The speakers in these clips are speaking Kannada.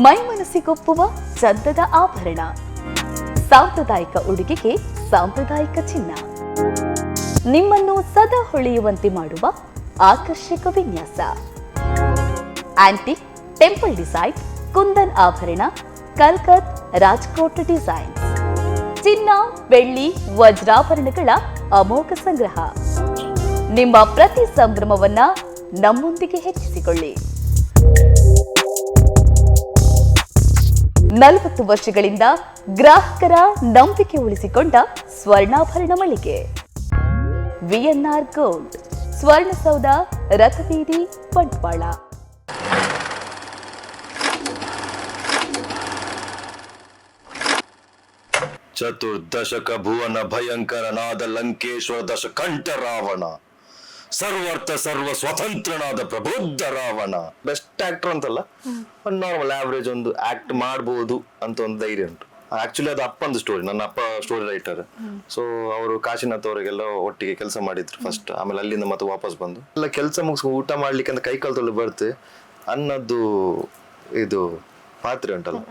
ಮೈ ಮನಸ್ಸಿಗೊಪ್ಪುವ ಚಂದದ ಆಭರಣ, ಸಾಂಪ್ರದಾಯಿಕ ಉಡುಗೆಗೆ ಸಾಂಪ್ರದಾಯಿಕ ಚಿನ್ನ, ನಿಮ್ಮನ್ನು ಸದಾ ಹೊಳೆಯುವಂತೆ ಮಾಡುವ ಆಕರ್ಷಕ ವಿನ್ಯಾಸ, ಆಂಟಿಕ್ ಟೆಂಪಲ್ ಡಿಸೈನ್, ಕುಂದನ್ ಆಭರಣ, ಕಲ್ಕತ್ ರಾಜ್ಕೋಟ್ ಡಿಸೈನ್, ಚಿನ್ನ ಬೆಳ್ಳಿ ವಜ್ರಾಭರಣಗಳ ಅಮೋಘ ಸಂಗ್ರಹ. ನಿಮ್ಮ ಪ್ರತಿ ಸಂಭ್ರಮವನ್ನ ನಮ್ಮೊಂದಿಗೆ ಹೆಚ್ಚಿಸಿಕೊಳ್ಳಿ. 40 ವರ್ಷಗಳಿಂದ ಗ್ರಾಹಕರ ನಂಬಿಕೆ ಉಳಿಸಿಕೊಂಡ ಸ್ವರ್ಣಾಭರಣ ಮಳಿಗೆ ವಿಎನ್ಆರ್ ಗೋಲ್ಡ್, ಸ್ವರ್ಣಸೌಧ, ರಥಬೀದಿ, ಬಂಟ್ವಾಳ. ಚತುರ್ದಶಕ ಭುವನ ಭಯಂಕರನಾದ ಲಂಕೇಶ್ವರ ದಶ ಕಂಠ ರಾವಣ, ಸರ್ವರ್ಥ ಸರ್ವ ಸ್ವತಂತ್ರನಾದ ಪ್ರಬುದ್ಧ ರಾವಣ. ಬೆಸ್ಟ್ ಆಕ್ಟರ್ ಅಂತಲ್ಲ, ಒಂದು ನಾರ್ಮಲ್ ಆವರೇಜ್ ಒಂದು ಆಕ್ಟ್ ಮಾಡಬಹುದು ಅಂತ ಒಂದು ಧೈರ್ಯ ಉಂಟು. ಆಕ್ಚುಲಿ ಅದು ಅಪ್ಪಂದು ಸ್ಟೋರಿ, ನನ್ನ ಅಪ್ಪ ಸ್ಟೋರಿ ರೈಟರ್. ಸೊ ಅವರು ಕಾಶಿನಾಥ್ ಅವರಿಗೆಲ್ಲ ಒಟ್ಟಿಗೆ ಕೆಲಸ ಮಾಡಿದ್ರು ಫಸ್ಟ್, ಆಮೇಲೆ ಅಲ್ಲಿಂದ ಮತ್ತೆ ವಾಪಸ್ ಬಂದು ಎಲ್ಲ ಕೆಲಸ ಮುಗಿಸ್ಕೊಂಡು ಊಟ ಮಾಡ್ಲಿಕ್ಕೆ ಅಂತ ಕೈಕಾಲು ತೊಳ್ದು ಬರ್ತೆ ಅನ್ನದ್ದು ಇದು ಪಾತ್ರೆ ಉಂಟಲ್ಲ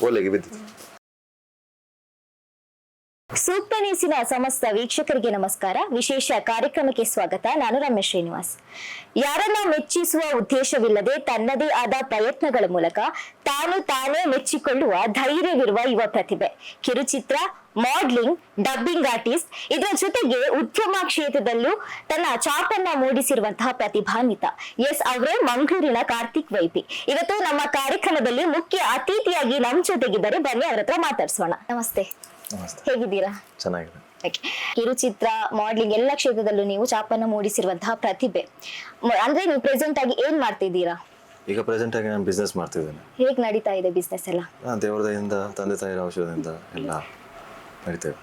ಓಲೆಗೆ ಬಿದ್ದಿತ್ತು. ಸೂಕ್ತ ನ್ಯೂಸಿನ ಸಮಸ್ತ ವೀಕ್ಷಕರಿಗೆ ನಮಸ್ಕಾರ. ವಿಶೇಷ ಕಾರ್ಯಕ್ರಮಕ್ಕೆ ಸ್ವಾಗತ. ನಾನು ರಮೇಶ್ ಶ್ರೀನಿವಾಸ್. ಯಾರನ್ನ ಮೆಚ್ಚಿಸುವ ಉದ್ದೇಶವಿಲ್ಲದೆ ತನ್ನದೇ ಆದ ಪ್ರಯತ್ನಗಳ ಮೂಲಕ ತಾನೇ ಮೆಚ್ಚಿಕೊಳ್ಳುವ ಧೈರ್ಯವಿರುವ ಯುವ ಪ್ರತಿಭೆ. ಕಿರುಚಿತ್ರ, ಮಾಡ್ಲಿಂಗ್, ಡಬ್ಬಿಂಗ್ ಆರ್ಟಿಸ್ಟ್, ಇದರ ಜೊತೆಗೆ ಉದ್ಯಮ ಕ್ಷೇತ್ರದಲ್ಲೂ ತನ್ನ ಛಾಪನ್ನ ಮೂಡಿಸಿರುವಂತಹ ಪ್ರತಿಭಾನ್ವಿತ ಅವರೇ ಮಂಗಳೂರಿನ ಕಾರ್ತಿಕ್ ವೈಪಿ. ಇವತ್ತು ನಮ್ಮ ಕಾರ್ಯಕ್ರಮದಲ್ಲಿ ಮುಖ್ಯ ಅತಿಥಿಯಾಗಿ ನಮ್ಮ ಜೊತೆಗಿದ್ದಾರೆ. ಬನ್ನಿ ಅವರ ಹತ್ರ ಮಾತಾಡ್ಸೋಣ. ನಮಸ್ತೆ, ಹೇಗಿದ್ದೀರಾ? ಚೆನ್ನಾಗಿದೆ. ಕಿರುಚಿತ್ರ, ಮಾಡ್ಲಿಂಗ್ ಎಲ್ಲ ಕ್ಷೇತ್ರದಲ್ಲೂ ನೀವು ಛಾಪನ್ನು ಮೂಡಿಸಿರುವಂತಹ ಪ್ರತಿಭೆ. ಅಂದ್ರೆ ನೀವು ಪ್ರೆಸೆಂಟ್ ಆಗಿ ಏನ್ ಮಾಡ್ತಿದ್ದೀರಾ? ಈಗ ಪ್ರೆಸೆಂಟ್ ಆಗಿ ನಾನು ಬಿಸ್ನೆಸ್ ಮಾಡ್ತಿದ್ದೇನೆ. ಹೇಗ್ ನಡೀತಾ ಇದೆ ಬಿಸ್ನೆಸ್ ಎಲ್ಲ? ದೇವರದಿಂದ, ತಂದೆ ತಾಯಿರ ಔಷಧದಿಂದ ಎಲ್ಲ ನಡೀತೇವೆ.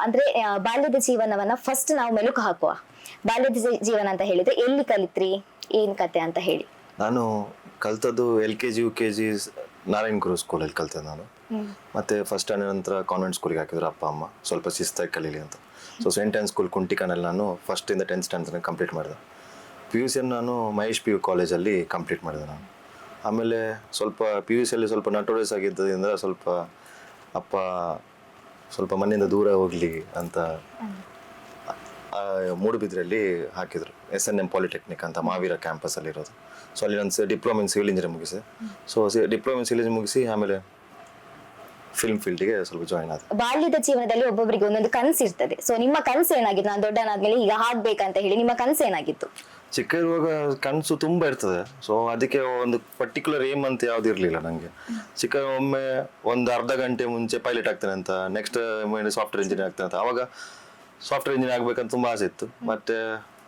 ಅಂದ್ರೆ ಬಾಲ್ಯದ ಜೀವನವನ್ನ ಫಸ್ಟ್ ನಾವು ಮೆಲುಕು ಹಾಕುವ. ಬಾಲ್ಯದ ಜೀವನ ಅಂತ ಹೇಳಿದ್ರೆ ಎಲ್ಲಿ ಕಲಿತ್ರಿ, ಏನ್ ಕತೆ ಅಂತ ಹೇಳಿ. ನಾನು ಕಲ್ತದ್ದು LKG UKG ನಾರಾಯಣ್ ಗುರು ಸ್ಕೂಲಲ್ಲಿ ಕಲ್ತೆ ನಾನು. ಮತ್ತೆ ಫಸ್ಟ್ ಸ್ಟ್ಯಾಂಡರ್ಡ್ ನಂತರ ಕಾನ್ವೆಂಟ್ ಸ್ಕೂಲ್ಗೆ ಹಾಕಿದ್ರು ಅಪ್ಪ ಅಮ್ಮ, ಸ್ವಲ್ಪ ಶಿಸ್ತಾಗಿ ಕಲೀಲಿ ಅಂತ. ಸೊ ಸೆಂಟ್ ಆನ್ಸ್ ಸ್ಕೂಲ್ ಕುಂಟಿಕಾನಲ್ಲಿ ನಾನು ಫಸ್ಟಿಂದ 10th ಸ್ಟ್ಯಾಂಡರ್ಡ್ ಕಂಪ್ಲೀಟ್ ಮಾಡಿದೆ. PUC ನಾನು ಮಹೇಶ್ PU ಕಾಲೇಜಲ್ಲಿ ಕಂಪ್ಲೀಟ್ ಮಾಡಿದೆ ನಾನು. ಆಮೇಲೆ ಸ್ವಲ್ಪ PUC ಅಲ್ಲಿ ಸ್ವಲ್ಪ ನಟೋರಿಯಸ್ ಆಗಿದ್ದರಿಂದ ಸ್ವಲ್ಪ ಅಪ್ಪ ಸ್ವಲ್ಪ ಮನೆಯಿಂದ ದೂರ ಹೋಗ್ಲಿ ಅಂತ ಮೂಡುಬಿದ್ರಲ್ಲಿ ಹಾಕಿದ್ರು. SNM ಪಾಲಿಟೆಕ್ನಿಕ್ ಅಂತ ಮಾವೀರ ಕ್ಯಾಂಪಸ್ ಅಲ್ಲಿ ಇರೋದು. ಸೊ ಅಲ್ಲಿ ನಾನು ಡಿಪ್ಲೊಮಾ ಇನ್ ಸಿವಿಲ್ ಇಂಜಿನಿಯರ್ ಮುಗಿಸಿ, ಸೊ ಡಿಪ್ಲೊಮಾ ಇನ್ ಸಿವಿಲ್ ಮುಗಿಸಿ ಆಮೇಲೆ ಫಿಲ್ಮ್ ಫೀಲ್ಡ್ಗೆ ಸ್ವಲ್ಪ ಜಾಯಿನ್ ಆದ. ಬಾಲ್ಯದ ಜೀವನದಲ್ಲಿ ಒಬ್ಬೊಬ್ಬರಿಗೆ ಒಂದೊಂದು ಕನಸು ಇರ್ತದೆ. ಸೊ ನಿಮ್ಮ ಕನಸು ಏನಾಗಿತ್ತು? ನಾನು ದೊಡ್ಡನಾದ್ಮೇಲೆ ಈಗ ಆಗ್ಬೇಕಂತ ಹೇಳಿ ನಿಮ್ಮ ಕನಸು ಏನಾಗಿತ್ತು? ಚಿಕ್ಕ ಇರುವಾಗ ಕನಸು ತುಂಬಾ ಇರ್ತದೆ. ಸೊ ಅದಕ್ಕೆ ಒಂದು ಪರ್ಟಿಕ್ಯುಲರ್ ಏಮ್ ಅಂತ ಯಾವ್ದು ಇರ್ಲಿಲ್ಲ ನಂಗೆ. ಚಿಕ್ಕ ಒಮ್ಮೆ ಒಂದು ಅರ್ಧ ಗಂಟೆ ಮುಂಚೆ ಪೈಲಟ್ ಆಗ್ತೇನೆ ಅಂತ, ನೆಕ್ಸ್ಟ್ ಸಾಫ್ಟ್ವೇರ್ ಇಂಜಿನಿಯರ್ ಆಗ್ತೇನೆ ಅಂತ. ಅವಾಗ ಸಾಫ್ಟ್ವೇರ್ ಇಂಜಿನಿಯರ್ ಆಗ್ಬೇಕಂತ ತುಂಬಾ ಆಸೆ ಇತ್ತು. ಮತ್ತೆ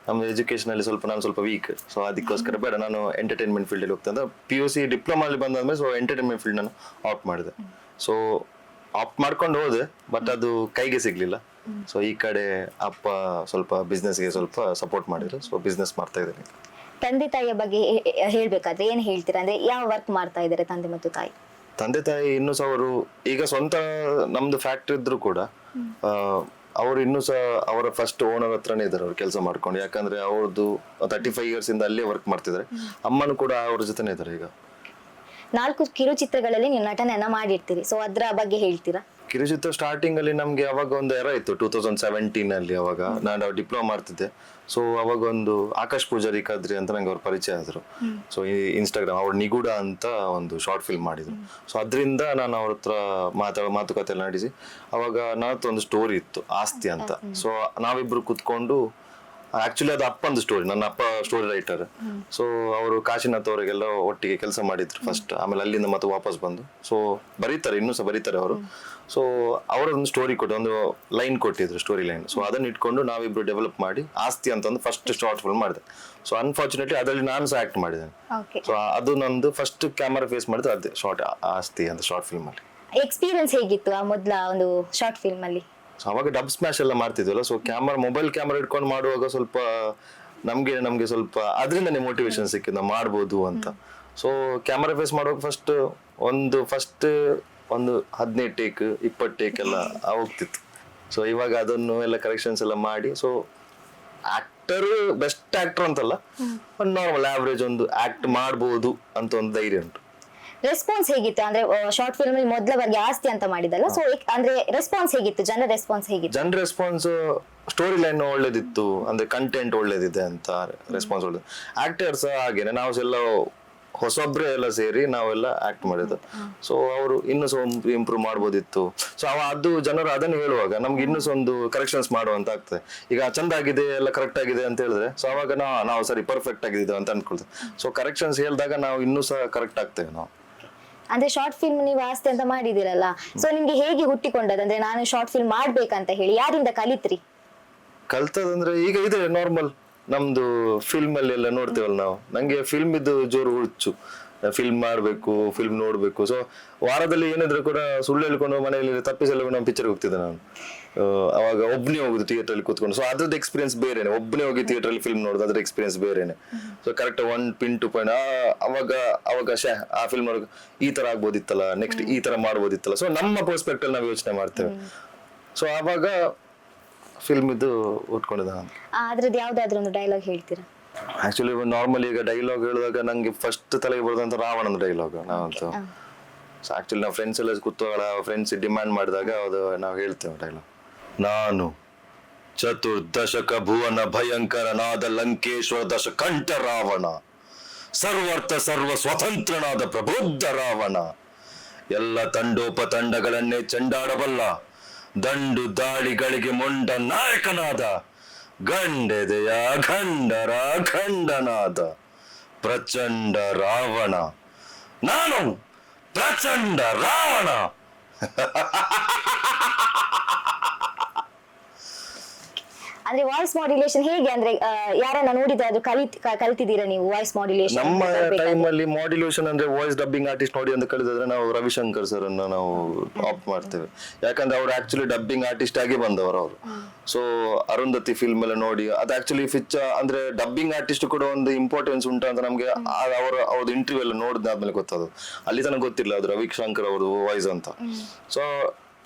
ನಮ್ದು ಎಜುಕೇಶನ್ ಅಲ್ಲಿ ನಾನು ಸ್ವಲ್ಪ ವೀಕ್. ಸೊ ಅದಕ್ಕೋಸ್ಕರ ಬೇಡ, ನಾನು ಎಂಟರ್ಟೈನ್ಮೆಂಟ್ ಫೀಲ್ಡ್ ಅಲ್ಲಿ ಹೋಗ್ತೇನೆ ಅಂತ PUC ಡಿಪ್ಲೊಮಾ ಅಲ್ಲಿ ಬಂದಾದ್ಮೇಲೆ ಸೊ ಎಂಟರ್ಟೈನ್ಮೆಂಟ್ ಫೀಲ್ಡ್ ನಾನು ಆಪ್ಟ್ ಮಾಡಿದೆ. ಸೊ ಆಪ್ಟ್ ಮಾಡ್ಕೊಂಡು ಹೋದೆ, ಬಟ್ ಅದು ಕೈಗೆ ಸಿಗ್ಲಿಲ್ಲ. ಸೊ ಈ ಕಡೆ ಅಪ್ಪ ಸ್ವಲ್ಪ ಬಿಸ್ನೆಸ್ಗೆ ಸ್ವಲ್ಪ ಸಪೋರ್ಟ್ ಮಾಡಿದ್ರು. ಸೊ ಬಿಸ್ನೆಸ್ ಮಾಡ್ತಾ ಇದ್ದೇನೆ. ತಂದೆ ತಾಯಿಯ ಬಗ್ಗೆ ಹೇಳ್ಬೇಕಾದ್ರೆ ಏನ್ ಹೇಳ್ತೀರಾ? ಅಂದ್ರೆ ಯಾವ ವರ್ಕ್ ಮಾಡ್ತಾ ಇದ್ದಾರೆ ತಂದೆ ಮತ್ತು ತಾಯಿ? ತಂದೆ ತಾಯಿ ಇನ್ನೂ ಸಹ ಅವರು ಈಗ ಸ್ವಂತ ನಮ್ದು ಫ್ಯಾಕ್ಟ್ರಿ ಇದ್ರು ಕೂಡ ಅವರು ಇನ್ನೂ ಸಹ ಅವರ ಫಸ್ಟ್ ಓನರ್ ಹತ್ರನೇ ಇದ್ದಾರೆ ಅವ್ರು ಕೆಲಸ ಮಾಡ್ಕೊಂಡು. ಯಾಕಂದ್ರೆ ಅವ್ರದ್ದು 35 years ಇಂದ ಅಲ್ಲೇ ವರ್ಕ್ ಮಾಡ್ತಿದ್ದಾರೆ. ಅಮ್ಮನು ಕೂಡ ಅವ್ರ ಜೊತೆನೇ ಇದ್ದಾರೆ. ಈಗ 4 ಕಿರುಚಿತ್ರಗಳಲ್ಲಿ ನೀವು ನಟನೆಯನ್ನ ಮಾಡಿರ್ತೀರಿ. ಸೊ ಅದ್ರ ಬಗ್ಗೆ ಹೇಳ್ತೀರಾ? ಕಿರುಚಿತ್ರ ಸ್ಟಾರ್ಟಿಂಗ್ ಅಲ್ಲಿ ನಮ್ಗೆ ಅವಾಗ ಒಂದು ಎರ ಇತ್ತು 2017 ಅಲ್ಲಿ. ಅವಾಗ ನಾನು ಡಿಪ್ಲೊಮಾ ಮಾಡ್ತಿದ್ದೆ. ಸೊ ಅವಾಗ ಒಂದು ಆಕಾಶ್ ಪೂಜಾರಿ ಕದ್ರಿ ಅಂತ ನಂಗೆ ಅವ್ರ ಪರಿಚಯ ಆದ್ರು. ಸೊ ಇನ್ಸ್ಟಾಗ್ರಾಮ್ ಅವ್ರು ನಿಗೂಢ ಅಂತ ಒಂದು ಶಾರ್ಟ್ ಫಿಲ್ಮ್ ಮಾಡಿದ್ರು. ಸೊ ಅದರಿಂದ ನಾನು ಅವ್ರ ಹತ್ರ ಮಾತುಕತೆ ಎಲ್ಲ ನಡೆಸಿ ಅವಾಗ ನಾನತ್ತು ಒಂದು ಸ್ಟೋರಿ ಇತ್ತು, ಆಸ್ತಿ ಅಂತ. ಸೊ ನಾವಿಬ್ರು ಕುತ್ಕೊಂಡು, ಆಕ್ಚುಲಿ ಅದು ಅಪ್ಪಂದು ಸ್ಟೋರಿ, ನನ್ನ ಅಪ್ಪ ಸ್ಟೋರಿ ರೈಟರ್. ಸೊ ಅವರು ಕಾಶಿನಾಥ್ ಅವರಿಗೆಲ್ಲ ಒಟ್ಟಿಗೆ ಕೆಲಸ ಮಾಡಿದ್ರು ಫಸ್ಟ್, ಆಮೇಲೆ ಅಲ್ಲಿಂದ ಮತ್ತೆ ವಾಪಸ್ ಬಂದು ಸೊ ಬರೀತಾರೆ, ಇನ್ನೂ ಸಹ ಬರೀತಾರೆ ಅವರು. ಸೊ ಅವರೊಂದು ಸ್ಟೋರಿ ಕೊಟ್ಟು ಒಂದು ಲೈನ್ ಕೊಟ್ಟಿದ್ರು, ಸ್ಟೋರಿ ಲೈನ್. ಸೊ ಅದನ್ನ ಇಟ್ಕೊಂಡು ನಾವಿಬ್ರು ಡೆವಲಪ್ ಮಾಡಿ ಆಸ್ತಿ ಅಂತ ಒಂದು ಫಸ್ಟ್ ಶಾರ್ಟ್ ಫಿಲ್ಮ್ ಮಾಡಿದೆ. ಸೊ ಅನ್ಫಾರ್ಚುನೇಟ್ಲಿ ಅದರಲ್ಲಿ ನಾನು ಸಹ ಆಕ್ಟ್ ಮಾಡಿದ್ದೇನೆ. ಸೊ ಅದು ನಂದು ಫಸ್ಟ್ ಕ್ಯಾಮರಾ ಫೇಸ್ ಮಾಡಿದ್ರೆ ಅದೇ ಶಾರ್ಟ್ ಆಸ್ತಿ ಅಂತ ಶಾರ್ಟ್ ಫಿಲ್ಮ್ ಅಲ್ಲಿ. ಎಕ್ಸ್ಪೀರಿಯನ್ಸ್ ಹೇಗಿತ್ತು ಆ ಮೊದಲ ಒಂದು ಶಾರ್ಟ್ ಫಿಲ್ಮ್ ಅಲ್ಲಿ? ಸೊ ಅವಾಗ ಡಬ್ ಸ್ಮ್ಯಾಶ್ ಎಲ್ಲ ಮಾಡ್ತಿದ್ವಲ್ಲ. ಸೊ ಮೊಬೈಲ್ ಕ್ಯಾಮರಾ ಇಟ್ಕೊಂಡು ಮಾಡುವಾಗ ಸ್ವಲ್ಪ ನಮ್ಗೆ ಸ್ವಲ್ಪ ಅದರಿಂದನೇ ಮೋಟಿವೇಶನ್ ಸಿಕ್ಕಿದ್ದು ನಾವು ಮಾಡ್ಬೋದು ಅಂತ. ಸೊ ಕ್ಯಾಮರಾ ಫೇಸ್ ಮಾಡುವಾಗ ಫಸ್ಟ್ ಒಂದು 15 ಟೇಕ್ 20 ಟೇಕ್ ಎಲ್ಲ ಹೋಗ್ತಿತ್ತು. ಸೊ ಇವಾಗ ಅದನ್ನು ಎಲ್ಲ ಕರೆಕ್ಷನ್ಸ್ ಎಲ್ಲ ಮಾಡಿ, ಸೊ ಆಕ್ಟರ್ ಬೆಸ್ಟ್ ಆಕ್ಟರ್ ಅಂತಲ್ಲ, ಒಂದು ನಾರ್ಮಲ್ ಆವರೇಜ್ ಒಂದು ಆಕ್ಟ್ ಮಾಡ್ಬೋದು ಅಂತ ಒಂದು ಧೈರ್ಯ ಉಂಟು. ರೆಸ್ಪಾನ್ಸ್ ಹೇಗಿತ್ತು ಅಂದ್ರೆ ಶಾರ್ಟ್ ಫಿಲ್ಮ್ ಅಲ್ಲಿ ಮೊದಲ ಬಾರಿಗೆ ಆಸ್ತಿ ಅಂತ ಮಾಡಿದಲ್ಲ, ಸೊ ಅಂದ್ರೆ ರೆಸ್ಪಾನ್ಸ್ ಹೇಗಿತ್ತು, ಜನರ ರೆಸ್ಪಾನ್ಸ್ ಹೇಗಿತ್ತು? ಜನರ ರೆಸ್ಪಾನ್ಸ್ ಸ್ಟೋರಿ ಲೈನ್ ಒಳ್ಳೇದಿತ್ತು, ಅಂದ್ರೆ ಕಂಟೆಂಟ್ ಒಳ್ಳೇದಿದೆ ಅಂತ ರೆಸ್ಪಾನ್ಸ್ ಒಳ್ಳೇದು. ಆಕ್ಟರ್ಸ್ ಹಾಗೇನೆ, ನಾವು ಎಲ್ಲ ಹೊಸೊಬ್ರೆ ಎಲ್ಲ ಸೇರಿ ನಾವೆಲ್ಲ ಆಕ್ಟ್ ಮಾಡಿದ್ದು. ಸೊ ಅವರು ಇನ್ನೂ ಸ್ವಲ್ಪ ಇಂಪ್ರೂವ್ ಮಾಡ್ಬೋದಿತ್ತು. ಸೊ ಅದು ಜನರು ಅದನ್ನು ಹೇಳುವಾಗ ನಮ್ಗೆ ಇನ್ನೂ ಒಂದು ಕರೆಕ್ಷನ್ಸ್ ಮಾಡುವಂತ ಆಗ್ತದೆ. ಈಗ ಚಂದ ಆಗಿದೆ ಎಲ್ಲ ಕರೆಕ್ಟ್ ಆಗಿದೆ ಅಂತ ಹೇಳಿದ್ರೆ ಸೊ ಅವಾಗ ನಾವು ಸರಿ ಪರ್ಫೆಕ್ಟ್ ಆಗಿದ್ದೇವೆ ಅಂತ ಅನ್ಕೊಳ್ತೇವೆ. ಸೊ ಕರೆಕ್ಷನ್ಸ್ ಹೇಳಿದಾಗ ನಾವು ಇನ್ನೂ ಸಹ ಕರೆಕ್ಟ್ ಆಗ್ತೇವೆ ನಾವು. ಅಂದ್ರೆ ಶಾರ್ಟ್ ಫಿಲ್ಮ್ ನೀವು ಆಸ್ತಿ ಅಂತ ಮಾಡಿದಿರಲ್ಲ, ಸೊ ನಿಮ್ಗೆ ಹೇಗೆ ಹುಟ್ಟಿಕೊಂಡದ್ದು? ಅಂದ್ರೆ ನಾನು ಶಾರ್ಟ್ ಫಿಲ್ಮ್ ಮಾಡ್ಬೇಕಂತ ಹೇಳಿ ಯಾರಿಂದ ಕಲಿತ್ರಿ? ಕಲ್ತದಂದ್ರೆ ಈಗ ಇದೆ ನಾರ್ಮಲ್ ನಮ್ದು ಫಿಲ್ಮ್ ಅಲ್ಲಿ ಎಲ್ಲ ನೋಡ್ತೇವಲ್ಲ ನಾವು. ನಂಗೆ ಫಿಲ್ಮ್ ಇದ್ದು ಜೋರು ಹುಚ್ಚು, ಫಿಲ್ಮ್ ಮಾಡ್ಬೇಕು, ಫಿಲ್ಮ್ ನೋಡ್ಬೇಕು. ಸೊ ವಾರದಲ್ಲಿ ಏನಿದ್ರು ಕೂಡ ಸುಳ್ಳು ಹೇಳ್ಕೊಂಡು ಮನೆಯಲ್ಲಿ ತಪ್ಪಿಸಲು ನಾವು ಪಿಕ್ಚರ್ ಹೋಗ್ತಿದ್ದೆ ನಾನು. ಅವಾಗ ಒಬ್ಬನೇ ಹೋಗುದು ಥಿಯೇಟರ್ ಅಲ್ಲಿ ಕೂತ್ಕೊಂಡು. ಸೊ ಅದ್ರದ್ದು ಎಕ್ಸ್ಪೀರಿಯನ್ಸ್ ಬೇರೆನೆ, ಒಬ್ಬನೇ ಹೋಗಿ ಥಿಯೇಟರ್ ಅಲ್ಲಿ ಫಿಲ್ಮ್ ನೋಡುದು, ಅದ್ರ ಎಕ್ಸ್ಪೀರಿಯನ್ಸ್ ಬೇರೆನೆ. So correct 1 pin to point ಅವಾಗ ಆ ಫಿಲ್ಮ್ ನೋಡುವಾಗ ಈ ತರ ಆಗ್ಬೋದಿತ್ತಲ್ಲ, ನೆಕ್ಸ್ಟ್ ಈ ತರ ಮಾಡ್ಬೋದಿತ್ತಲ್ಲ. ಸೊ ನಮ್ಮ ಪರ್ಸ್ಪೆಕ್ಟಿವ್ ನಾವು ಯೋಚನೆ ಮಾಡ್ತೇವೆ. ಸೊ ಅವಾಗ ಫಿಲ್ಮ್ ಇದು ಉಟ್ಕೊಂಡಿದ್ದ. ಅದ್ರದ್ದು ಯಾವ್ದಾದ್ರು ಒಂದು ಡೈಲಾಗ್ ಹೇಳ್ತೀರಾ? ಆಕ್ಚುಲಿ ನಾರ್ಮಲಿ ಈಗ ಡೈಲಾಗ್ ಹೇಳಿದಾಗ ನಂಗೆ ಫಸ್ಟ್ ತಲೆಗೆ ಬರೋದಂತ ರಾವಣನ ಡೈಲಾಗ್. ನಾವಂತೂ ಆಕ್ಚುಲಿ ನಾವು ಫ್ರೆಂಡ್ಸ್ ಎಲ್ಲ ಕೂತ್ವಾಗ ಫ್ರೆಂಡ್ಸ್ ಡಿಮ್ಯಾಂಡ್ ಮಾಡಿದಾಗ ಅದು ನಾವು ಹೇಳ್ತೇವೆ ಡೈಲಾಗ್. ನಾನು ಚತುರ್ದಶಕ ಭುವನ ಭಯಂಕರನಾದ ಲಂಕೇಶ್ವರ ದಶಕಂಠ ರಾವಣ, ಸರ್ವರ್ಥ ಸರ್ವ ಸ್ವತಂತ್ರನಾದ ಪ್ರಬುದ್ಧ ರಾವಣ, ಎಲ್ಲ ತಂಡೋಪತಂಡಗಳನ್ನೇ ಚೆಂಡಾಡಬಲ್ಲ ದಂಡು ದಾಳಿಗಳಿಗೆ ಮೊಂಡ ನಾಯಕನಾದ ಗಂಡೆದೆಯ ಖಂಡರ ಖಂಡನಾದ ಪ್ರಚಂಡ ರಾವಣ, ನಾನು ಪ್ರಚಂಡ ರಾವಣ. ಅಂದ್ರೆ ವಾಯ್ಸ್ ಮಾಡ್ಯುಲೇಷನ್ ಹೇಗೆ, ಅಂದ್ರೆ ಯಾರನ್ನ ನೋಡಿದ್ರೆ ಅದು ಕಲಿತಿದ್ದೀರಾ ನೀವು ವಾಯ್ಸ್ ಮಾಡ್ಯುಲೇಷನ್? ನಮ್ಮ ಟೈಮ್ ಅಲ್ಲಿ ಮಾಡ್ಯುಲೇಷನ್ ಅಂದ್ರೆ ವಾಯ್ಸ್ ಡಬ್ಬಿಂಗ್ ಆರ್ಟಿಸ್ಟ್ ನೋಡಿ ಅಂತ ಕಲಿತಿದ್ರೆ ನಾವು ರವಿಶಂಕರ್ ಸರ್ ಅನ್ನ ನಾವು ಆಪ್ಟ್ ಮಾಡ್ತೇವೆ. ಯಾಕಂದ್ರೆ ಅವ್ರು ಆಕ್ಚುಲಿ ಡಬ್ಬಿಂಗ್ ಆರ್ಟಿಸ್ಟ್ ಆಗಿ ಬಂದವರು ಅವರು. ಸೊ ಅರುಂಧತಿ ಫಿಲ್ಮ್ ಎಲ್ಲ ನೋಡಿ ಅದು ಆಕ್ಚುಲಿ ಅಂದ್ರೆ ಡಬ್ಬಿಂಗ್ ಆರ್ಟಿಸ್ಟ್ ಕೂಡ ಒಂದು ಇಂಪಾರ್ಟೆನ್ಸ್ ಉಂಟು ಅಂತ ನಮ್ಗೆ ಅವ್ರದ್ದು ಇಂಟರ್ವ್ಯೂ ಎಲ್ಲ ನೋಡಿದಾದ್ಮೇಲೆ ಗೊತ್ತದು. ಅಲ್ಲಿ ತನಕ ಗೊತ್ತಿಲ್ಲ ಅದು ರವಿಶಂಕರ್ ಅವ್ರದ್ದು ವಾಯ್ಸ್ ಅಂತ. ಸೊ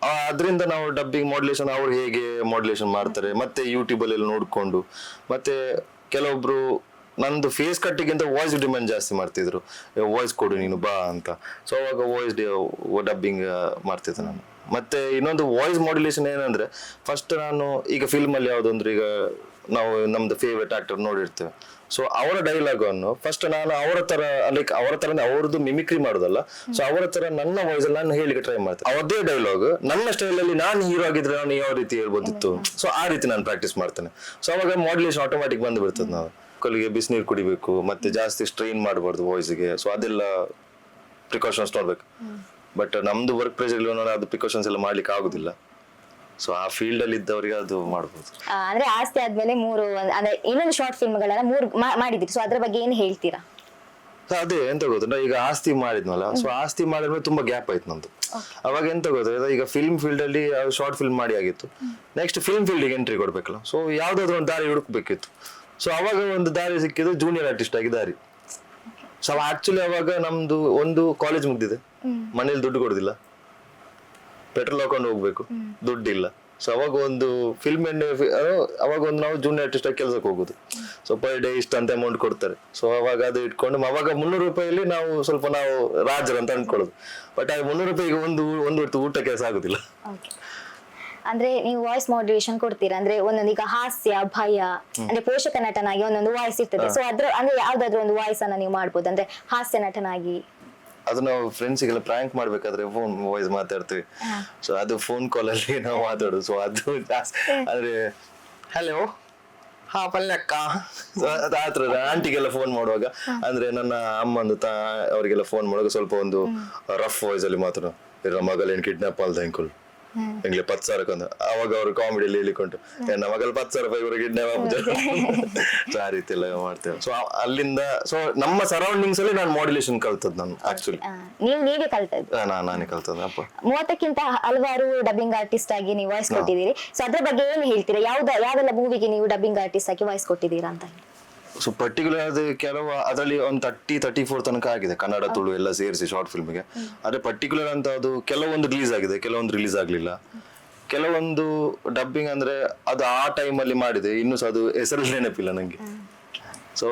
ಅದರಿಂದ ನಾವು ಡಬ್ಬಿಂಗ್ ಮಾಡ್ಯುಲೇಷನ್ ಅವ್ರು ಹೇಗೆ ಮಾಡ್ಯುಲೇಷನ್ ಮಾಡ್ತಾರೆ ಮತ್ತೆ ಯೂಟ್ಯೂಬ್ ಅಲ್ಲಿ ನೋಡ್ಕೊಂಡು, ಮತ್ತೆ ಕೆಲವೊಬ್ರು ನಂದು ಫೇಸ್ ಕಟ್ಟಿಗಿಂತ ವಾಯ್ಸ್ ಡಿಮ್ಯಾಂಡ್ ಜಾಸ್ತಿ ಮಾಡ್ತಿದ್ರು, ವಾಯ್ಸ್ ಕೊಡು ನೀನು ಬಾ ಅಂತ. ಸೊ ಅವಾಗ ವಾಯ್ಸ್ ಡಬ್ಬಿಂಗ್ ಮಾಡ್ತಿದ್ದೆ ನಾನು. ಮತ್ತೆ ಇನ್ನೊಂದು ವಾಯ್ಸ್ ಮಾಡ್ಯುಲೇಷನ್ ಏನಂದ್ರೆ, ಫಸ್ಟ್ ನಾನು ಈಗ ಫಿಲ್ಮ್ ಅಲ್ಲಿ ಯಾವ್ದಂದ್ರೆ ಈಗ ನಾವು ನಮ್ದು ಫೇವ್ರೆಟ್ ಆಕ್ಟರ್ ನೋಡಿರ್ತೇವೆ. ಸೊ ಅವರ ಡೈಲಾಗ್ ಅನ್ನು ಫಸ್ಟ್ ನಾನು ಅವರ ತರ ಲೈಕ್ ಅವರ ತರ ಅವ್ರದ್ದು ಮಿಮಿಕ್ರಿ ಮಾಡೋದಲ್ಲ. ಸೊ ಅವರ ತರ ನನ್ನ ವಾಯ್ಸ್ ಅಲ್ಲಿ ನಾನು ಹೇಳಿಕ್ಕೆ ಟ್ರೈ ಮಾಡ್ತೇನೆ. ಅವರದೇ ಡೈಲಾಗ್ ನನ್ನ ಸ್ಟೈಲ್ ಅಲ್ಲಿ ನಾನು ಹೀರೋ ಆಗಿದ್ರೆ ನಾನು ಯಾವ ರೀತಿ ಹೇಳ್ಬೋದಿತ್ತು, ಸೊ ಆ ರೀತಿ ನಾನು ಪ್ರಾಕ್ಟೀಸ್ ಮಾಡ್ತೇನೆ. ಸೊ ಅವಾಗ ಮಾಡ್ಯುಲೇಷನ್ ಆಟೋಮ್ಯಾಟಿಕ್ ಬಂದು ಬಿಡ್ತದೆ. ನಾವು ಕಲ್ಲಿಗೆ ಬಿಸಿನೀರು ಕುಡಿಬೇಕು, ಮತ್ತೆ ಜಾಸ್ತಿ ಸ್ಟ್ರೈನ್ ಮಾಡಬಾರ್ದು ವಾಯ್ಸ್ಗೆ. ಸೊ ಅದೆಲ್ಲ ಪ್ರಿಕಾಷನ್ಸ್ ನೋಡ್ಬೇಕು. ಬಟ್ ನಮ್ದು ವರ್ಕ್ ಪ್ರೆಷರ್ ಅದು ಪ್ರಿಕಾಷನ್ಸ್ ಎಲ್ಲ ಮಾಡ್ಲಿಕ್ಕೆ ಆಗುದಿಲ್ಲ. ಸೊ ಆ ಫೀಲ್ಡ್ ಅಲ್ಲಿ ಇದ್ದವರಿಗೆ ಅದು ಮಾಡಬಹುದು. ಅಂದ್ರೆ ಆಸ್ತಿ ಆದ್ಮೇಲೆ ಅಂದ್ರೆ ಇನ್ನೊಂದು ಶಾರ್ಟ್ ಫಿಲ್ಮ್ ಗಳನ್ನ 3 ಮಾಡಿದ್ರಿ. ಸೊ ಅದ್ರ ಬಗ್ಗೆ ಏನ್ ಹೇಳ್ತೀರಾ? ಅದೇ ಎಂತ ಗೊತ್ತುಂಟ, ಈಗ ಆಸ್ತಿ ಮಾಡಿದ್ನಲ್ಲ, ಸೊ ಆಸ್ತಿ ಮಾಡಿದ್ಮೇಲೆ ತುಂಬಾ ಗ್ಯಾಪ್ ಆಯ್ತು ನಂದು. ಅವಾಗ ಎಂತ ಗೊತ್ತ, ಈಗ ಫಿಲ್ಮ್ ಫೀಲ್ಡ್ ಅಲ್ಲಿ ಶಾರ್ಟ್ ಫಿಲ್ಮ್ ಮಾಡಿ ಆಗಿತ್ತು, ನೆಕ್ಸ್ಟ್ ಫಿಲ್ಮ್ ಫೀಲ್ಡ್ ಗೆ ಎಂಟ್ರಿ ಕೊಡ್ಬೇಕಲ್ಲ. ಸೊ ಯಾವ್ದಾದ್ರು ಒಂದು ದಾರಿ ಹುಡುಕ್ಬೇಕಿತ್ತು. ಸೊ ಅವಾಗ ಒಂದು ದಾರಿ ಸಿಕ್ಕಿದ್ದು ಜೂನಿಯರ್ ಆರ್ಟಿಸ್ಟ್ ಆಗಿ ದಾರಿ. ಸೊ ಆಕ್ಚುಲಿ ಅವಾಗ ನಮ್ದು ಒಂದು ಕಾಲೇಜ್ ಮುಗ್ದಿದೆ, ಮನೇಲಿ ದುಡ್ಡು ಕೊಡುದಿಲ್ಲ, ಪೆಟ್ರೋಲ್ ಹಾಕೊಂಡು ಹೋಗ್ಬೇಕು, ದುಡ್ಡಿಲ್ಲ. ಸೊ ಅವಾಗ ಒಂದು ಫಿಲ್ಮ್ ಅವಾಗ ಒಂದು ನಾವು ಜೂನಿಯರ್ ಆರ್ಟಿಸ್ಟ್ ಆಗಿ ಕೆಲ್ಸಕ್ಕೆ ಹೋಗುದು. ಸೊ ಪರ್ ಡೇ ಇಷ್ಟ ಅಂತ ಅಮೌಂಟ್ ಕೊಡ್ತಾರೆ. ಸೊ ಅವಾಗ ಅದು ಇಟ್ಕೊಂಡು ಅವಾಗ 300 ರೂಪಾಯಿಲಿ ನಾವು ಸ್ವಲ್ಪ ನಾವು ರಾಜರು ಅಂತ ಅನ್ಕೊಳ್ಳೋದು. ಬಟ್ ಆ 300 ರೂಪಾಯಿಗೆ ಒಂದು ಹೊತ್ತು ಊಟ ಕೆಲಸ ಆಗುದಿಲ್ಲ. ಅಂದ್ರೆ ನೀವು ವಾಯ್ಸ್ ಮಾಡ್ಯುಲೇಷನ್ ಕೊಡ್ತೀರಾ, ಅಂದ್ರೆ ಒಂದೊಂದು ಈಗ ಹಾಸ್ಯ ಭಯ ಅಂದ್ರೆ ಪೋಷಕ ನಟನಾಗಿ ಒಂದೊಂದು ವಾಯ್ಸ್ ಇರ್ತದೆ. ಸೊ ಅದ್ರ ಅಂದ್ರೆ ಯಾವ್ದಾದ್ರು ಒಂದು ವಾಯ್ಸ್ ಅನ್ನ ನೀವು ಮಾಡ್ಬೋದು, ಅಂದ್ರೆ ಹಾಸ್ಯ ನಟನಾಗಿ. ಅದು ನಾವು ಫ್ರೆಂಡ್ಸಿಗೆಲ್ಲ ಪ್ರ್ಯಾಂಕ್ ಮಾಡ್ಬೇಕಾದ್ರೆ ಫೋನ್ ವಾಯ್ಸ್ ಮಾತಾಡ್ತೀವಿ. ಸೊ ಅದು ಫೋನ್ ಕಾಲ್ ಅಲ್ಲಿ ನಾವು ಮಾತಾಡೋದು. ಸೊ ಅದು ಅಂದ್ರೆ ಹಲೋ ಹಾ ಪಲ್ಯಕ್ಕ ಆತರ ಆಂಟಿಗೆಲ್ಲ ಫೋನ್ ಮಾಡುವಾಗ, ಅಂದ್ರೆ ನನ್ನ ಅಮ್ಮಂದು ಅವರಿಗೆಲ್ಲ ಫೋನ್ ಮಾಡುವಾಗ ಸ್ವಲ್ಪ ಒಂದು ರಫ್ ವಾಯ್ಸ್ ಅಲ್ಲಿ ಮಾತಾಡೋ, ಇರ ಮಗಲೇನ್ ಕಿಡ್ನಾಪ್ ಅಲ್ದ ಅಂಕುಲ್ ಎಂಗ್ಲೆ 10,000 ಅವಾಗ ಅವ್ರು ಕಾಮಿಡಿಯಲ್ಲಿ ಹೇಳಿಕೊಂಡು ನನ್ನ ಮಗಲ್ 10,000 ರೂಪಾಯಿ ಇವ್ರಿಗೆ ಕಿಡ್ನಾಪ್ ಆಗ್ಬೋದು. ಸೊ ಆ ರೀತಿ ಎಲ್ಲ ಮಾಡ್ತೇವೆ. ಸೊ ಅಲ್ಲಿಂದ ಸೊ ನಮ್ಮ ಸರೌಂಡಿಂಗ್ಸ್ ಅಲ್ಲಿ ನಾನು ಮಾಡ್ಯುಲೇಷನ್ ಕಲ್ತದ್ದು. ನಾನು ಆಕ್ಚುಲಿ ನೀವೇ ಕಲ್ತದ್ದು? ನಾನೇ ಕಲ್ತದ್ದು. ಅಪ್ಪ 30ಕ್ಕಿಂತ ಹಲವಾರು ಡಬ್ಬಿಂಗ್ ಆರ್ಟಿಸ್ಟ್ ಆಗಿ ನೀವು ವಾಯ್ಸ್ ಕೊಟ್ಟಿದ್ದೀರಿ. ಸೊ ಅದ್ರ ಬಗ್ಗೆ ಏನು ಹೇಳ್ತೀರಾ? ಯಾವ್ದೆಲ್ಲ ಮೂವಿಗೆ ನೀವು ಡಬ್ಬಿಂಗ್ ಆರ್ಟಿಸ್ಟ್ ಆಗಿ ವಾಯ್ಸ್ ಕೊಟ್ಟಿದ್ದೀರಾ ಅಂತ? ಸೊ ಪರ್ಟಿಕ್ಯುಲರ್ ಅದು ಕೆಲವು ಅದರಲ್ಲಿ ಒಂದು 34 ತನಕ ಆಗಿದೆ, ಕನ್ನಡ ತುಳು ಎಲ್ಲ ಸೇರಿಸಿ ಶಾರ್ಟ್ ಫಿಲ್ಮ್ಗೆ. ಆದ್ರೆ ಪರ್ಟಿಕ್ಯುಲರ್ ಅಂತ ಅದು ಕೆಲವೊಂದು ರಿಲೀಸ್ ಆಗಿದೆ, ಕೆಲವೊಂದು ರಿಲೀಸ್ ಆಗ್ಲಿಲ್ಲ. ಕೆಲವೊಂದು ಡಬ್ಬಿಂಗ್ ಅಂದ್ರೆ ಅದು ಆ ಟೈಮ್ ಅಲ್ಲಿ ಮಾಡಿದೆ, ಇನ್ನು ಸಹ ಅದು ಹೆಸರು ನೆನಪಿಲ್ಲ ನಂಗೆ. ಸೊ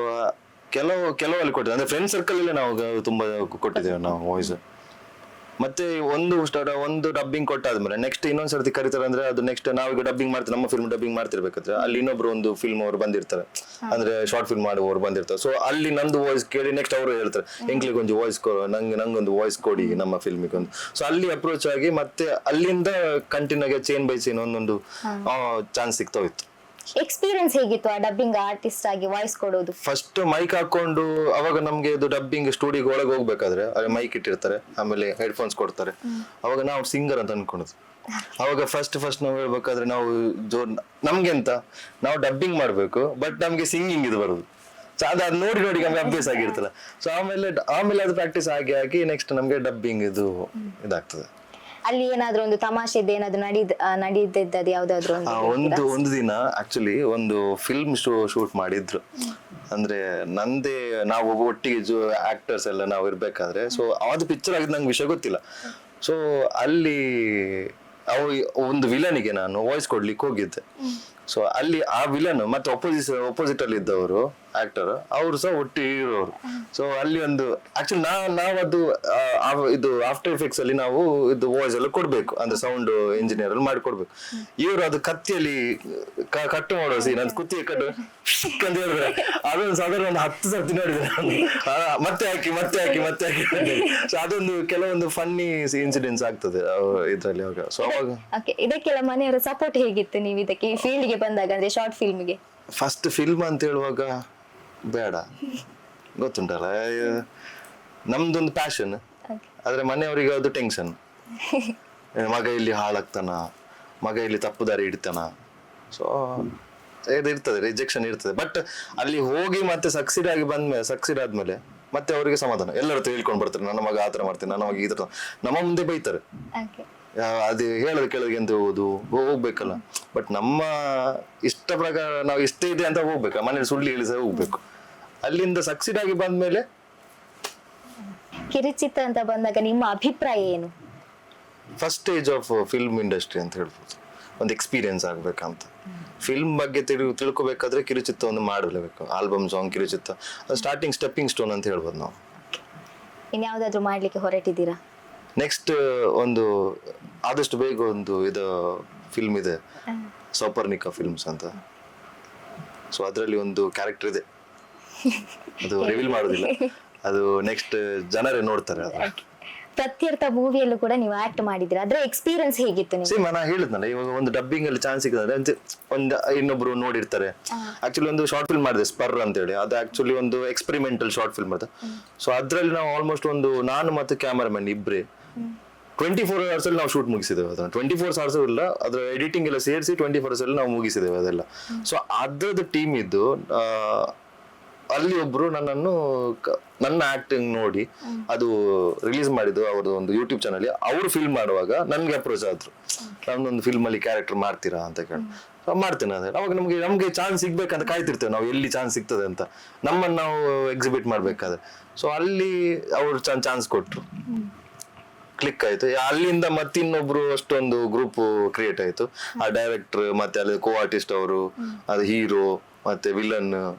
ಕೆಲವಲ್ಲಿ ಕೊಟ್ಟಿದ್ದೆ, ಅಂದ್ರೆ ಫ್ರೆಂಡ್ ಸರ್ಕಲ್ ಅಲ್ಲೇ ನಾವು ತುಂಬಾ ಕೊಟ್ಟಿದ್ದೇವೆ ನಾವು ವಾಯ್ಸ್. ಮತ್ತೆ ಒಂದು ಡಬ್ಬಿಂಗ್ ಕೊಟ್ಟಾದ್ಮೇಲೆ ನೆಕ್ಸ್ಟ್ ಇನ್ನೊಂದ್ ಸರ್ತಿ ಕರೀತಾರೆ ಅಂದ್ರೆ ಅದು ನೆಕ್ಸ್ಟ್ ನಾವೀಗ ಡಬ್ಬಿಂಗ್ ಮಾಡ್ತೀವಿ, ನಮ್ಮ ಫಿಲ್ಮ್ ಡಬ್ಬಿಂಗ್ ಮಾಡ್ತಿರ್ಬೇಕಾದ್ರೆ ಅಲ್ಲಿ ಇನ್ನೊಬ್ರು ಒಂದು ಫಿಲ್ಮ್ ಅವ್ರು ಬಂದಿರ್ತಾರೆ, ಅಂದ್ರೆ ಶಾರ್ಟ್ ಫಿಲ್ಮ್ ಮಾಡುವವರು ಬಂದಿರ್ತಾರೆ. ಸೊ ಅಲ್ಲಿ ನಂದು ವಾಯ್ಸ್ ಕೇಳಿ ನೆಕ್ಸ್ಟ್ ಅವರು ಹೇಳ್ತಾರೆ ಎಂಕ್ಲಿಗೆ ಒಂದು ವಾಯ್ಸ್ ನಂಗೊಂದು ವಾಯ್ಸ್ ಕೊಡಿ ನಮ್ಮ ಫಿಲ್ಮಿಗೆ ಒಂದು. ಸೊ ಅಲ್ಲಿ ಅಪ್ರೋಚ್ ಆಗಿ ಮತ್ತೆ ಅಲ್ಲಿಂದ ಕಂಟಿನ್ಯೂ ಆಗಿ ಚೇನ್ ಬೈ ಚೇನ್ ಒಂದೊಂದು ಚಾನ್ಸ್ ಸಿಗ್ತಾ ಇತ್ತು. ಎಕ್ಸ್ಪೀರಿಯನ್ಸ್ ಹೇಗಿತ್ತು ಆ ಡಬ್ಬಿಂಗ್ ಆರ್ಟಿಸ್ಟ್ ಆಗಿ ವಾಯ್ಸ್ ಕೊಡೋದು? ಫಸ್ಟ್ ಮೈಕ್ ಹಾಕೊಂಡು ಅವಾಗ ನಮ್ಗೆ ಇದು ಡಬ್ಬಿಂಗ್ ಸ್ಟುಡಿಯೋಗೆ ಒಳಗೆ ಹೋಗ್ಬೇಕಾದ್ರೆ ಅಲ್ಲಿ ಮೈಕ್ ಇಟ್ಟಿರ್ತಾರೆ, ಆಮೇಲೆ ಹೆಡ್ಫೋನ್ಸ್ ಕೊಡ್ತಾರೆ. ಅವಾಗ ನಾವು ಸಿಂಗರ್ ಅಂತ ಅನ್ಕೊಂಡದ್ದು. ಅವಾಗ ಫಸ್ಟ್ ನಾವು ಹೇಳ್ಬೇಕಾದ್ರೆ ನಾವು ನಮ್ಗೆ ಅಂತ ನಾವು ಡಬ್ಬಿಂಗ್ ಮಾಡ್ಬೇಕು, ಬಟ್ ನಮ್ಗೆ ಸಿಂಗಿಂಗ್ ಇದು ಬರುದು. ಸೊ ಅದು ನೋಡಿ ನಮ್ಗೆ ಅಭ್ಯಾಸ ಆಗಿರ್ತಲ್ಲ. ಸೊ ಆಮೇಲೆ ಅದು ಪ್ರಾಕ್ಟೀಸ್ ಆಗಿ ನೆಕ್ಸ್ಟ್ ನಮ್ಗೆ ಡಬ್ಬಿಂಗ್ ಇದಾಗ್ತದೆ. ಅಲ್ಲಿ ಏನಾದ್ರೂ ಒಂದು ತಮಾಷೆದ್ದು ಏನಾದ್ರು ನಡೀತಿದ್ದದ್ದು ಯಾವ್ದಾದ್ರು ಒಂದು ದಿನ ಆಕ್ಚುಲಿ ಒಂದು ಫಿಲ್ಮ್ ಶೂಟ್ ಮಾಡಿದ್ರು. ಅಂದ್ರೆ ನಂದೇ ನಾವು ಒಟ್ಟಿಗೆ ಆಕ್ಟರ್ಸ್ ಎಲ್ಲ ನಾವು ಇರ್ಬೇಕಾದ್ರೆ, ಸೊ ಅದು ಪಿಕ್ಚರ್ ಆಗಿದ್ದು ನಂಗೆ ವಿಷಯ ಗೊತ್ತಿಲ್ಲ. ಸೊ ಅಲ್ಲಿ ಒಂದು ವಿಲನಿಗೆ ನಾನು ವಾಯ್ಸ್ ಕೊಡ್ಲಿಕ್ಕೆ ಹೋಗಿದ್ದೆ. ಸೊ ಅಲ್ಲಿ ಆ ವಿಲನ್ ಮತ್ತೆ ಅಪೋಸಿಟ್ ಅಲ್ಲಿ ಇದ್ದವರು ಆಕ್ಟರ್ ಅವರು ಸಹ ಒಟ್ಟಿಗೆ ಇರೋರು. ಸೊ ಅಲ್ಲಿ ಒಂದು ಆಕ್ಚುಲಿ ನಾವದು ಇದು ಆಫ್ಟರ್ ಎಫೆಕ್ಟ್ಸ್ ಅಲ್ಲಿ ನಾವು ಇದು ವಾಯ್ಸ್ ಎಲ್ಲ ಕೊಡ್ಬೇಕು, ಅಂದ್ರೆ ಸೌಂಡ್ ಇಂಜಿನಿಯರ್ ಅಲ್ಲಿ ಮಾಡಿಕೊಡ್ಬೇಕು. ಇವರು ಅದು ಕತ್ತಿಯಲ್ಲಿ ಕಟ್ಟು ಮಾಡೋ ಸೀನ್ ಅದು ಕುತ್ತಿಗೆ ಕಟ್ಟು ಅಂತ ಹೇಳಿದ್ರೆ ಅದೊಂದು ಸಾಧಾರಣ ಒಂದು 10 ಸರ್ತಿ ನೋಡಿದ್ರೆ ಮತ್ತೆ ಹಾಕಿ. ಸೊ ಅದೊಂದು ಕೆಲವೊಂದು ಫನ್ನಿ ಇನ್ಸಿಡೆಂಟ್ಸ್ ಆಗ್ತದೆ ಇದ್ರಲ್ಲಿ ಅವಾಗ. ಸೊ ಅವಾಗ ಇದಕ್ಕೆಲ್ಲ ಮನೆಯವರ ಸಪೋರ್ಟ್ ಹೇಗಿತ್ತು ನೀವು ಇದಕ್ಕೆ ಫೀಲ್ಡ್ ಗೆ ಬಂದಾಗ, ಅಂದ್ರೆ ಶಾರ್ಟ್ ಫಿಲ್ಮ್ಗೆ? ಫಸ್ಟ್ ಫಿಲ್ಮ್ ಅಂತ ಹೇಳುವಾಗ ಬೇಡ, ಗೊತ್ತುಂಟಲ್ಲ ನಮ್ದೊಂದು ಪ್ಯಾಷನ್, ಆದ್ರೆ ಮನೆಯವರಿಗೆ ಅದು ಟೆನ್ಷನ್. ಮಗ ಇಲ್ಲಿ ಹಾಳಾಗ್ತಾನ, ಮಗ ಇಲ್ಲಿ ತಪ್ಪು ದಾರಿ ಇಡ್ತಾನ. ಸೊ ಇದು ಇರ್ತದೆ, ರಿಜೆಕ್ಷನ್ ಇರ್ತದೆ. ಬಟ್ ಅಲ್ಲಿ ಹೋಗಿ ಮತ್ತೆ ಸಕ್ಸೀಡ್ ಆದ್ಮೇಲೆ ಮತ್ತೆ ಅವರಿಗೆ ಸಮಾಧಾನ. ಎಲ್ಲರ ಹತ್ರ ಹೇಳ್ಕೊಂಡು ಬರ್ತಾರೆ, ನನ್ನ ಮಗ ಆತರ ಮಾಡ್ತೀನಿ, ನನ್ನ ಮಗ ಈ ತರ, ನಮ್ಮ ಮುಂದೆ ಬೈತಾರೆ. ಅದು ಹೇಳೋದು ಕೇಳೋದಕ್ಕೆ ಎಂತ ಹೋಗ್ಬೇಕಲ್ಲ. ಬಟ್ ನಮ್ಮ ಇಷ್ಟ ಪ್ರಕಾರ ನಾವು ಇಷ್ಟ ಇದೆ ಅಂತ ಹೋಗ್ಬೇಕು, ಮನೇಲಿ ಸುಳ್ಳು ಹೇಳಿ ಸಹ ಹೋಗ್ಬೇಕು. ಅಲ್ಲಿಂದ ಸಕ್ಸೀಡ್ ಆಗಿ ಬಂದ್ಮೇಲೆ ಕಿರುಚಿತ್ರ ಅಂತ ಬಂದಾಗ ನಿಮ್ಮ ಅಭಿಪ್ರಾಯ ಏನು? First stage of film industry ಅಂತ ಹೇಳ್ಬೋದು, ಒಂದು ಎಕ್ಸ್ಪೀರಿಯನ್ಸ್ ಆಗ್ಬೇಕಂತ. ಫಿಲ್ಮ್ ಬಗ್ಗೆ ತಿಳ್ಕೊಬೇಕಾದ್ರೆ ಕಿರುಚಿತ್ರ ಒಂದು ಮಾಡಲೇಬೇಕು. ಆಲ್ಬಮ್ ಸಾಂಗ್ ಕಿರುಚಿತ್ರ ಸ್ಟಾರ್ಟಿಂಗ್ ಸ್ಟೆಪ್ಪಿಂಗ್ ಸ್ಟೋನ್ ಅಂತ ಹೇಳ್ಬೋದು ನಾವು. ಇನ್ಯಾವುದಾದ್ರೂ ಮಾಡ್ಲಿಕ್ಕೆ ಹೊರಟಿದ್ದೀರಾ? ನೆಕ್ಸ್ಟ್ ಒಂದು ಆದಷ್ಟು ಬೇಗ ಒಂದು ಇದು ಫಿಲ್ಮ್ ಇದೆ, ಸೌಪರ್ಣಿಕಾ ಫಿಲ್ಮ್ಸ್ ಅಂತ. ಸೊ ಅದರಲ್ಲಿ ಒಂದು ಕ್ಯಾರೆಕ್ಟರ್ ಇದೆ, ಅದು ರಿವೀಲ್ ಮಾಡೋದಿಲ್ಲ, ಅದು ನೆಕ್ಸ್ಟ್ ಜನರೇ ನೋಡ್ತಾರೆ. ಅದು ಪ್ರತ್ಯರ್ಥ ಮೂವಿಯಲ್ಲೂ ಕೂಡ ನೀವು ಆಕ್ಟ್ ಮಾಡಿದ್ರೆ ಅದ್ರ ಎಕ್ಸ್ಪೀರಿಯನ್ಸ್ ಹೇಗಿತ್ತು ನಿಮಗೆ? ನಾ ಹೇಳಿದ್ನಲ್ಲ, ಇವಾಗ ಒಂದು ಡಬ್ಬಿಂಗ್ ಅಲ್ಲಿ ಚಾನ್ಸ್ ಸಿಕ್ಕಿದ್ರೆ ಅಂತ ಒಂದು ಇನ್ನೊಬ್ರು ನೋಡಿರ್ತಾರೆ. ಆಕ್ಚುಲಿ ಒಂದು ಶಾರ್ಟ್ ಫಿಲ್ಮ್ ಮಾಡಿದೆ ಸ್ಪರ್ ಅಂತ ಹೇಳಿ, ಅದು ಆಕ್ಚುಲಿ ಒಂದು ಎಕ್ಸ್ಪೆರಿಮೆಂಟಲ್ ಶಾರ್ಟ್ ಫಿಲ್ಮ್ ಅದು. ಸೊ ಅದ್ರಲ್ಲಿ ನಾವು ಆಲ್ಮೋಸ್ಟ್ ನಾನು ಮತ್ತೆ ಕ್ಯಾಮರಾಮನ್ ಇಬ್ರೆ 24 hours ಅಲ್ಲಿ ನಾವು ಶೂಟ್ ಮುಗಿಸಿದ್ದೇವೆ. ಅದನ್ನ 24 hours ಇಲ್ಲ, ಅದ್ರ ಎಡಿಟಿಂಗ್ ಎಲ್ಲ ಸೇರಿಸಿ 24 hours ಅಲ್ಲಿ ನಾವು ಮುಗಿಸಿದ್ದೇವೆ ಅದೆಲ್ಲ. ಸೊ ಅದ್ರದ್ದು ಟೀಮ್ ಇದ್ದು ಅಲ್ಲಿ ಒಬ್ರು ನನ್ನ ಆಕ್ಟಿಂಗ್ ನೋಡಿ ಅದು ರಿಲೀಸ್ ಮಾಡಿದ್ದು ಅವ್ರದ್ದು ಒಂದು ಯೂಟ್ಯೂಬ್ ಚಾನಲ್. ಅವರು ಫಿಲ್ಮ್ ಮಾಡುವಾಗ ನನ್ಗೆ ಅಪ್ರೋಚ್ ಆದ್ರು, ನಮ್ದೊಂದು ಫಿಲ್ಮ್ ಅಲ್ಲಿ ಕ್ಯಾರೆಕ್ಟರ್ ಮಾಡ್ತೀರಾ ಅಂತ ಕೇಳಿ. ಮಾಡ್ತೇನೆ ಅದೇ. ಅವಾಗ ನಮ್ಗೆ ಚಾನ್ಸ್ ಸಿಗ್ಬೇಕಂತ ಕಾಯ್ತಿರ್ತೇವೆ ನಾವು, ಎಲ್ಲಿ ಚಾನ್ಸ್ ಸಿಗ್ತದೆ ಅಂತ ನಮ್ಮನ್ನು ನಾವು ಎಕ್ಸಿಬಿಟ್ ಮಾಡ್ಬೇಕಾದ್ರೆ. ಸೊ ಅಲ್ಲಿ ಅವ್ರು ಚಾನ್ಸ್ ಕೊಟ್ರು, ಕ್ಲಿಕ್ ಆಯ್ತು. ಅಲ್ಲಿಂದ ಮತ್ತೆ ಇನ್ನೊಬ್ರು ಅಷ್ಟೊಂದು ಗ್ರೂಪ್ ಕ್ರಿಯೇಟ್ ಆಯ್ತು. ಆ ಡೈರೆಕ್ಟರ್ ಮತ್ತೆ ಅಲ್ಲಿ ಕೋ ಆರ್ಟಿಸ್ಟ್ ಅವರು, ಅದು ಹೀರೋ ಮತ್ತೆ ವಿಲನ್.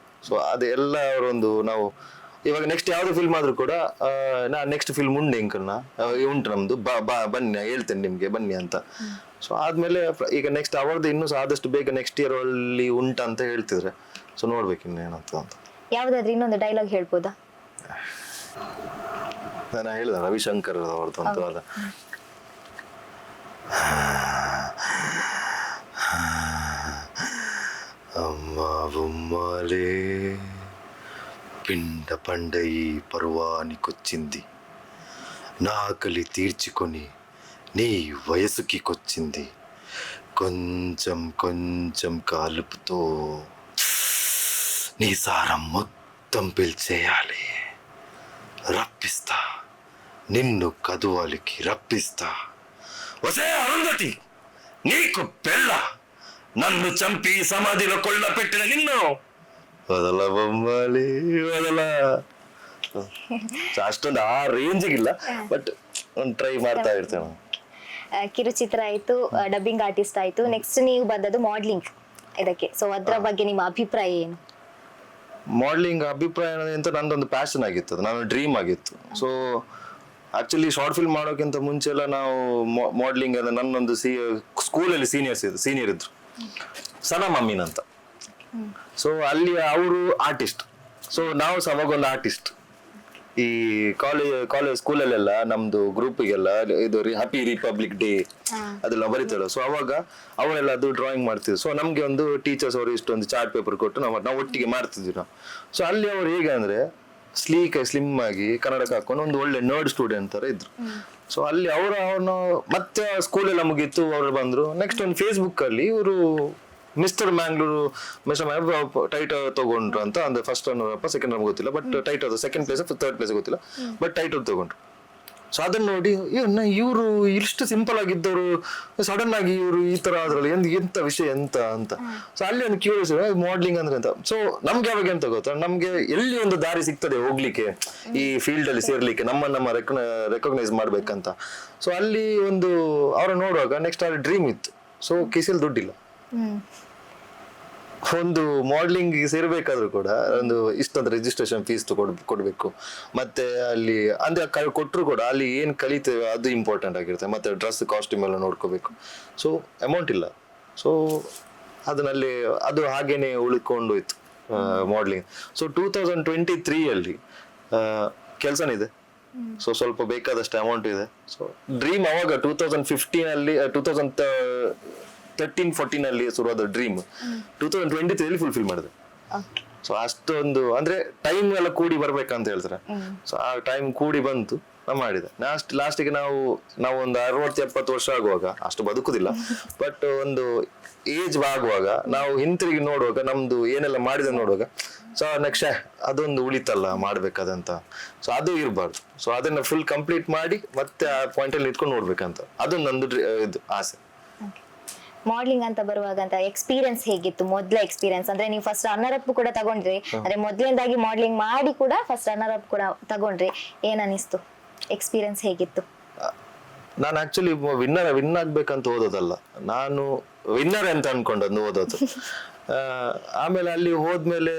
ಸೊ ಅದೆಲ್ಲ ಅವರೊಂದು ನಾವು ಇವಾಗ ನೆಕ್ಸ್ಟ್ ಯಾವ್ದು ಫಿಲ್ಮ್ ಆದ್ರೂ ಕೂಡ ನೆಕ್ಸ್ಟ್ ಫಿಲ್ಮ್ ಉಂಟು ನಮ್ದು, ಬನ್ನಿ ಹೇಳ್ತೇನೆ ನಿಮ್ಗೆ ಬನ್ನಿ ಅಂತ. ಸೊ ಆದ್ಮೇಲೆ ಈಗ ನೆಕ್ಸ್ಟ್ ಅವ್ರದ್ದು ಇನ್ನೂ ಆದಷ್ಟು ಬೇಗ ನೆಕ್ಸ್ಟ್ ಇಯರ್ ಅಲ್ಲಿ ಉಂಟಂತ ಹೇಳ್ತಿದ್ರೆ. ಸೊ ನೋಡ್ಬೇಕು ಇನ್ನೇನಂತ ಅಂತ. ಯಾವ್ದಾದ್ರು ಇನ್ನೊಂದು ಡೈಲಾಗ್ ಹೇಳ್ಬೋದಾ? ನಾನು ಹೇಳಿದ ರವಿಶಂಕರ್ ಅವ್ರದ್ದು ಅಂತ ಅದ, అమ్మ బొమ్మలే పిండ పండై పర్వానికొచ్చింది, నాకలి తీర్చుకొని నీ వయసుకి కొచ్చింది, కొంచెం కొంచెం కాలుపుతో నీ సారం మొత్తం పిలిచేయాలి, రప్పిస్తా నిన్ను కదువాలికి రప్పిస్తా, వసే అరుంధతి నీకు పెళ్ళ, నన్ను చంపి సమాధిలో ಕೊಳ್ಳ పెట్టిన నిన్ను వదల బొమ్మలి వదల. ಅಷ್ಟೊಂದು ಆ ರೇಂಜಿಗಿಲ್ಲ, ಬಟ್ ಒಂದು ಟ್ರೈ ಮಾಡ್ತಾ ಇರ್ತೇನೆ. ಕಿರುಚಿತ್ರ ಆಯ್ತು, ಡಬ್ಬಿಂಗ್ ಆರ್ಟಿಸ್ಟ್ ಆಯ್ತು, ನೆಕ್ಸ್ಟ್ ನೀವು ಬಂದದ್ದು ಮಾಡ್ಲಿಂಗ್ ಇದಕ್ಕೆ. ಸೊ ಅದ್ರ ಬಗ್ಗೆ ನಿಮ್ಮ ಅಭಿಪ್ರಾಯ ಏನು? ಮಾಡ್ಲಿಂಗ್ ಅಭಿಪ್ರಾಯ ಅಂತ ನಂದೊಂದು ಪ್ಯಾಷನ್ ಆಗಿತ್ತು, ಅದು ನನ್ನ ಡ್ರೀಮ್ ಆಗಿತ್ತು. ಸೊ ಆಕ್ಚುಲಿ ಶಾರ್ಟ್ ಫಿಲ್ಮ್ ಮಾಡೋಕ್ಕಿಂತ ಮುಂಚೆ ಎಲ್ಲ ನಾವು ಮಾಡ್ಲಿಂಗ್ ಅಂದ್ರೆ ನನ್ನೊಂದು ಸ್ಕೂಲಲ್ಲಿ ಸೀನಿಯರ್ ಇದ್ರು, ಸನಾ ಮಮ್ಮಿನ್ ಅಂತ. ಸೊ ಅಲ್ಲಿ ಅವರು ಆರ್ಟಿಸ್ಟ್, ಸೊ ನಾವು ಸಹ ಅವಾಗ ಒಂದು ಆರ್ಟಿಸ್ಟ್. ಈ ಕಾಲೇಜ್ ಸ್ಕೂಲಲ್ಲೆಲ್ಲ ನಮ್ದು ಗ್ರೂಪಿಗೆಲ್ಲ ಇದು ಹ್ಯಾಪಿ ರಿಪಬ್ಲಿಕ್ ಡೇ ಅದೆಲ್ಲ ಬರೀತಾರಲ್ಲ. ಸೊ ಅವಾಗ ಅವರೆಲ್ಲ ಅದು ಡ್ರಾಯಿಂಗ್ ಮಾಡ್ತಿದ್ರು. ಸೊ ನಮ್ಗೆ ಒಂದು ಟೀಚರ್ಸ್ ಅವರು ಇಷ್ಟೊಂದು ಚಾರ್ಟ್ ಪೇಪರ್ ಕೊಟ್ಟು ನಾವು ಒಟ್ಟಿಗೆ ಮಾಡ್ತಿದ್ವಿ ನಾವು. ಸೊ ಅಲ್ಲಿ ಅವ್ರು ಹೇಗೆ ಅಂದ್ರೆ ಸ್ಲಿಮ್ ಆಗಿ ಕನ್ನಡಕ್ಕೆ ಹಾಕೊಂಡು ಒಂದು ಒಳ್ಳೆ ನರ್ಡ್ ಸ್ಟೂಡೆಂಟ್ ತರ ಇದ್ರು. ಸೊ ಅಲ್ಲಿ ಅವ್ರನ್ನ ಮತ್ತೆ ಸ್ಕೂಲೆಲ್ಲ ಮುಗೀತು, ಅವ್ರು ಬಂದ್ರು. ನೆಕ್ಸ್ಟ್ ಒಂದು ಫೇಸ್ಬುಕ್ ಅಲ್ಲಿ ಇವರು ಮಿಸ್ಟರ್ ಮ್ಯಾಂಗ್ಳೂರು ಟೈಟಲ್ ತಗೊಂಡ್ರು ಅಂತ, ಅಂದ್ರೆ ಫಸ್ಟ್ ರನ್ನರ್ ಸೆಕೆಂಡ್ ರನ್ ಗೊತ್ತಿಲ್ಲ, but title second place third place ಗೊತ್ತಿಲ್ಲ, ಬಟ್ ಟೈಟಲ್ ತಗೊಂಡ್ರು. ಸೊ ಅದನ್ನ ನೋಡಿ ಇವರು ಇಷ್ಟು ಸಿಂಪಲ್ ಆಗಿದ್ದವರು ಸಡನ್ ಆಗಿ ಇವರು ಈ ತರ ಆದ್ರಲ್ಲಿ ಎಂತ ವಿಷಯ ಎಂತ ಅಂತ. ಸೊ ಅಲ್ಲಿ ಒಂದು ಕ್ಯೂರಿಯಸ್ ಮಾಡ್ಲಿಂಗ್ ಅಂದ್ರೆ ಅಂತ. ಸೊ ನಮ್ಗೆ ಯಾವಾಗ ಎಂತ ಗೊತ್ತಾ, ನಮ್ಗೆ ಎಲ್ಲಿ ಒಂದು ದಾರಿ ಸಿಗ್ತದೆ ಹೋಗ್ಲಿಕ್ಕೆ, ಈ ಫೀಲ್ಡ್ ಅಲ್ಲಿ ಸೇರ್ಲಿಕ್ಕೆ, ನಮ್ಮ ರೆಕಗ್ನೈಸ್ ಮಾಡ್ಬೇಕಂತ. ಸೊ ಅಲ್ಲಿ ಒಂದು ಅವ್ರ ನೋಡುವಾಗ ನೆಕ್ಸ್ಟ್ ಅವ್ರ ಡ್ರೀಮ್ ಇತ್ತು. ಸೊ ಕಿಸೆಲ್ ದುಡ್ಡಿಲ್ಲ, ಒಂದು ಮಾಡ್ಲಿಂಗ್ ಸೇರ್ಬೇಕಾದ್ರೂ ಕೂಡ ಒಂದು ಇಷ್ಟೊಂದು ರಿಜಿಸ್ಟ್ರೇಷನ್ ಫೀಸ್ ಕೊಡ್ಬೇಕು, ಮತ್ತೆ ಅಲ್ಲಿ ಅಂದ್ರೆ ಕೊಟ್ಟರು ಕೂಡ ಅಲ್ಲಿ ಏನ್ ಕಲಿತೇವೆ ಅದು ಇಂಪಾರ್ಟೆಂಟ್ ಆಗಿರುತ್ತೆ, ಮತ್ತೆ ಡ್ರೆಸ್ ಕಾಸ್ಟ್ಯೂಮ್ ಎಲ್ಲ ನೋಡ್ಕೋಬೇಕು. ಸೊ ಅಮೌಂಟ್ ಇಲ್ಲ. ಸೊ ಅದರಲ್ಲಿ ಅದು ಹಾಗೇನೆ ಉಳ್ಕೊಂಡು ಹೋಯ್ತು ಮಾಡ್ಲಿಂಗ್. ಸೊ 2023 ಅಲ್ಲಿ ಕೆಲ್ಸನಿದೆ. ಸೊ ಸ್ವಲ್ಪ ಬೇಕಾದಷ್ಟು ಅಮೌಂಟ್ ಇದೆ. ಸೊ ಡ್ರೀಮ್ ಅವಾಗ 2015 ಅಲ್ಲಿ 2013-14 ಅಲ್ಲಿ ಶುರುವಾದ ಡ್ರೀಮ್ 2023 ಫುಲ್ಫಿಲ್ ಮಾಡಿದೆ. ಸೊ ಅಷ್ಟೊಂದು ಅಂದ್ರೆ ಟೈಮ್ ಎಲ್ಲ ಕೂಡಿ ಬರ್ಬೇಕಂತ ಹೇಳ್ತಾರೆ. ಸೊ ಆ ಟೈಮ್ ಕೂಡಿ ಬಂತು, ನಾವು ಮಾಡಿದೆ. ಲಾಸ್ಟಿಗೆ ನಾವು ಒಂದು 60-70 ವರ್ಷ ಆಗುವಾಗ, ಅಷ್ಟು ಬದುಕುದಿಲ್ಲ, ಬಟ್ ಒಂದು ಏಜ್ ಆಗುವಾಗ ನಾವು ಹಿಂತಿರುಗಿ ನೋಡುವಾಗ ನಮ್ದು ಏನೆಲ್ಲ ಮಾಡಿದೆ ನೋಡುವಾಗ, ಸೊ ನೆಕ್ಸ್ಟ್ ಅದೊಂದು ಉಳಿತಲ್ಲ ಮಾಡ್ಬೇಕಾದಂತ. ಸೊ ಅದು ಇರಬಾರ್ದು. ಸೊ ಅದನ್ನ ಫುಲ್ ಕಂಪ್ಲೀಟ್ ಮಾಡಿ ಮತ್ತೆ ಆ ಪಾಯಿಂಟ್ ಅಲ್ಲಿ ನಿಂತ್ಕೊಂಡು ನೋಡ್ಬೇಕಂತ, ಅದೊಂದು ನಂದು ಇದು ಆಸೆ. ಮಾಡ್ಲಿಂಗ್ ಅಂತ ಬರುವಾಗ ಅಂತ ಎಕ್ಸ್ಪೀರಿಯನ್ಸ್ ಹೇಗಿತ್ತು? ಮೊದಲ ಎಕ್ಸ್ಪೀರಿಯನ್ಸ್ ಅಂದ್ರೆ ನೀವು ಫಸ್ಟ್ ರನ್ನರ್ ಅಪ್ ಕೂಡ ತಗೊಂಡ್ರಿ, ಅಂದ್ರೆ ಮೊದಲನೇದಾಗಿ ಮಾಡ್ಲಿಂಗ್ ಮಾಡಿ ಕೂಡ ಫಸ್ಟ್ ರನ್ನರ್ ಅಪ್ ಕೂಡ ತಗೊಂಡ್ರಿ, ಏನ್ ಅನಿಸ್ತು? ಎಕ್ಸ್ಪೀರಿಯನ್ಸ್ ಹೇಗಿತ್ತು? ನಾನು ಆಕ್ಚುಲಿ ವಿನ್ ಆಗ್ಬೇಕಂತ ಓದೋದಲ್ಲ, ನಾನು ವಿನ್ನರ್ ಅಂತ ಅನ್ಕೊಂಡದ್ದು ಓದೋದು. ಆಮೇಲೆ ಅಲ್ಲಿ ಹೋದ್ಮೇಲೆ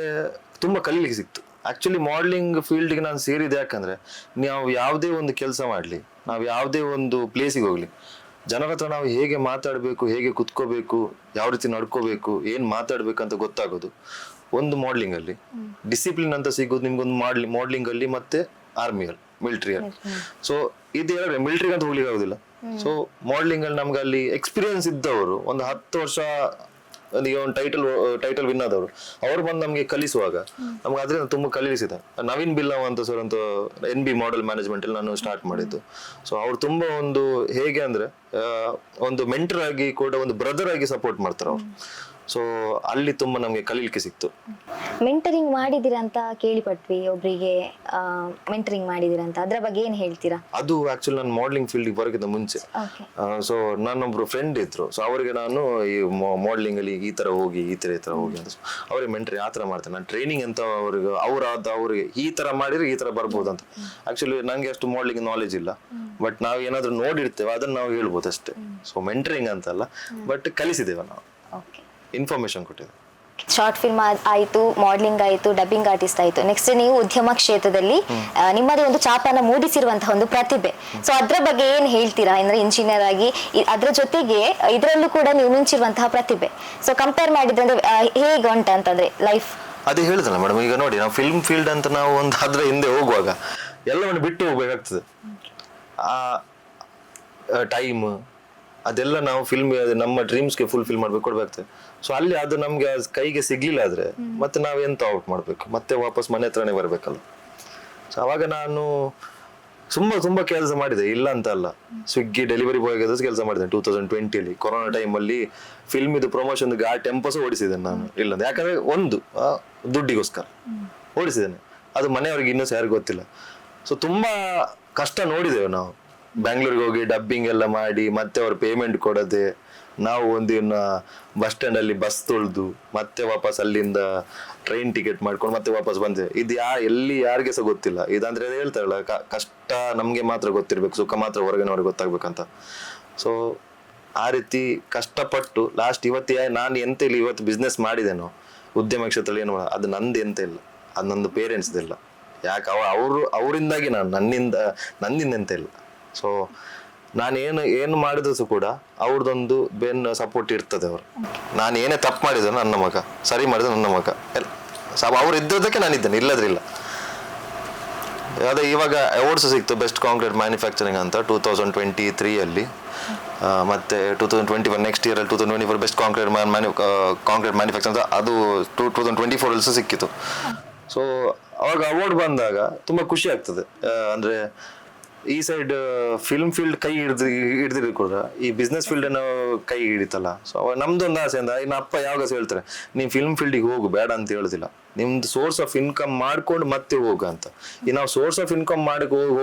ತುಂಬಾ ಕಲೀಲಿಕ್ಕೆ ಸಿಕ್ತು. ಆಕ್ಚುಲಿ ಮಾಡ್ಲಿಂಗ್ ಫೀಲ್ಡ್ಗೆ ನಾನು ಸೇರಿದೆ ಯಾಕಂದ್ರೆ, ನಾವು ಯಾವುದೇ ಒಂದು ಕೆಲಸ ಮಾಡ್ಲಿ, ನಾವು ಯಾವುದೇ ಒಂದು ಪ್ಲೇಸಿಗೆ ಹೋಗ್ಲಿ, ಜನರ ಹತ್ರ ನಾವು ಹೇಗೆ ಮಾತಾಡ್ಬೇಕು, ಹೇಗೆ ಕುತ್ಕೋಬೇಕು, ಯಾವ ರೀತಿ ನಡ್ಕೋಬೇಕು, ಏನ್ ಮಾತಾಡ್ಬೇಕಂತ ಗೊತ್ತಾಗೋದು ಒಂದು ಮಾಡ್ಲಿಂಗ್ ಅಲ್ಲಿ. ಡಿಸಿಪ್ಲಿನ್ ಅಂತ ಸಿಗೋದು ನಿಮ್ಗೊಂದು ಮಾಡ್ಲಿಂಗ್ ಅಲ್ಲಿ, ಮತ್ತೆ ಆರ್ಮಿಯಲ್ಲಿ, ಮಿಲಿಟರಿಯಲ್ಲಿ. ಸೊ ಇದು ಮಿಲಿಟರಿಗೆ ಅಂತ ಹೋಗ್ಲಿಕ್ಕೆ ಆಗುದಿಲ್ಲ. ಸೊ ಮಾಡ್ಲಿಂಗ್ ಅಲ್ಲಿ ನಮ್ಗೆ ಅಲ್ಲಿ ಎಕ್ಸ್ಪೀರಿಯನ್ಸ್ ಇದ್ದವರು, ಒಂದು 10 ವರ್ಷ ಒಂದು ಟೈಟಲ್ ವಿನ್ ಆದವರು, ಅವ್ರು ಬಂದು ನಮ್ಗೆ ಕಲಿಸುವಾಗ ನಮ್ಗೆ ಅದರಿಂದ ತುಂಬಾ ಕಲಿಸಿದೆ. ನವೀನ್ ಬಿಲ್ಲವ್ ಅಂತ ಸರ್ ಅಂತ NB ಮಾಡೆಲ್ ಮ್ಯಾನೇಜ್ಮೆಂಟ್ ಅಲ್ಲಿ ನಾನು ಸ್ಟಾರ್ಟ್ ಮಾಡಿದ್ದು. ಸೊ ಅವ್ರು ತುಂಬಾ ಒಂದು ಹೇಗೆ ಅಂದ್ರೆ ಒಂದು ಮೆಂಟರ್ ಆಗಿ ಕೂಡ ಒಂದು ಬ್ರದರ್ ಆಗಿ ಸಪೋರ್ಟ್ ಮಾಡ್ತಾರೆ ಅವ್ರು. ಸೊ ಅಲ್ಲಿ ತುಂಬಾ ನಮ್ಗೆ ಕಲೀಲಿಕ್ಕೆ ಸಿಕ್ತು. ಮೆಂಟರಿಂಗ್ ಮಾಡಿದಿರಾ ಅಂತ ಕೇಳಿಪಟ್ವಿ, ಒಬ್ರಿಗೆ ಮೆಂಟರಿಂಗ್ ಮಾಡಿದಿರಾ ಅಂತ, ಅದ್ರ ಬಗ್ಗೆ ಏನ್ ಹೇಳ್ತೀರಾ? ಅದು ಆಕ್ಚುಲಿ ನಾನು ಮಾಡ್ಲಿಂಗ್ ಫೀಲ್ಡ್ ಬರೋಕ್ಕಿಂತ ಮುಂಚೆ, ಸೊ ನನ್ನೊಬ್ರು ಫ್ರೆಂಡ್ ಇದ್ರು. ಸೊ ಅವರಿಗೆ ನಾನು ಈ ಮಾಡ್ಲಿಂಗ್ ಅಲ್ಲಿ ಈ ತರ ಹೋಗಿ ಈ ತರ ಹೋಗಿ ಅಂತ ಅವ್ರಿಗೆ ಮೆಂಟರಿಂಗ್ ಆ ತರ ಮಾಡ್ತೇನೆ. ನಾನು ಟ್ರೈನಿಂಗ್ ಅಂತ ಅವ್ರಿಗೆ ಈ ತರ ಮಾಡಿದ್ರೆ ಈ ತರ ಬರ್ಬೋದು ಅಂತ. ಆಕ್ಚುಲಿ ನಂಗೆ ಅಷ್ಟು ಮಾಡ್ಲಿಂಗ್ ನಾಲೆಜ್ ಇಲ್ಲ, ಬಟ್ ನಾವು ಏನಾದ್ರು ನೋಡಿರ್ತೇವೆ ಅದನ್ನ ನಾವು ಹೇಳ್ಬೋದು ಅಷ್ಟೇ. ಸೊ ಮೆಂಟರಿಂಗ್ ಅಂತಲ್ಲ, ಬಟ್ ಕಲಿಸಿದ್ದೇವೆ ನಾವು, ಇನ್ಫಾರ್ಮೇಶನ್ ಕೊಟ್ಟಿದೆ. ಶಾರ್ಟ್ ಫಿಲ್ಮ್ ಆಯ್ತು, ಮಾಡ್ಲಿಂಗ್ ಆಯ್ತು, ಡಬ್ಬಿಂಗ್ ಆರ್ಟಿಸ್ಟ್ ಆಯ್ತು, ನೆಕ್ಸ್ಟ್ ನೀವು ಉದ್ಯಮ ಕ್ಷೇತ್ರದಲ್ಲಿ ನಿಮ್ಮದೇ ಒಂದು ಛಾಪನ್ನ ಮೂಡಿಸಿರುವಂತಹ ಒಂದು ಪ್ರತಿಭೆ. ಸೊ ಅದ್ರ ಬಗ್ಗೆ ಏನ್ ಹೇಳ್ತೀರಾ? ಅಂದ್ರೆ ಇಂಜಿನಿಯರ್ ಆಗಿ ಅದ್ರ ಜೊತೆಗೆ ಇದರಲ್ಲೂ ಕೂಡ ನೀವು ಮಿಂಚಿರುವಂತಹ ಪ್ರತಿಭೆ. ಸೊ ಕಂಪೇರ್ ಮಾಡಿದ್ರೆ ಹೇಗೆ ಉಂಟು ಅಂತಂದ್ರೆ ಲೈಫ್? ಅದೇ ಹೇಳಿದಲ್ಲ ಮೇಡಮ್, ಈಗ ನೋಡಿ ನಾವು ಫಿಲ್ಮ್ ಫೀಲ್ಡ್ ಅಂತ ನಾವು ಒಂದು ಅದ್ರ ಹಿಂದೆ ಹೋಗುವಾಗ ಎಲ್ಲವನ್ನು ಬಿಟ್ಟು ಹೋಗ್ಬೇಕಾಗ್ತದೆ. ಆ ಟೈಮ್ ಅದೆಲ್ಲ ನಾವು ಫಿಲ್ಮ್ ನಮ್ಮ ಡ್ರೀಮ್ಸ್ಗೆ ಫುಲ್ಫಿಲ್ ಮಾಡ್ಬೇಕು, ಕೊಡ್ಬೇಕಾಗ್ತದೆ. ಸೊ ಅಲ್ಲಿ ಅದು ನಮ್ಗೆ ಕೈಗೆ ಸಿಗ್ಲಿಲ್ಲ ಆದ್ರೆ ಮತ್ತೆ ನಾವ್ ಎಂತ ಔಟ್ ಮಾಡ್ಬೇಕು, ಮತ್ತೆ ವಾಪಸ್ ಮನೆ ಹತ್ರನೇ ಬರ್ಬೇಕಲ್ಲ. ಸೊ ಅವಾಗ ನಾನು ತುಂಬಾ ಕೆಲಸ ಮಾಡಿದೆ, ಇಲ್ಲ ಅಂತ ಅಲ್ಲ. ಸ್ವಿಗ್ಗಿ ಡೆಲಿವರಿ ಬಾಯ್ ಕೆಲಸ ಮಾಡಿದೆ 2020 ಕೊರೋನಾ ಟೈಮ್ ಅಲ್ಲಿ. ಫಿಲ್ಮ್ ಇದು ಪ್ರಮೋಷನ್ ಆ ಟೆಂಪಸ್ ಓಡಿಸಿದ್ದೇನೆ ನಾನು, ಇಲ್ಲ ಯಾಕಂದ್ರೆ ಒಂದು ದುಡ್ಡಿಗೋಸ್ಕರ ಓಡಿಸಿದ್ದೇನೆ, ಅದು ಮನೆಯವ್ರಿಗೆ ಇನ್ನೂ ಯಾರಿಗೂ ಗೊತ್ತಿಲ್ಲ. ಸೊ ತುಂಬಾ ಕಷ್ಟ ನೋಡಿದ್ದೇವೆ ನಾವು. ಬ್ಯಾಂಗ್ಳೂರಿಗೆ ಹೋಗಿ ಡಬ್ಬಿಂಗ್ ಎಲ್ಲ ಮಾಡಿ ಮತ್ತೆ ಅವ್ರ ಪೇಮೆಂಟ್ ಕೊಡದೆ, ನಾವು ಒಂದಿನ ಬಸ್ ಸ್ಟ್ಯಾಂಡ್ ಅಲ್ಲಿ ಬಸ್ ತೊಳ್ದು ಮತ್ತೆ ವಾಪಸ್ ಅಲ್ಲಿಂದ ಟ್ರೈನ್ ಟಿಕೆಟ್ ಮಾಡ್ಕೊಂಡು ಮತ್ತೆ ವಾಪಸ್ ಬಂದೇವೆ. ಇದು ಎಲ್ಲಿ ಯಾರಿಗೆ ಸಹ ಗೊತ್ತಿಲ್ಲ. ಇದಂದ್ರೆ ಹೇಳ್ತಾರಲ್ಲ, ಕಷ್ಟ ನಮ್ಗೆ ಮಾತ್ರ ಗೊತ್ತಿರ್ಬೇಕು, ಸುಖ ಮಾತ್ರ ಹೊರಗಿನವ್ರಿಗೆ ಗೊತ್ತಾಗ್ಬೇಕಂತ. ಸೊ ಆ ರೀತಿ ಕಷ್ಟಪಟ್ಟು ಲಾಸ್ಟ್ ನಾನು ಎಂತ ಇಲ್ಲ, ಇವತ್ತು ಬಿಸ್ನೆಸ್ ಮಾಡಿದೇನೋ ಉದ್ಯಮ ಕ್ಷೇತ್ರದಲ್ಲಿ ಏನು ಅದು ನಂದು ಎಂತ ಇಲ್ಲ. ಅದು ನಂದು ಪೇರೆಂಟ್ಸ್ದಿಲ್ಲ. ಯಾಕೆ ಅವರಿಂದಾಗಿ ನಾನು ನನ್ನಿಂದ ಅಂತ ಇಲ್ಲ. ಸೊ ನಾನು ಏನು ಮಾಡಿದ್ರು ಕೂಡ ಅವ್ರದ್ದೊಂದು ಬೆನ್ನು ಸಪೋರ್ಟ್ ಇರ್ತದೆ. ಅವರು ನಾನು ಏನೇ ತಪ್ಪು ಮಾಡಿದ್ರು ನನ್ನ ಮಗ, ಸರಿ ಮಾಡಿದ್ರು ನನ್ನ ಮಗ, ಅವ್ರು ಇದ್ದದಕ್ಕೆ ನಾನಿದ್ದೇನೆ, ಇಲ್ಲದ್ರಿಲ್ಲ. ಅದೇ ಇವಾಗ ಅವಾರ್ಡ್ಸ್ ಸಿಕ್ತು, ಬೆಸ್ಟ್ ಕಾಂಕ್ರೀಟ್ ಮ್ಯಾನುಫ್ಯಾಕ್ಚರಿಂಗ್ ಅಂತ 2023 ಮತ್ತೆ 2021 ನೆಕ್ಸ್ಟ್ ಇಯರಲ್ಲಿ 2024 ಬೆಸ್ಟ್ ಕಾಂಕ್ರೀಟ್ ಮ್ಯಾನುಫ್ಯಾಕ್ಚರ್ ಅಂತ ಅದು 2024 ಸಿಕ್ಕಿತು. ಸೊ ಅವಾಗ ಅವಾರ್ಡ್ ಬಂದಾಗ ತುಂಬಾ ಖುಷಿ ಆಗ್ತದೆ. ಅಂದ್ರೆ ಈ ಸೈಡ್ ಫಿಲ್ಮ್ ಫೀಲ್ಡ್ ಕೈ ಹಿಡಿದಿರು ಕೂಡ ಈ ಬಿಸ್ನೆಸ್ ಫೀಲ್ಡ್ ಕೈ ಹಿಡಿತಲ್ಲ. ಸೊ ನಮ್ದೊಂದು ಆಸೆ ಅಂದ್ರೆ ಇನ್ನು ಅಪ್ಪ ಯಾವಾಗ ಹೇಳ್ತಾರೆ, ನೀನ್ ಫಿಲ್ಮ್ ಫೀಲ್ಡಿಗೆ ಹೋಗು, ಬೇಡ ಅಂತ ಹೇಳುದಿಲ್ಲ, ನಿಮ್ದು ಸೋರ್ಸ್ ಆಫ್ ಇನ್ಕಮ್ ಮಾಡ್ಕೊಂಡು ಮತ್ತೆ ಹೋಗ ಅಂತ. ಈ ನಾವು ಸೋರ್ಸ್ ಆಫ್ ಇನ್ಕಮ್ ಮಾಡಿ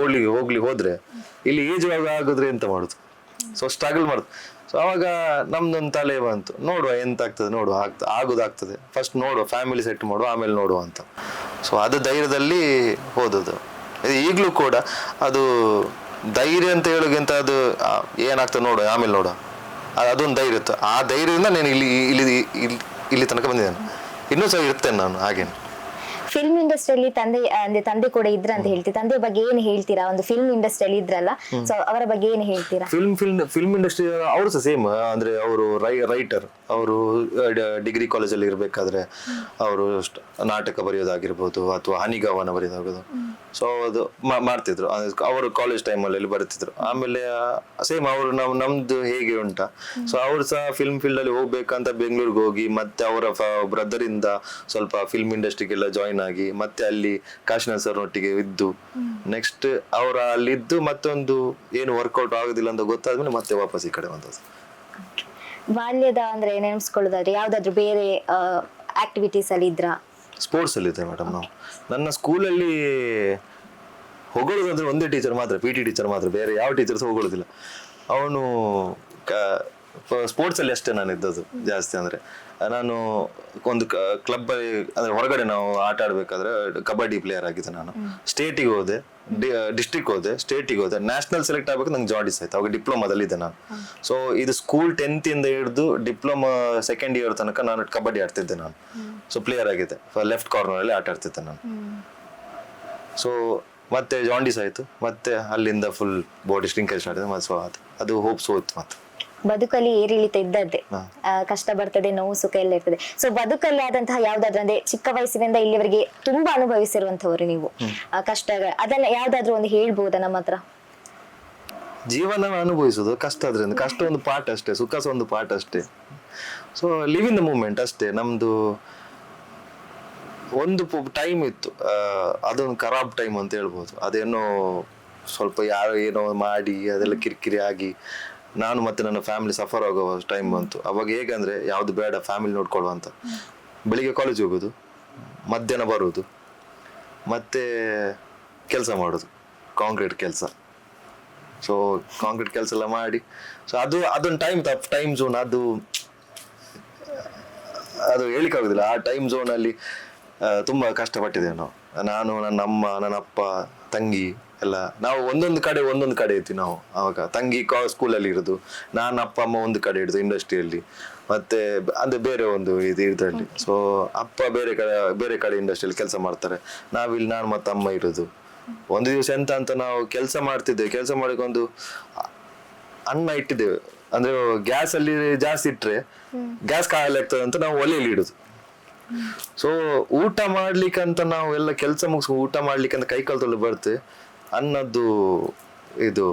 ಹೋಗ್ಲಿ ಹೋದ್ರೆ ಇಲ್ಲಿ ಏಜ್ ಆಗಿದ್ರೆ ಎಂತ ಮಾಡುದು? ಸೊ ಸ್ಟ್ರಗಲ್ ಮಾಡುದು. ಸೊ ಅವಾಗ ನಮ್ದೊಂದು ತಲೆ ಬಂತು, ನೋಡುವ ಎಂತ ಆಗ್ತದೆ, ನೋಡುವ ಆಗುದಾಗ್ತದೆ, ಫಸ್ಟ್ ನೋಡುವ, ಫ್ಯಾಮಿಲಿ ಸೆಟ್ ಮಾಡುವ, ಆಮೇಲೆ ನೋಡುವ ಅಂತ. ಸೊ ಅದು ಧೈರ್ಯದಲ್ಲಿ ಹೋದದ್ದು. ಈಗಲೂ ಕೂಡ ಅದು ಧೈರ್ಯ ಅಂತ ಹೇಳೋಕ್ಕಿಂತ ಅದು ಏನಾಗ್ತದೆ ನೋಡುವ, ಆಮೇಲೆ ನೋಡುವ, ಅದೊಂದು ಧೈರ್ಯ ಇತ್ತು. ಆ ಧೈರ್ಯದಿಂದ ನಾನು ಇಲ್ಲಿ ತನಕ ಬಂದಿದ್ದೇನೆ, ಇನ್ನೂ ಸಹ ಇರ್ತೇನೆ ನಾನು ಹಾಗೇನೆ. ಫಿಲ್ಮ್ ಇಂಡಸ್ಟ್ರಿಯಲ್ಲಿ ತಂದೆ ಕೂಡ ಇದ್ರ ಅಂತ ಹೇಳ್ತೀವಿ. ತಂದೆ ಬಗ್ಗೆ ಏನ್ ಹೇಳ್ತೀರಾ? ಒಂದು ಫಿಲ್ಮ್ ಇಂಡಸ್ಟ್ರಿಯಲ್ಲಿ ಇದ್ರಲ್ಲ, ಸೊ ಅವರ ಬಗ್ಗೆ ಏನ್ ಹೇಳ್ತೀರಾ? ಫಿಲ್ಮ್ ಇಂಡಸ್ಟ್ರಿ ಅವರು ಸಹ ಸೇಮ್. ಅಂದ್ರೆ ಅವರು ರೈಟರ್, ಅವರು ಡಿಗ್ರಿ ಕಾಲೇಜಲ್ಲಿ ಇರ್ಬೇಕಾದ್ರೆ ಅವರು ನಾಟಕ ಬರೆಯೋದಾಗಿರ್ಬೋದು ಅಥವಾ ಹನಿಗಾವನ ಬರೆಯೋದಾಗೋದು. ಸೊ ಅದು ಮಾಡ್ತಿದ್ರು, ಅವರು ಕಾಲೇಜ್ ಟೈಮಲ್ಲಿ ಬರ್ತಿದ್ರು. ಆಮೇಲೆ ಸೇಮ್ ಅವರು ನಮ್ದು ಹೇಗೆ ಉಂಟಾ, ಸೊ ಅವ್ರು ಸಹ ಫಿಲ್ಮ್ ಫೀಲ್ಡ್ ಅಲ್ಲಿ ಹೋಗ್ಬೇಕಂತ ಬೆಂಗಳೂರಿಗೆ ಹೋಗಿ ಮತ್ತೆ ಅವರ ಬ್ರದರ್ ಇಂದ ಸ್ವಲ್ಪ ಫಿಲ್ಮ್ ಇಂಡಸ್ಟ್ರಿಗೆಲ್ಲ ಜಾಯಿನ್ ಆಗಿ ಮತ್ತೆ ಅಲ್ಲಿ ಕಾಶಿನಾಥ್ ಸರ್ ಒಟ್ಟಿಗೆ ಇದ್ದು ನೆಕ್ಸ್ಟ್ ಅವರ ಅಲ್ಲಿದ್ದು ಮತ್ತೊಂದು ಏನು ವರ್ಕೌಟ್ ಆಗುದಿಲ್ಲ ಅಂತ ಗೊತ್ತಾದ್ಮೇಲೆ ಮತ್ತೆ ವಾಪಸ್ ಈ ಕಡೆ ಬಂದದ್ದು. ಬಾಲ್ಯದ ಅಂದ್ರೆ ನೆನೆಸ್ಕೊಳ್ಳೋದಾದ್ರೆ ಯಾವ್ದಾದ್ರು ಬೇರೆ ಆಕ್ಟಿವಿಟೀಸ್ ಅಲ್ಲಿ ಇದ್ರ? ಸ್ಪೋರ್ಟ್ಸ್ ಅಲ್ಲಿ ಇದೆ ಮೇಡಮ್. ನಾವು ನನ್ನ ಸ್ಕೂಲಲ್ಲಿ ಹೊಗಳೋದಂದ್ರೆ ಒಂದೇ ಟೀಚರ್ ಮಾತ್ರ, PT ಟೀಚರ್ ಮಾತ್ರ, ಬೇರೆ ಯಾವ ಟೀಚರ್ಸ್ ಹೊಗಳೋದಿಲ್ಲ. ಅವನು ಸ್ಪೋರ್ಟ್ಸ್ ಅಲ್ಲಿ ಅಷ್ಟೇ ನಾನು ಇದ್ದದ್ದು ಜಾಸ್ತಿ. ಅಂದ್ರೆ ನಾನು ಒಂದು ಕ್ಲಬ್ ಅಂದ್ರೆ ಹೊರಗಡೆ ನಾವು ಆಟ ಆಡ್ಬೇಕಾದ್ರೆ ಕಬಡ್ಡಿ ಪ್ಲೇಯರ್ ಆಗಿದ್ದೆ ನಾನು. ಸ್ಟೇಟಿಗೆ ಹೋದೆ, ಡಿಸ್ಟ್ರಿಕ್ಟ್ ಹೋದೆ, ಸ್ಟೇಟಿಗೆ ಹೋದೆ, ನ್ಯಾಷನಲ್ ಸೆಲೆಕ್ಟ್ ಆಗ್ಬೇಕು ನಂಗೆ ಜಾಂಡಿಸ್ ಆಯ್ತು. ಅವಾಗ ಡಿಪ್ಲೊಮಾದಲ್ಲಿ ಇದ್ದೆ ನಾನು. ಸೊ ಇದು ಸ್ಕೂಲ್ 10th ಇಂದ ಹಿಡಿದು ಡಿಪ್ಲೊಮಾ 2nd ಇಯರ್ ತನಕ ನಾನು ಕಬಡ್ಡಿ ಆಡ್ತಿದ್ದೆ ನಾನು. ಸೊ ಪ್ಲೇಯರ್ ಆಗಿದ್ದೆ, ಲೆಫ್ಟ್ ಕಾರ್ನರ್ ಅಲ್ಲಿ ಆಟ ಆಡ್ತಿದ್ದೆ ನಾನು. ಸೊ ಮತ್ತೆ ಜಾಂಡಿಸ್ ಆಯ್ತು, ಮತ್ತೆ ಅಲ್ಲಿಂದ ಫುಲ್ ಬಾಡಿ ಸ್ಟ್ರಿಂಕೇಜ್ ಆಡಿದೆ. ಸೊ ಅದು ಹೋಪ್ಸ್ ಹೋಯ್ತು. ಮತ್ತೆ ಬದುಕಲ್ಲಿ ಏರಿಳಿತ ಇದ್ದದ್ದೇ, ಕಷ್ಟ ಬರ್ತದೆ, ನೋವು ಸುಖ ಎಲ್ಲ ಇರ್ತದೆ. ಸೊ ಬದುಕಲ್ಲಿ ಆದಂತಹ ಯಾವ್ದಾದ್ರು ಅಂದ್ರೆ ಚಿಕ್ಕ ವಯಸ್ಸಿನಿಂದ ಇಲ್ಲಿವರೆಗೆ ತುಂಬಾ ಅನುಭವಿಸಿರುವಂತವ್ರು ನೀವು, ಕಷ್ಟಗಳು ಅದನ್ನ ಯಾವ್ದಾದ್ರು ಒಂದು ಹೇಳ್ಬೋದಾ ನಮ್ಮ ಹತ್ರ? ಜೀವನ ಅನುಭವಿಸುದು ಕಷ್ಟ ಆದ್ರಿಂದ, ಕಷ್ಟ ಒಂದು ಪಾಠ ಅಷ್ಟೇ, ಸುಖ ಸಹ ಒಂದು ಪಾಠ ಅಷ್ಟೇ. So live in the moment ಅಷ್ಟೇ. ನಮ್ದು ಒಂದು ಟೈಮ್ ಇತ್ತು, ಅದೊಂದು ಖರಾಬ್ ಟೈಮ್ ಅಂತ ಹೇಳ್ಬೋದು. ಅದೇನೋ ಸ್ವಲ್ಪ ಯಾರೋ ಏನೋ ಮಾಡಿ ಅದೆಲ್ಲ ಕಿರಿಕಿರಿ ಆಗಿ ನಾನು ಮತ್ತೆ ನನ್ನ ಫ್ಯಾಮಿಲಿ ಸಫರ್ ಆಗೋ ಟೈಮ್ ಬಂತು. ಅವಾಗ ಹೇಗಂದ್ರೆ ಯಾವ್ದು ಬೇಡ, ಫ್ಯಾಮಿಲಿ ನೋಡ್ಕೊಳ್ಳುವ ಅಂತ. ಬೆಳಿಗ್ಗೆ ಕಾಲೇಜ್ ಹೋಗೋದು, ಮಧ್ಯಾಹ್ನ ಬರುವುದು, ಮತ್ತೆ ಕೆಲಸ ಮಾಡೋದು, ಕಾಂಕ್ರೀಟ್ ಕೆಲಸ. ಸೊ ಕಾಂಕ್ರೀಟ್ ಕೆಲಸ ಎಲ್ಲ ಮಾಡಿ, ಸೊ ಅದೊಂದು ಟೈಮ್ ಝೋನ್, ಅದು ಹೇಳಿಕ್ಕಾಗುದಿಲ್ಲ. ಆ ಟೈಮ್ ಝೋನ್ ಅಲ್ಲಿ ತುಂಬಾ ಕಷ್ಟಪಟ್ಟಿದ್ದೇವೆ ನಾವು. ನಾನು, ನನ್ನ ಅಮ್ಮ, ನನ್ನ ಅಪ್ಪ, ತಂಗಿ ಎಲ್ಲ ನಾವು ಒಂದೊಂದು ಕಡೆ ಇರ್ತೀವಿ ನಾವು. ಅವಾಗ ತಂಗಿ ಸ್ಕೂಲಲ್ಲಿ ಇರೋದು, ನಾನು ಅಪ್ಪ ಅಮ್ಮ ಒಂದು ಕಡೆ ಇರೋದು ಇಂಡಸ್ಟ್ರಿಯಲ್ಲಿ, ಮತ್ತೆ ಅಂದ್ರೆ ಬೇರೆ ಒಂದು ಇದ್ರಲ್ಲಿ. ಸೊ ಅಪ್ಪ ಬೇರೆ ಕಡೆ ಇಂಡಸ್ಟ್ರಿಯಲ್ಲಿ ಕೆಲಸ ಮಾಡ್ತಾರೆ, ನಾವಿಲ್ಲಿ ನಾನು ಮತ್ತೆ ಅಮ್ಮ ಇರೋದು. ಒಂದು ದಿವಸ ಎಂತ ಅಂತ ನಾವು ಕೆಲಸ ಮಾಡ್ತಿದ್ದೇವೆ, ಕೆಲಸ ಮಾಡಿಕೊಂಡು ಅನ್ನ ಇಟ್ಟಿದ್ದೇವೆ. ಅಂದ್ರೆ ಗ್ಯಾಸ್ ಅಲ್ಲಿ ಜಾಸ್ತಿ ಇಟ್ರೆ ಗ್ಯಾಸ್ ಖಾಲಿ ಆಗ್ತದೆ ಅಂತ ನಾವು ಒಲೆಯಲ್ಲಿ ಇಡುದು. ಸೊ ಊಟ ಮಾಡ್ಲಿಕ್ಕೆ ಅಂತ ನಾವು ಎಲ್ಲ ಕೆಲಸ ಮುಗಿಸ್ಕೊಂಡು ಊಟ ಮಾಡ್ಲಿಕ್ಕೆ ಅಂತ ಕೈ ಕಾಲು ತೊಳ್ದು ಬರುತ್ತೆ, ಅನ್ನದ್ದು ಇದು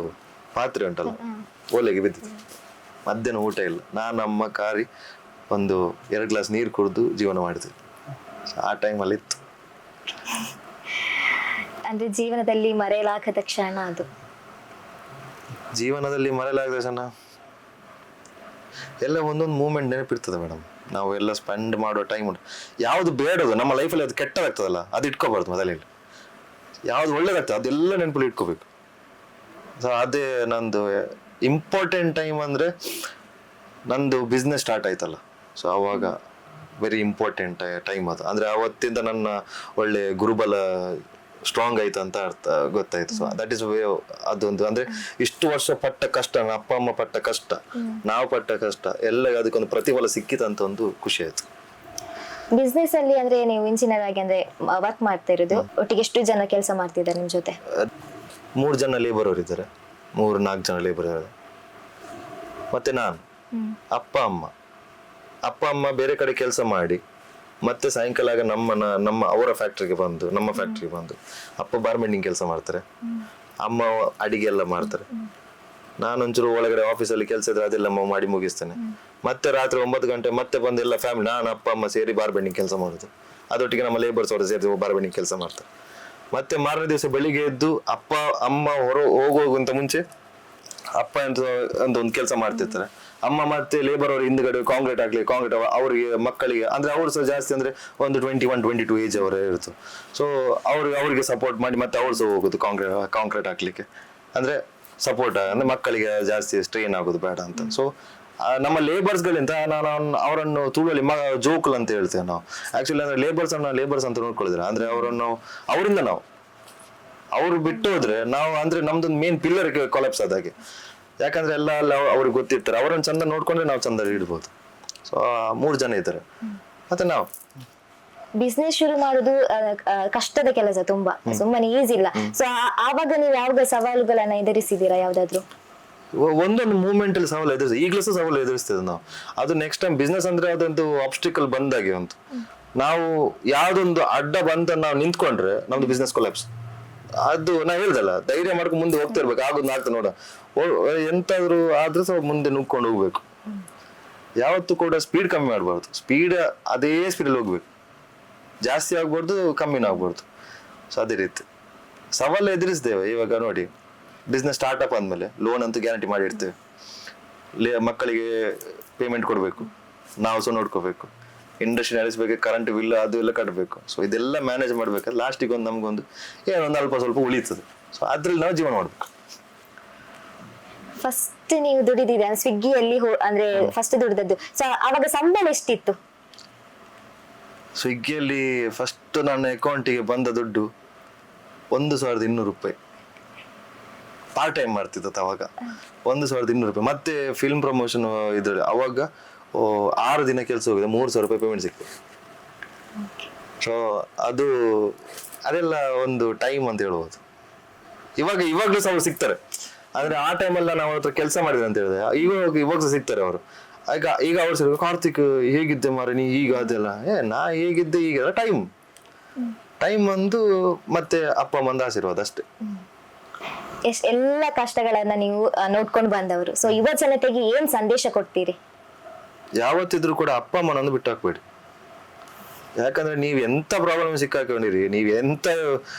ಪಾತ್ರೆ ಉಂಟಲ್ಲ ಒಲೆಗೆ ಬಿದ್ದಿತ್ತು. ಮಧ್ಯಾಹ್ನ ಊಟ ಇಲ್ಲ, ನಾನು ಅಮ್ಮ ಕಾರಿ ಒಂದು 2 ಗ್ಲಾಸ್ ನೀರು ಕುಡಿದು ಜೀವನ ಮಾಡಿದ್ವಿ. ಆ ಟೈಮಲ್ಲಿ ಇತ್ತು. ಅಂದ್ರೆ ಜೀವನದಲ್ಲಿ ಮರೆಯಲಾಗದ ಕ್ಷಣ ಅದು. ಜೀವನದಲ್ಲಿ ಮರೆಯಲಾಗದ ಕ್ಷಣ ಎಲ್ಲ ಒಂದೊಂದು ಮೂಮೆಂಟ್ ನೆನಪಿರ್ತದೆ ಮೇಡಮ್. ನಾವು ಎಲ್ಲ ಸ್ಪೆಂಡ್ ಮಾಡೋ ಟೈಮ್ ಉಂಟು. ಯಾವ್ದು ಬೇಡದು ನಮ್ಮ ಲೈಫಲ್ಲಿ ಅದು ಕೆಟ್ಟದಾಗ್ತದಲ್ಲ, ಅದು ಇಟ್ಕೋಬಾರ್ದು ಮೊದಲೇ. ಯಾವ್ದು ಒಳ್ಳೇದಾಗ್ತದೆ ಅದೆಲ್ಲ ನೆನಪಲ್ಲಿ ಇಟ್ಕೋಬೇಕು. ಸೊ ಅದೇ ನಂದು ಇಂಪಾರ್ಟೆಂಟ್ ಟೈಮ್ ಅಂದ್ರೆ ನಂದು ಬಿಸ್ನೆಸ್ ಸ್ಟಾರ್ಟ್ ಆಯ್ತಲ್ಲ. ಸೊ ಅವಾಗ ವೆರಿ ಇಂಪಾರ್ಟೆಂಟ್ ಟೈಮ್ ಅದು. ಅಂದ್ರೆ ಅವತ್ತಿಂದ ನನ್ನ ಒಳ್ಳೆ ಗುರುಬಲ ಸ್ಟ್ರಾಂಗ್ ಆಯ್ತು ಅಂತ ಗೊತ್ತಾಯ್ತು. ಸೊ ದಟ್ ಇಸ್ ಅದೊಂದು ಅಂದ್ರೆ ಇಷ್ಟು ವರ್ಷ ಪಟ್ಟ ಕಷ್ಟ, ಅಪ್ಪ ಅಮ್ಮ ಪಟ್ಟ ಕಷ್ಟ, ನಾವು ಪಟ್ಟ ಕಷ್ಟ ಎಲ್ಲ ಅದಕ್ಕೊಂದು ಪ್ರತಿಫಲ ಸಿಕ್ಕಿತಂತ ಒಂದು ಖುಷಿ ಆಯ್ತು. ಬಿಸ್ನೆಸ್ ಅಲ್ಲಿ ಅಂದ್ರೆ ನೀವು ಇಂಜಿನಿಯರ್ ಆಗಿ ಅಂದ್ರೆ ವರ್ಕ್ ಮಾಡ್ತಾ ಇರೋದು, ಒಟ್ಟಿಗೆ ಎಷ್ಟು ಜನ ಕೆಲಸ ಮಾಡ್ತಿದ್ದಾರೆ ನಿಮ್ ಜೊತೆ? 3 ಜನ ಲೇಬರ್ ಅವರು ಇದ್ದಾರೆ, 3-4 ಜನ ಲೇಬರ್ ಇದ್ದಾರೆ. ಮತ್ತೆ ನಾನು, ಅಪ್ಪ ಅಮ್ಮ ಬೇರೆ ಕಡೆ ಕೆಲಸ ಮಾಡಿ ಮತ್ತೆ ಸಾಯಂಕಾಲ ಆಗ ನಮ್ಮ ಅವರ ಫ್ಯಾಕ್ಟ್ರಿಗೆ ಬಂದು, ನಮ್ಮ ಫ್ಯಾಕ್ಟ್ರಿಗೆ ಬಂದು ಅಪ್ಪ ಬಾರ್ಮೆಂಡಿಂಗ್ ಕೆಲಸ ಮಾಡ್ತಾರೆ, ಅಮ್ಮ ಅಡಿಗೆ ಎಲ್ಲ ಮಾಡ್ತಾರೆ. ನಾನೊಂಚೂರು ಒಳಗಡೆ ಆಫೀಸಲ್ಲಿ ಕೆಲಸ ಇದ್ರೆ ಅದೆಲ್ಲ ಮಾಡಿ ಮುಗಿಸ್ತೇನೆ. ಮತ್ತೆ ರಾತ್ರಿ 9 ಗಂಟೆ ಮತ್ತೆ ಬಂದು ಎಲ್ಲ ಫ್ಯಾಮಿಲಿ, ನಾನು ಅಪ್ಪ ಅಮ್ಮ ಸೇರಿ ಬಾರ್ಬೆಂಡಿಂಗ್ ಕೆಲಸ ಮಾಡೋದು. ಅದೊಟ್ಟಿಗೆ ನಮ್ಮ ಲೇಬರ್ಸ್ ಅವರು ಸೇರಿ ಬಾರ್ಬೆಂಡಿಂಗ್ ಕೆಲಸ ಮಾಡ್ತಾರೆ. ಮತ್ತೆ ಮಾರನೇ ದಿವಸ ಬೆಳಿಗ್ಗೆ ಎದ್ದು ಅಪ್ಪ ಅಮ್ಮ ಹೋಗುವಂತ ಮುಂಚೆ ಅಪ್ಪ ಒಂದು ಕೆಲಸ ಮಾಡ್ತಿರ್ತಾರೆ. ಅಮ್ಮ ಮತ್ತೆ ಲೇಬರ್ ಅವರು ಹಿಂದ್ಗಡೆ ಕಾಂಕ್ರೀಟ್ ಅವರಿಗೆ ಮಕ್ಕಳಿಗೆ ಅಂದ್ರೆ ಅವ್ರು ಸಹ ಜಾಸ್ತಿ ಅಂದ್ರೆ ಒಂದು 21-22 ಏಜ್ ಅವರೇ ಇರುತ್ತೆ. ಸೊ ಅವ್ರಿಗೆ ಸಪೋರ್ಟ್ ಮಾಡಿ ಮತ್ತೆ ಅವ್ರು ಸಹ ಹೋಗುದು ಕಾಂಕ್ರೀಟ್ ಹಾಕ್ಲಿಕ್ಕೆ. ಅಂದ್ರೆ ಸಪೋರ್ಟ್ ಅಂದ್ರೆ ಮಕ್ಕಳಿಗೆ ಜಾಸ್ತಿ ಸ್ಟ್ರೈನ್ ಆಗೋದು ಬೇಡ ಅಂತ. ಸೊ ನಮ್ಮ ಲೇಬರ್ಸ್ ಗಳಿಂದ ನಾನು ಅವರನ್ನು ತುಳುವಲ್ಲಿ ಜೋಕುಲ್ ಅಂತ ಹೇಳ್ತೇವೆ ನಾವು. ಆಕ್ಚುಲಿ ಅಂದ್ರೆ ಲೇಬರ್ಸ್ ಅಂತ ನೋಡ್ಕೊಳ್ಳಿದ್ರೆ ಅಂದ್ರೆ ಅವರಿಂದ ನಾವು ಅವ್ರು ಬಿಟ್ಟು ಹೋದ್ರೆ ನಾವು ಅಂದ್ರೆ ನಮ್ದೊಂದು ಮೇನ್ ಪಿಲ್ಲರ್ ಕೊಲಾಪ್ಸ್ ಆದಾಗೆ. ಯಾಕಂದ್ರೆ ಎಲ್ಲ ಅವ್ರಿಗೆ ಗೊತ್ತಿರ್ತಾರೆ, ಅವರನ್ನು ಚಂದ ನೋಡ್ಕೊಂಡ್ರೆ ನಾವು ಚಂದ ಇಡ್ಬೋದು. ಸೊ 3 ಜನ ಇದ್ದಾರೆ. ಮತ್ತೆ ನಾವು ಬಿಸ್ನೆಸ್ ಶುರು ಮಾಡುದು ಕಷ್ಟದ ಕೆಲಸ, ಸುಮ್ಮನೆ ಈಸಿ ಇಲ್ಲ. ಸೊ ಆವಾಗ ನೀವು ಯಾವಾಗ ಸವಾಲುಗಳನ್ನ ಎದುರಿಸಿದೀರಾ ಯಾವ್ದಾದ್ರು? ಒಂದೊಂದು ಮೂವ್ಮೆಂಟ್ ಅಲ್ಲಿ ಸವಾಲು ಎದುರಿಸಿ, ಈಗಲೂ ಸಹ ಸವಾಲು ಎದುರಿಸ್ತೇವೆ ನಾವು. ಅದು ನೆಕ್ಸ್ಟ್ ಟೈಮ್ ಬಿಸ್ನೆಸ್ ಅಂದ್ರೆ ಅದೊಂದು ಆಬ್ಸ್ಟಿಕಲ್ ಬಂದಾಗೆ ಉಂಟು. ನಾವು ಯಾವ್ದೊಂದು ಅಡ್ಡ ಬಂತ ನಾವು ನಿಂತ್ಕೊಂಡ್ರೆ ನಮ್ದು ಬಿಸ್ನೆಸ್ ಕೊಲಾಪ್ಸ್. ಅದು ನಾ ಹೇಳ್ದಲ್ಲ, ಧೈರ್ಯ ಮಾಡ್ಕೊಂಡು ಮುಂದೆ ಹೋಗ್ತಿರ್ಬೇಕು. ಆಗ್ತಾ ನೋಡ ಎಂತಾದ್ರು ಆದ್ರೂ ಸಹ ಮುಂದೆ ನುಗ್ಕೊಂಡು ಹೋಗ್ಬೇಕು. ಯಾವತ್ತೂ ಕೂಡ ಸ್ಪೀಡ್ ಕಮ್ಮಿ ಮಾಡಬಾರ್ದು. ಸ್ಪೀಡ್ ಅದೇ ಸ್ಪೀಡಲ್ಲಿ ಹೋಗ್ಬೇಕು, ಜಾಸ್ತಿ ಆಗ್ಬಾರ್ದು, ಕಮ್ಮಿನೂ ಆಗ್ಬಾರ್ದು. ಸೊ ಅದೇ ರೀತಿ ಸವಾಲು ಎದುರಿಸ್ತೇವೆ. ಇವಾಗ ನೋಡಿ, ಬಿಸ್ನೆಸ್ ಸ್ಟಾರ್ಟ್ಅಪ್ ಆದ್ಮೇಲೆ ಲೋನ್ ಅಂತೂ ಗ್ಯಾರಂಟಿ ಮಾಡಿ ಇಡ್ತೇವೆ. ಮಕ್ಕಳಿಗೆ ಪೇಮೆಂಟ್ ಕೊಡ್ಬೇಕು, ನಾವು ಸಹ ನೋಡ್ಕೋಬೇಕು, ಇಂಡಸ್ಟ್ರಿ ನಡೆಸಬೇಕು, ಕರೆಂಟ್ ಬಿಲ್ ಅದು ಎಲ್ಲ ಕಟ್ಟಬೇಕು. ಸೊ ಇದೆಲ್ಲ ಮ್ಯಾನೇಜ್ ಮಾಡ್ಬೇಕಾದ್ರೆ ಲಾಸ್ಟಿಗೆ ನಮ್ಗೊಂದು ಏನೊಂದು ಅಲ್ಪ ಸ್ವಲ್ಪ ಉಳಿತದೆ. ಸೊ ಅದ್ರಲ್ಲಿ ನಾವು ಜೀವನ ಮಾಡ್ಬೇಕು. ಫಸ್ಟ್ ನೀವು ದುಡಿದಿದೆ ಸ್ವಿಗ್ಗಿಯಲ್ಲಿ ಅಂದ್ರೆ ಫಸ್ಟ್ ದುಡಿದದ್ದು, ಸೊ ಅವಾಗ ಸಂಬಳ ಎಷ್ಟಿತ್ತು? ಸ್ವಿಗ್ಗಿಯಲ್ಲಿ ಫಸ್ಟ್ ನನ್ನ ಅಕೌಂಟಿಗೆ ಬಂದ ದುಡ್ಡು 1,200 ರೂಪಾಯಿ. ಪಾರ್ಟ್ ಟೈಮ್ ಮಾಡ್ತಿದ್ದ ಅವಾಗ 1,200 ರೂಪಾಯಿ. ಮತ್ತೆ ಫಿಲ್ಮ್ ಪ್ರಮೋಷನ್ ಇದ್ರಲ್ಲಿ ಅವಾಗ 6 ದಿನ ಕೆಲಸ ಹೋಗಿದೆ, 3,000 ರೂಪಾಯಿ ಪೇಮೆಂಟ್ ಸಿಕ್ತು. ಸೊ ಅದೆಲ್ಲ ಒಂದು ಟೈಮ್ ಅಂತ ಹೇಳ್ಬೋದು. ಇವಾಗ್ಲೂ ಸಹ ಅವ್ರು ಸಿಗ್ತಾರೆ. ಅಂದ್ರೆ ಆ ಟೈಮಲ್ಲ ನಾವು ಹತ್ರ ಕೆಲಸ ಮಾಡಿದ್ರೆ ಅಂತ ಹೇಳಿದ್ರೆ ಇವಾಗ ಸಹ ಸಿಗ್ತಾರೆ ಅವರು. ಈಗ ಅವ್ರು ಸರಿ, ಕಾರ್ತಿಕ್ ಹೇಗಿದ್ದೆ ಮಾರ ನೀ ಈಗ ಅದೆಲ್ಲ ನಾ ಹೇಗಿದ್ದೆ ಈಗ ಟೈಮ್ ಒಂದು ಮತ್ತೆ ಅಪ್ಪ ಅಮ್ಮಂದ ಆಶೀರ್ವಾದ ಅಷ್ಟೇ. ಎಲ್ಲ ಕಷ್ಟಗಳನ್ನ ನೀವು ನೋಡ್ಕೊಂಡು ಬಂದವರು. ಸೊ ಯುವ ಜನತೆಗೆ ಏನ್ ಸಂದೇಶ ಕೊಡ್ತೀರಿ? ಯಾವತ್ತಿದ್ರು ಕೂಡ ಅಪ್ಪ ಅಮ್ಮನೊಂದು ಬಿಟ್ಟು ಹಾಕ್ಬೇಡಿ. ಯಾಕಂದ್ರೆ ನೀವ್ ಎಂತ ಪ್ರಾಬ್ಲಮ್ ಸಿಕ್ಕಾಕೊಂಡಿರಿ, ನೀವ್ ಎಂತ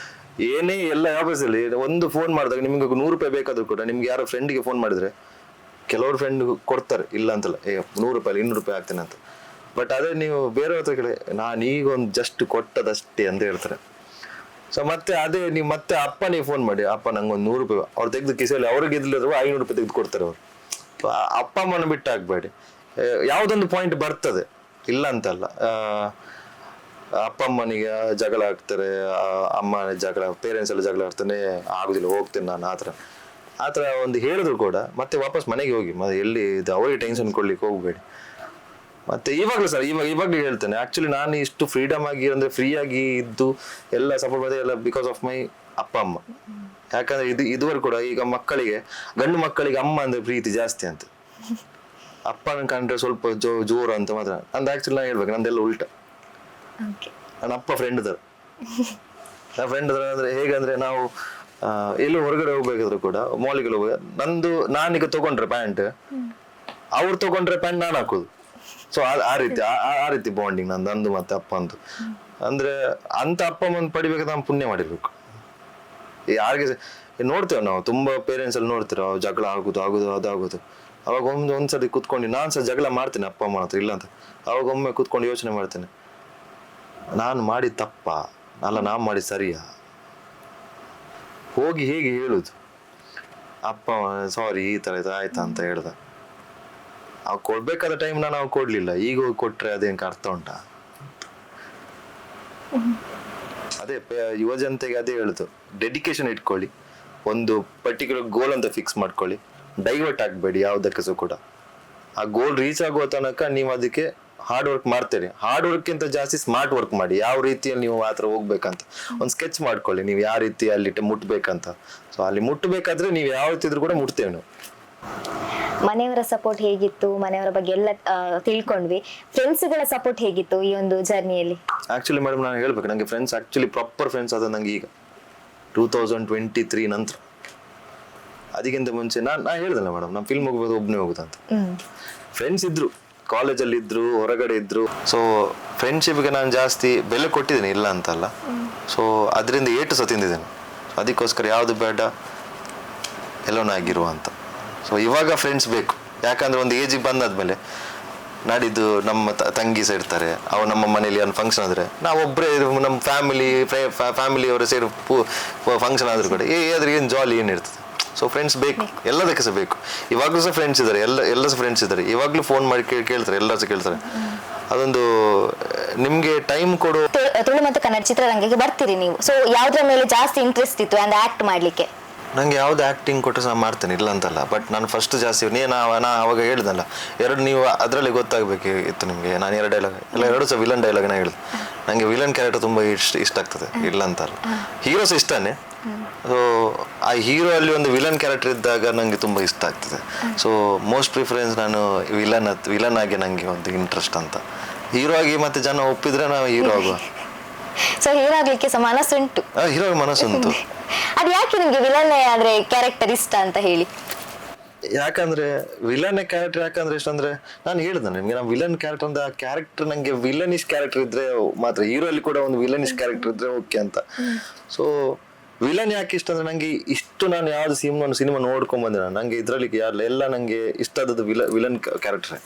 ಏನೇ ಎಲ್ಲ ಆಫೀಸಲ್ಲಿ ಒಂದು ಫೋನ್ ಮಾಡಿದಾಗ ನಿಮ್ಗೆ 100 ರೂಪಾಯಿ ಬೇಕಾದ್ರೂ ಕೂಡ ನಿಮ್ಗೆ ಯಾರೋ ಫ್ರೆಂಡ್ಗೆ ಫೋನ್ ಮಾಡಿದ್ರೆ ಕೆಲವರು ಫ್ರೆಂಡ್ ಕೊಡ್ತಾರೆ, ಇಲ್ಲ ಅಂತಲ್ಲ, 100 ರೂಪಾಯಿ 200 ರೂಪಾಯಿ ಆಗ್ತೇನೆ ಅಂತ. ಬಟ್ ಅದೇ ನೀವು ಬೇರೆ ಹತ್ರ ಕೇಳಿ, ನಾನು ಈಗ ಒಂದು ಜಸ್ಟ್ ಕೊಟ್ಟದಷ್ಟೇ ಅಂತ ಹೇಳ್ತಾರೆ. ಸೊ ಮತ್ತೆ ಅದೇ ನೀವು ಮತ್ತೆ ಅಪ್ಪ ನೀವು ಫೋನ್ ಮಾಡಿ, ಅಪ್ಪ ನಂಗೊಂದು 100 ರೂಪಾಯಿ ಅವ್ರು ತೆಗೆದು ಕಿಸೆಯಲ್ಲಿ ಅವ್ರಿಗೆ ಇದ್ಲಿರುವ 500 ರೂಪಾಯಿ ತೆಗೆದು ಕೊಡ್ತಾರೆ ಅವರು. ಅಪ್ಪ ಅಮ್ಮನ ಬಿಟ್ಟು ಹಾಕ್ಬೇಡಿ. ಯಾವುದೊಂದು ಪಾಯಿಂಟ್ ಬರ್ತದೆ, ಇಲ್ಲ ಅಂತಲ್ಲ. ಅಪ್ಪ ಅಮ್ಮನಿಗೆ ಜಗಳ ಆಗ್ತಾರೆ, ಅಮ್ಮನ ಜಗಳ, ಪೇರೆಂಟ್ಸ್ ಎಲ್ಲ ಜಗಳ ಆಗ್ತಾನೆ, ಆಗುದಿಲ್ಲ ಹೋಗ್ತೇನೆ ನಾನು ಆ ಥರ ಒಂದು ಹೇಳಿದ್ರು ಕೂಡ ಮತ್ತೆ ವಾಪಸ್ ಮನೆಗೆ ಹೋಗಿ ಎಲ್ಲಿ ಇದು ಅವರಿಗೆ ಟೆನ್ಷನ್ ಕೊಡ್ಲಿಕ್ಕೆ ಹೋಗ್ಬೇಡಿ. ಮತ್ತೆ ಇವಾಗಲೂ ಸರ್ ಇವಾಗಲೂ ಹೇಳ್ತೇನೆ, ಆಕ್ಚುಲಿ ನಾನು ಇಷ್ಟು ಫ್ರೀಡಮ್ ಆಗಿ ಅಂದ್ರೆ ಫ್ರೀ ಆಗಿ ಇದ್ದು ಎಲ್ಲ ಸಪೋರ್ಟ್ ಮಾಡಿದೆ ಎಲ್ಲ ಬಿಕಾಸ್ ಆಫ್ ಮೈ ಅಪ್ಪ ಅಮ್ಮ. ಯಾಕಂದ್ರೆ ಇದುವರೆಗೂ ಕೂಡ ಈಗ ಗಂಡು ಮಕ್ಕಳಿಗೆ ಅಮ್ಮ ಅಂದ್ರೆ ಪ್ರೀತಿ ಜಾಸ್ತಿ ಅಂತ, ಅಪ್ಪನ ಕಂಡ್ರೆ ಸ್ವಲ್ಪ ಜೋರು ಅಂತ ಮಾತ್ರ. ನಂದು ಆಕ್ಚುಲಿ ನಾ ಹೇಳ್ಬೇಕು, ನಂದೆಲ್ಲ ಉಲ್ಟ. ನನ್ನ ಅಪ್ಪ ಫ್ರೆಂಡ್ ಅಂದ್ರೆ ಹೇಗಂದ್ರೆ ನಾವು ಎಲ್ಲೂ ಹೊರಗಡೆ ಹೋಗ್ಬೇಕಾದ್ರು ಕೂಡ ಮಾಲಿಗೆಲ್ಲ ಹೋಗ ನಾನೀಗ ತಗೊಂಡ್ರೆ ಪ್ಯಾಂಟ್, ಅವ್ರು ತಗೊಂಡ್ರೆ ಪ್ಯಾಂಟ್ ನಾನು ಹಾಕೋದು. ಸೊ ಆ ರೀತಿ ಬಾಂಡಿಂಗ್ ನಂದು ಮತ್ತೆ ಅಪ್ಪ ಅಂತು. ಅಂದ್ರೆ ಅಂತ ಅಪ್ಪ ಅಮ್ಮನ್ ಪಡಿಬೇಕಾದ್ರೆ ನಾವು ಪುಣ್ಯ ಮಾಡಿರ್ಬೇಕು. ಯಾರಿಗೆ ನೋಡ್ತೇವೆ ನಾವು ತುಂಬಾ ಪೇರೆಂಟ್ಸ್ ಅಲ್ಲಿ ನೋಡ್ತೇವೆ, ಜಗಳ ಆಗುದು ಅದಾಗುದು. ಅವಾಗ ಒಂದ್ಸರಿ ಕುತ್ಕೊಂಡು ನಾನ್ ಸಹ ಜಗಳ ಮಾಡ್ತೇನೆ ಅಪ್ಪ ಅಮ್ಮನ ಹತ್ರ, ಇಲ್ಲ ಅಂತ. ಅವಾಗ ಒಮ್ಮೆ ಕುತ್ಕೊಂಡು ಯೋಚನೆ ಮಾಡ್ತೇನೆ, ನಾನು ಮಾಡಿ ತಪ್ಪ ಅಲ್ಲ ನಾನ್ ಮಾಡಿ ಸರಿಯಾ, ಹೋಗಿ ಹೇಗೆ ಹೇಳುದು ಅಪ್ಪ ಸಾರಿ ಈ ತರ ಆಯ್ತಾ ಅಂತ ಹೇಳ್ದ. ಅವ್ ಕೊಡ್ಬೇಕಾದ ಟೈಮ್ ನಾವು ಕೊಡ್ಲಿಲ್ಲ, ಈಗ ಹೋಗಿ ಕೊಟ್ರೆ ಅದೇನ್ ಅರ್ಥ ಉಂಟಾ? ಅದೇ ಯುವ ಜನತೆಗೆ ಅದೇ ಹೇಳುದು, ಡೆಡಿಕೇಶನ್ ಇಟ್ಕೊಳ್ಳಿ, ಒಂದು ಪರ್ಟಿಕ್ಯುಲರ್ ಗೋಲ್ ಅಂತ ಫಿಕ್ಸ್ ಮಾಡ್ಕೊಳ್ಳಿ, ಡೈವರ್ಟ್ ಆಗ್ಬೇಡಿ ಯಾವ್ದಕ್ಕೆ ಸಹ ಕೂಡ. ಆ ಗೋಲ್ ರೀಚ್ ಆಗೋ ತನಕ ನೀವು ಅದಕ್ಕೆ ಹಾರ್ಡ್ ವರ್ಕ್ ಮಾಡ್ತೀರಿ, ಹಾರ್ಡ್ ವರ್ಕ್ಕಿಂತ ಜಾಸ್ತಿ ಸ್ಮಾರ್ಟ್ ವರ್ಕ್ ಮಾಡಿ. ಯಾವ ರೀತಿಯಲ್ಲಿ ನೀವು ಆ ಥರ ಹೋಗ್ಬೇಕಂತ ಒಂದು ಸ್ಕೆಚ್ ಮಾಡ್ಕೊಳ್ಳಿ, ನೀವು ಯಾವ ರೀತಿ ಅಲ್ಲಿ ಮುಟ್ಬೇಕಂತ. ಸೊ ಅಲ್ಲಿ ಮುಟ್ಟಬೇಕಾದ್ರೆ ನೀವು ಯಾವ ರೀತಿ ಇದ್ರೂ ಕೂಡ ಮುಟ್ತೇವೆ ನಾವು. ಮನೆಯವರ ಸಪೋರ್ಟ್ ಹೇಗಿತ್ತು, ಮನೆಯವರ ಬಗ್ಗೆ ಎಲ್ಲ ತಿಳ್ಕೊಂಡ್ವಿ. ಫ್ರೆಂಡ್ಸ್ಗಳ ಸಪೋರ್ಟ್ ಹೇಗಿತ್ತು ಈ ಒಂದು ಜರ್ನಿಯಲ್ಲಿ? ಆಕ್ಚುಲಿ ಮೇಡಮ್ ನಾನು ಹೇಳ್ಬೇಕು, ನನಗೆ ಫ್ರೆಂಡ್ಸ್ ಆಕ್ಚುಲಿ ಪ್ರಾಪರ್ ಫ್ರೆಂಡ್ಸ್ ಅದ ನಂಗೆ ಈಗ 2023 ನಂತರ. ಅದಕ್ಕಿಂತ ಮುಂಚೆ ನಾ ಹೇಳ್ದಲ್ಲ ಮೇಡಮ್, ನಾನು ಫಿಲ್ಮ್ ಹೋಗ್ಬೋದು ಒಬ್ಬನೇ ಹೋಗುದಂತ. ಫ್ರೆಂಡ್ಸ್ ಇದ್ರು, ಕಾಲೇಜಲ್ಲಿ ಇದ್ರು, ಹೊರಗಡೆ ಇದ್ರು. ಸೊ ಫ್ರೆಂಡ್ಶಿಪ್ಗೆ ನಾನು ಜಾಸ್ತಿ ಬೆಲೆ ಕೊಟ್ಟಿದ್ದೀನಿ, ಇಲ್ಲ ಅಂತಲ್ಲ. ಸೊ ಅದರಿಂದ ಏಟು ಸಹ ತಿಂದಿದ್ದೇನೆ. ಅದಕ್ಕೋಸ್ಕರ ಯಾವುದು ಬೇಡ, ಎಲ್ಲೋನ ಆಗಿರುವ ಅಂತ. ಸೊ ಇವಾಗ ಫ್ರೆಂಡ್ಸ್ ಬೇಕು, ಯಾಕಂದ್ರೆ ಒಂದು ಏಜಿಗೆ ಬಂದಾದ್ಮೇಲೆ ನಾಡಿದ್ದು ನಮ್ಮ ತಂಗಿ ಸಹ ಇರ್ತಾರೆ, ಅವ್ರು ನಮ್ಮ ಮನೇಲಿ ಒಂದು ಫಂಕ್ಷನ್ ಆದರೆ ನಾವೊಬ್ಬರೇ, ನಮ್ಮ ಫ್ಯಾಮಿಲಿಯವರು ಸೇರಿ ಫಂಕ್ಷನ್ ಆದರೂ ಕೂಡ ಅದ್ರ ಏನು ಜಾಲಿ ಏನಿರ್ತದೆ. ಸೊ ಫ್ರೆಂಡ್ಸ್ ಬೇಕು, ಎಲ್ಲದಕ್ಕೆ ಸಹ ಬೇಕು. ಇವಾಗಲೂ ಸಹ ಫ್ರೆಂಡ್ಸ್ ಇದ್ದಾರೆ, ಎಲ್ಲ ಸಹ ಫ್ರೆಂಡ್ಸ್ ಇದ್ದಾರೆ. ಇವಾಗಲೂ ಫೋನ್ ಮಾಡಿ ಕೇಳ್ತಾರೆ, ಎಲ್ಲರೂ ಸಹ ಕೇಳ್ತಾರೆ. ಅದೊಂದು ನಿಮ್ಗೆ ಟೈಮ್ ಕೊಡು. ತುಳು ಮತ್ತು ಕನ್ನಡ ಚಿತ್ರರಂಗಕ್ಕೆ ಬರ್ತೀರಿ ನೀವು, ಸೊ ಯಾವ್ದ್ರ ಮೇಲೆ ಜಾಸ್ತಿ ಇಂಟ್ರೆಸ್ಟ್ ಇತ್ತು ಅಂದ್ರೆ ಆಕ್ಟ್ ಮಾಡ್ಲಿಕ್ಕೆ? ನಂಗೆ ಯಾವ್ದು ಆ್ಯಕ್ಟಿಂಗ್ ಕೊಟ್ಟರೆ ನಾನು ಮಾಡ್ತೇನೆ, ಇಲ್ಲ ಅಂತಲ್ಲ. ಬಟ್ ನಾನು ಫಸ್ಟ್ ಜಾಸ್ತಿ ನಾ ಅವಾಗ ಹೇಳ್ದಲ್ಲ, ನೀವು ಅದರಲ್ಲಿ ಗೊತ್ತಾಗಬೇಕು ಇತ್ತು ನಿಮಗೆ. ನಾನು 2 ಡೈಲಾಗ್ ಎರಡು ಸಹ ವಿಲನ್ ಡೈಲಾಗ್ನ ಹೇಳಿದೆ. ನನಗೆ ವಿಲನ್ ಕ್ಯಾರೆಕ್ಟರ್ ತುಂಬ ಇಷ್ಟ ಆಗ್ತದೆ, ಇಲ್ಲ ಅಂತಲ್ಲ. ಹೀರೋ ಸಹ ಇಷ್ಟನೇ. ಸೊ ಆ ಹೀರೋ ಅಲ್ಲಿ ಒಂದು ವಿಲನ್ ಕ್ಯಾರೆಕ್ಟರ್ ಇದ್ದಾಗ ನನಗೆ ತುಂಬ ಇಷ್ಟ ಆಗ್ತದೆ. ಸೊ ಮೋಸ್ಟ್ ಪ್ರಿಫರೆನ್ಸ್ ನಾನು ವಿಲನ್ ಆಗಿ ನನಗೆ ಒಂದು ಇಂಟ್ರೆಸ್ಟ್ ಅಂತ. ಹೀರೋ ಆಗಿ ಮತ್ತೆ ಜನ ಒಪ್ಪಿದ್ರೆ ನಾವು ಹೀರೋ ಆಗುವ. ಸೊ ಹೀರೋ ಆಗ್ಲಿಕ್ಕೆ ಸಹ ಮನಸ್ಸುಂಟು? ಹೀರೋ ಮನಸ್ಸುಂಟು. ಅದು ಯಾಕೆ ನಿಮ್ಗೆ ವಿಲನ್ ಆದ್ರೆ ಕ್ಯಾರೆಕ್ಟರ್ ಇಷ್ಟ ಅಂತ ಹೇಳಿ? ಯಾಕಂದ್ರೆ ವಿಲನ್ ಕ್ಯಾರೆಕ್ಟರ್ ಯಾಕಂದ್ರೆ ಎಷ್ಟಂದ್ರೆ ನಾನು ಹೇಳಿದೆ ನಿಮ್ಗೆ, ನಾವು ವಿಲನ್ ಕ್ಯಾರೆಕ್ಟರ್ ಅಂದ್ರೆ ಆ ಕ್ಯಾರೆಕ್ಟರ್ ನಂಗೆ ವಿಲನಿಶ್ ಕ್ಯಾರೆಕ್ಟರ್ ಇದ್ರೆ ಮಾತ್ರ, ಹೀರೋ ಅಲ್ಲಿ ಕೂಡ ಒಂದು ವಿಲನಿಶ್ ಕ್ಯಾರೆಕ್ಟರ್ ಇದ್ರೆ ಓಕೆ ಅಂತ. ಸೊ ವಿಲನ್ ಯಾಕೆ ಇಷ್ಟ ಅಂದ್ರೆ ನಂಗೆ ಇಷ್ಟು ನಾನು ಯಾವ್ದು ಸಿನಿಮಾ ನೋಡ್ಕೊಂಡ್ ಬಂದೆ, ನಂಗೆ ಇದ್ರಲ್ಲಿ ಎಲ್ಲ ನಂಗೆ ಇಷ್ಟ ಆದದ್ದು ವಿಲನ್ ಕ್ಯಾರೆಕ್ಟರ್.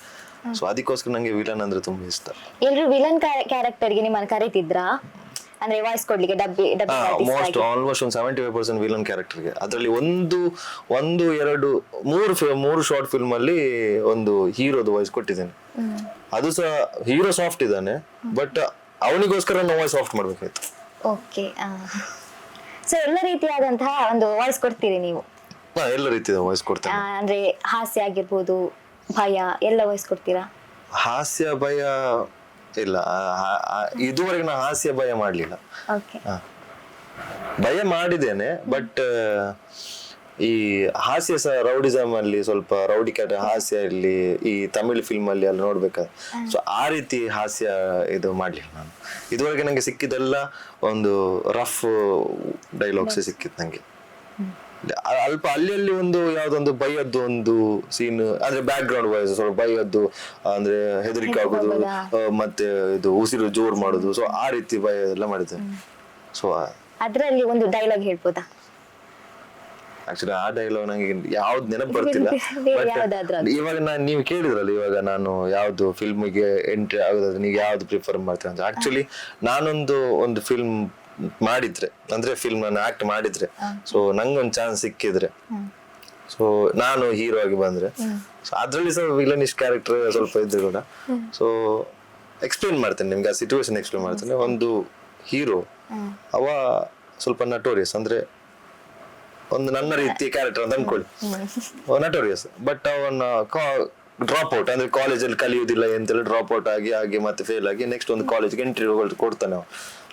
ಸೊ ಅದಕ್ಕೋಸ್ಕರ ನಂಗೆ ವಿಲನ್ ಅಂದ್ರೆ ತುಂಬಾ ಇಷ್ಟ. ಎಲ್ರು ವಿಲನ್ ಕ್ಯಾರೆಕ್ಟರ್ಗೆ ನಿಮ್ಮನ್ನು ಕರೀತಿದ್ರಾ ಅಂದ್ರೆ ವಾಯ್ಸ್ ಕೊಡ್ಲಿಕ್ಕೆ? ಆಲ್ಮೋಸ್ಟ್ ಒಂದು 75% ವಿಲನ್ ಕ್ಯಾರೆಕ್ಟರ್ಗೆ. ಅದರಲ್ಲಿ ಒಂದು ಎರಡು ಮೂರು ಶಾರ್ಟ್ ಫಿಲ್ಮ್ ಅಲ್ಲಿ ಒಂದು ಹೀರೋದು ವಾಯ್ಸ್ ಕೊಟ್ಟಿದ್ದೇನೆ. ಅದು ಸಹ ಹೀರೋ ಸಾಫ್ಟ್ ಇದ್ದಾನೆ, ಬಟ್ ಅವನಿಗೋಸ್ಕರ ನಾವು ವಾಯ್ಸ್ ಸಾಫ್ಟ್ ಮಾಡ್ಬೇಕಾಯ್ತು. ಓಕೆ. ಸೊ ಎಲ್ಲ ರೀತಿಯಾದಂತಹ ಒಂದು ವಾಯ್ಸ್ ಕೊಡ್ತೀರಿ ನೀವು? ಎಲ್ಲ ರೀತಿಯ ವಾಯ್ಸ್ ಕೊಡ್ತೇನೆ. ಅಂದ್ರೆ ಹಾಸ್ಯ ಆಗಿರ್ಬೋದು, ಭಯ ಎಲ್ಲ ವಾಯ್ಸ್ ಕೊಡ್ತೀರಾ? ಹಾಸ್ಯ ಭಯ ಇಲ್ಲ, ಇದುವರೆಗೆ ನಾನು ಹಾಸ್ಯ ಭಯ ಮಾಡ್ಲಿಲ್ಲ. ಭಯ ಮಾಡಿದ್ದೇನೆ, ಬಟ್ ಈ ಹಾಸ್ಯ ಸಹ ರೌಡಿಸಮ್ ಅಲ್ಲಿ ಸ್ವಲ್ಪ ರೌಡಿ ಕ್ಯಾರೆಕ್ಟರ್ ಹಾಸ್ಯ ಇಲ್ಲಿ ಈ ತಮಿಳ್ ಫಿಲ್ಮ್ ಅಲ್ಲಿ ಅಲ್ಲಿ ನೋಡ್ಬೇಕಾದ್ರೆ. ಸೊ ಆ ರೀತಿ ಹಾಸ್ಯ ಇದು ಮಾಡ್ಲಿಲ್ಲ ನಾನು. ಇದುವರೆಗೆ ನಂಗೆ ಸಿಕ್ಕಿದೆಲ್ಲ ಒಂದು ರಫ್ ಡೈಲಾಗ್ಸ್ ಸಿಕ್ಕಿತ್ತು ನಂಗೆ. ಅಲ್ಪ ಅಲ್ಲಿ ಒಂದು ಯಾವ್ದೊಂದು ಭಯದ್ದು ಒಂದು ಸೀನ್ ಅಂದ್ರೆ ಬ್ಯಾಕ್ ಗ್ರೌಂಡ್ ವಾಯ್ಸ್ ಸ್ವಲ್ಪ ಭಯದ್ದು, ಅಂದ್ರೆ ಹೆದರಿಕೆ ಆಗೋದು, ಮತ್ತೆ ಇದು ಉಸಿರು ಜೋರ್ ಮಾಡೋದು. ಸೊ ಆ ರೀತಿ ಭಯ ಎಲ್ಲ ಮಾಡಿದ್ದೆ. ಸೊ ಅದ್ರಲ್ಲಿ ಒಂದು ಡೈಲಾಗ್ ಹೇಳ್ಬೋದಾ? ಆಕ್ಚುಲಿ ಆ ಡೈಲಾಗ್ ನಂಗೆ ಯಾವ್ದು ನೆನಪು ಬರ್ತಿಲ್ಲ. ಇವಾಗ ನೀವು ಕೇಳಿದ್ರಲ್ಲ, ಇವಾಗ ನಾನು ಯಾವ್ದು ಫಿಲ್ಮ್ಗೆ ಎಂಟ್ರಿ ಆಗೋದಾದ್ರೆ ನೀವು ಯಾವ್ದು ಪ್ರಿಫರ್ ಮಾಡ್ತೀನಿ ಅಂತ. ಆಕ್ಚುಲಿ ನಾನೊಂದು ಫಿಲ್ಮ್ ಮಾಡಿದ್ರೆ, ಅಂದ್ರೆ ಫಿಲ್ಮ್ ನಾನು ಆಕ್ಟ್ ಮಾಡಿದ್ರೆ, ಸೊ ನಂಗೊಂದು ಚಾನ್ಸ್ ಸಿಕ್ಕಿದ್ರೆ, ಸೊ ನಾನು ಹೀರೋ ಆಗಿ ಬಂದ್ರೆ, ಸೊ ಅದ್ರಲ್ಲಿ ಸಹ ವಿಲನಿಶ್ ಕ್ಯಾರೆಕ್ಟರ್ ಸ್ವಲ್ಪ ಇದ್ರು ಕೂಡ, ಸೊ ಎಕ್ಸ್ಪ್ಲೇನ್ ಮಾಡ್ತೇನೆ ನಿಮ್ಗೆ, ಆ ಸಿಚುವೇಶನ್ ಎಕ್ಸ್ಪ್ಲೇನ್ ಮಾಡ್ತೇನೆ. ಒಂದು ಹೀರೋ ಅವ ಸ್ವಲ್ಪ ನಟೋರಿಯಸ್, ಅಂದ್ರೆ ಒಂದು ನನ್ನ ರೀತಿ ಕ್ಯಾರೆಕ್ಟರ್ ಅಂತ ಅನ್ಕೊಳ್ಳಿ, ನಟೋರಿಯಸ್. ಬಟ್ ಅವನ ಡ್ರಾಪ್ ಔಟ್, ಅಂದ್ರೆ ಕಾಲೇಜಲ್ಲಿ ಕಲಿಯುವುದಿಲ್ಲ ಎಂತೆಲ್ಲ ಡ್ರಾಪ್ ಔಟ್ ಆಗಿ ಮತ್ತೆ ಫೇಲ್ ಆಗಿ ನೆಕ್ಸ್ಟ್ ಒಂದು ಕಾಲೇಜ್ಗೆ ಎಂಟ್ರಿ ಕೊಡ್ತಾನೆ ಅವ.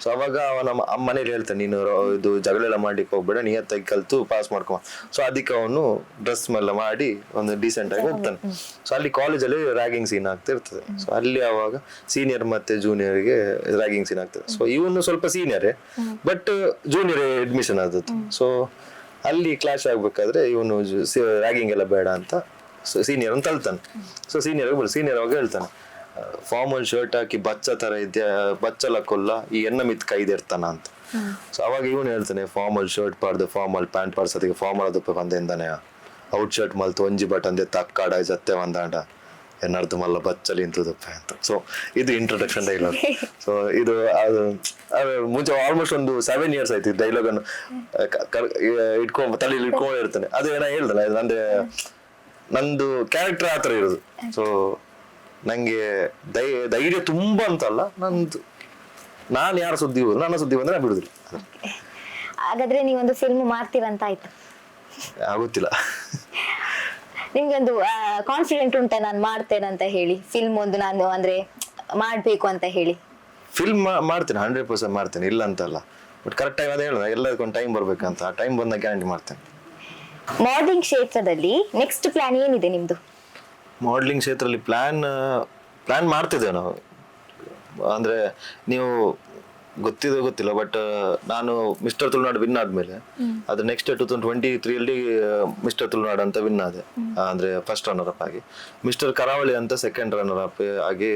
ಸೊ ಅವಾಗ ಅವನ ಮನೇಲಿ ಹೇಳ್ತಾನೆ, ನೀನು ಇದು ಜಗಳೆಲ್ಲ ಮಾಡ್ಲಿಕ್ಕೆ ಹೋಗ್ಬೇಡ, ನಿಯತ್ತಾಗಿ ಕಲ್ತು ಪಾಸ್ ಮಾಡ್ಕೊ. ಸೊ ಅದಕ್ಕೆ ಅವನು ಡ್ರೆಸ್ ಎಲ್ಲ ಮಾಡಿ ಒಂದು ಡೀಸೆಂಟ್ ಆಗಿ ಹೋಗ್ತಾನೆ. ಸೊ ಅಲ್ಲಿ ಕಾಲೇಜಲ್ಲಿ ರ್ಯಾಗಿಂಗ್ ಸೀನ್ ಆಗ್ತಿರ್ತದೆ. ಸೊ ಅಲ್ಲಿ ಅವಾಗ ಸೀನಿಯರ್ ಮತ್ತೆ ಜೂನಿಯರ್ಗೆ ರ್ಯಾಗಿಂಗ್ ಸೀನ್ ಆಗ್ತದೆ. ಸೊ ಇವನು ಸ್ವಲ್ಪ ಸೀನಿಯರೇ, ಬಟ್ ಜೂನಿಯರ್ ಅಡ್ಮಿಷನ್ ಆದದ್ದು. ಸೊ ಅಲ್ಲಿ ಕ್ಲಾಶ್ ಆಗ್ಬೇಕಾದ್ರೆ ಇವನು ರ್ಯಾಗಿಂಗ್ ಎಲ್ಲ ಬೇಡ ಅಂತ ಸೀನಿಯರ್ ಅಂತ ಹೇಳ್ತಾನೆ. ಸೊ ಸೀನಿಯರ್ ಅವಾಗ ಹೇಳ್ತಾನೆ, ಫಾರ್ಮಲ್ ಶರ್ಟ್ ಹಾಕಿ ಬಚ್ಚ ತರ ಇದೆಯಾ, ಬಚ್ಚಲ ಕೊಲ್ಲ ಈ ಎನ್ನ ಮಿತ್ ಕೈದಿರ್ತಾನ ಅಂತ. ಸೊ ಅವಾಗ ಇವನು ಹೇಳ್ತಾನೆ, ಫಾರ್ಮಲ್ ಶರ್ಟ್ ಪಾಡ್ದು ಫಾರ್ಮಲ್ ಪ್ಯಾಂಟ್ ಪಾಡ್ಸೋದಿಗೆ ಫಾರ್ಮಲ್ ಅದಕ್ಕೆ ಬಂದೇಂದಾನೆ, ಔಟ್ ಶರ್ಟ್ ಮಲ್ತು ಒಂಜಿ ಬಟ್ ಅಂದೆ ತಕ್ಕಾಡ ಜತ್ತೆ ಒಂದಾಂಡ ಎನ್ನರ್ದು ಮಲ್ಲ ಬಚ್ಚಲಿ ಇಂತದಪ್ಪ ಅಂತ. ಸೊ ಇದು ಇಂಟ್ರೊಡಕ್ಷನ್ ಡೈಲಾಗ್. ಸೊ ಇದು ಮುಂಚೆ ಆಲ್ಮೋಸ್ಟ್ ಒಂದು 7 years ಆಯ್ತು ಈ ಡೈಲಾಗ್ ಅನ್ನು ತಲೆಯಲ್ಲಿ ಇಟ್ಕೊಂಡು ಇರ್ತಾನೆ. ಅದು ಏನೋ ಹೇಳ್ದಲ್ಲ, ಅಂದ್ರೆ ನಂದು ಕ್ಯಾರೆಕ್ಟರ್ ಆತರ ಇರೋದು. ಸೊ ನಂಗೆ ಧೈರ್ಯ ತುಂಬಾ ಅಂತಲ್ಲ, ನಾನು ಯಾರ ಸುದ್ದಿ ಹೋದ್ರು ನನ್ನ ಸುದ್ದಿ ಬಂದ್ರೆ ನಾನು ಬಿಡುದಿಲ್ಲ. ಹಾಗಾದ್ರೆ ನೀವೊಂದು ಫಿಲ್ಮ್ ಮಾಡ್ತೀರಂತ ಆಯ್ತು? ಆಗುತ್ತಿಲ್ಲ. ನಿಮ್ಗೆ ಒಂದು ಕಾನ್ಫಿಡೆಂಟ್ ಉಂಟಾ ನಾನು ಮಾಡ್ತೇನೆ ಅಂತ ಹೇಳಿ? ಫಿಲ್ಮ್ ಒಂದು ನಾನು ಅಂದ್ರೆ ಮಾಡ್ಬೇಕು ಅಂತ ಹೇಳಿ? ಫಿಲ್ಮ್ ಮಾಡ್ತೇನೆ, 100% ಮಾಡ್ತೇನೆ, ಇಲ್ಲ ಅಂತಲ್ಲ. ಬಟ್ ಕರೆಕ್ಟ್ ಟೈಮ್ ಅದೇ ಹೇಳೋದು, ಎಲ್ಲದಕ್ಕೊಂದು ಟೈಮ್ ಬರ್ಬೇಕಂತ. ಆ ಟೈಮ್ ಬಂದಾಗ ಗ್ಯಾರಂಟಿ ಮಾಡ್ತೇನೆ. ಮಾಡಲಿಂಗ್ ಕ್ಷೇತ್ರದಲ್ಲಿ ನೆಕ್ಸ್ಟ್ ಪ್ಲಾನ್ ಏನಿದೆ ನಿಮ್ದು? ಮಾಡಲಿಂಗ್ ಕ್ಷೇತ್ರದಲ್ಲಿ ಪ್ಲಾನ್ ಮಾಡ್ತಿದ್ದೇವೆ ನಾವು. ಅಂದ್ರೆ ನೀವು ಗೊತ್ತಿಲ್ಲ, ಬಟ್ ನಾನು ಮಿಸ್ಟರ್ ತುಳುನಾಡು ವಿನ್ ಆದ್ಮೇಲೆ ಅದು ನೆಕ್ಸ್ಟ್ 2023 ಮಿಸ್ಟರ್ ತುಳುನಾಡು ಅಂತ ವಿನ್ ಆದೆ. ಅಂದ್ರೆ ಫಸ್ಟ್ ರನ್ನರ್ ಅಪ್ ಆಗಿ, ಮಿಸ್ಟರ್ ಕರಾವಳಿ ಅಂತ ಸೆಕೆಂಡ್ ರನ್ನರ್ ಅಪ್ ಆಗಿ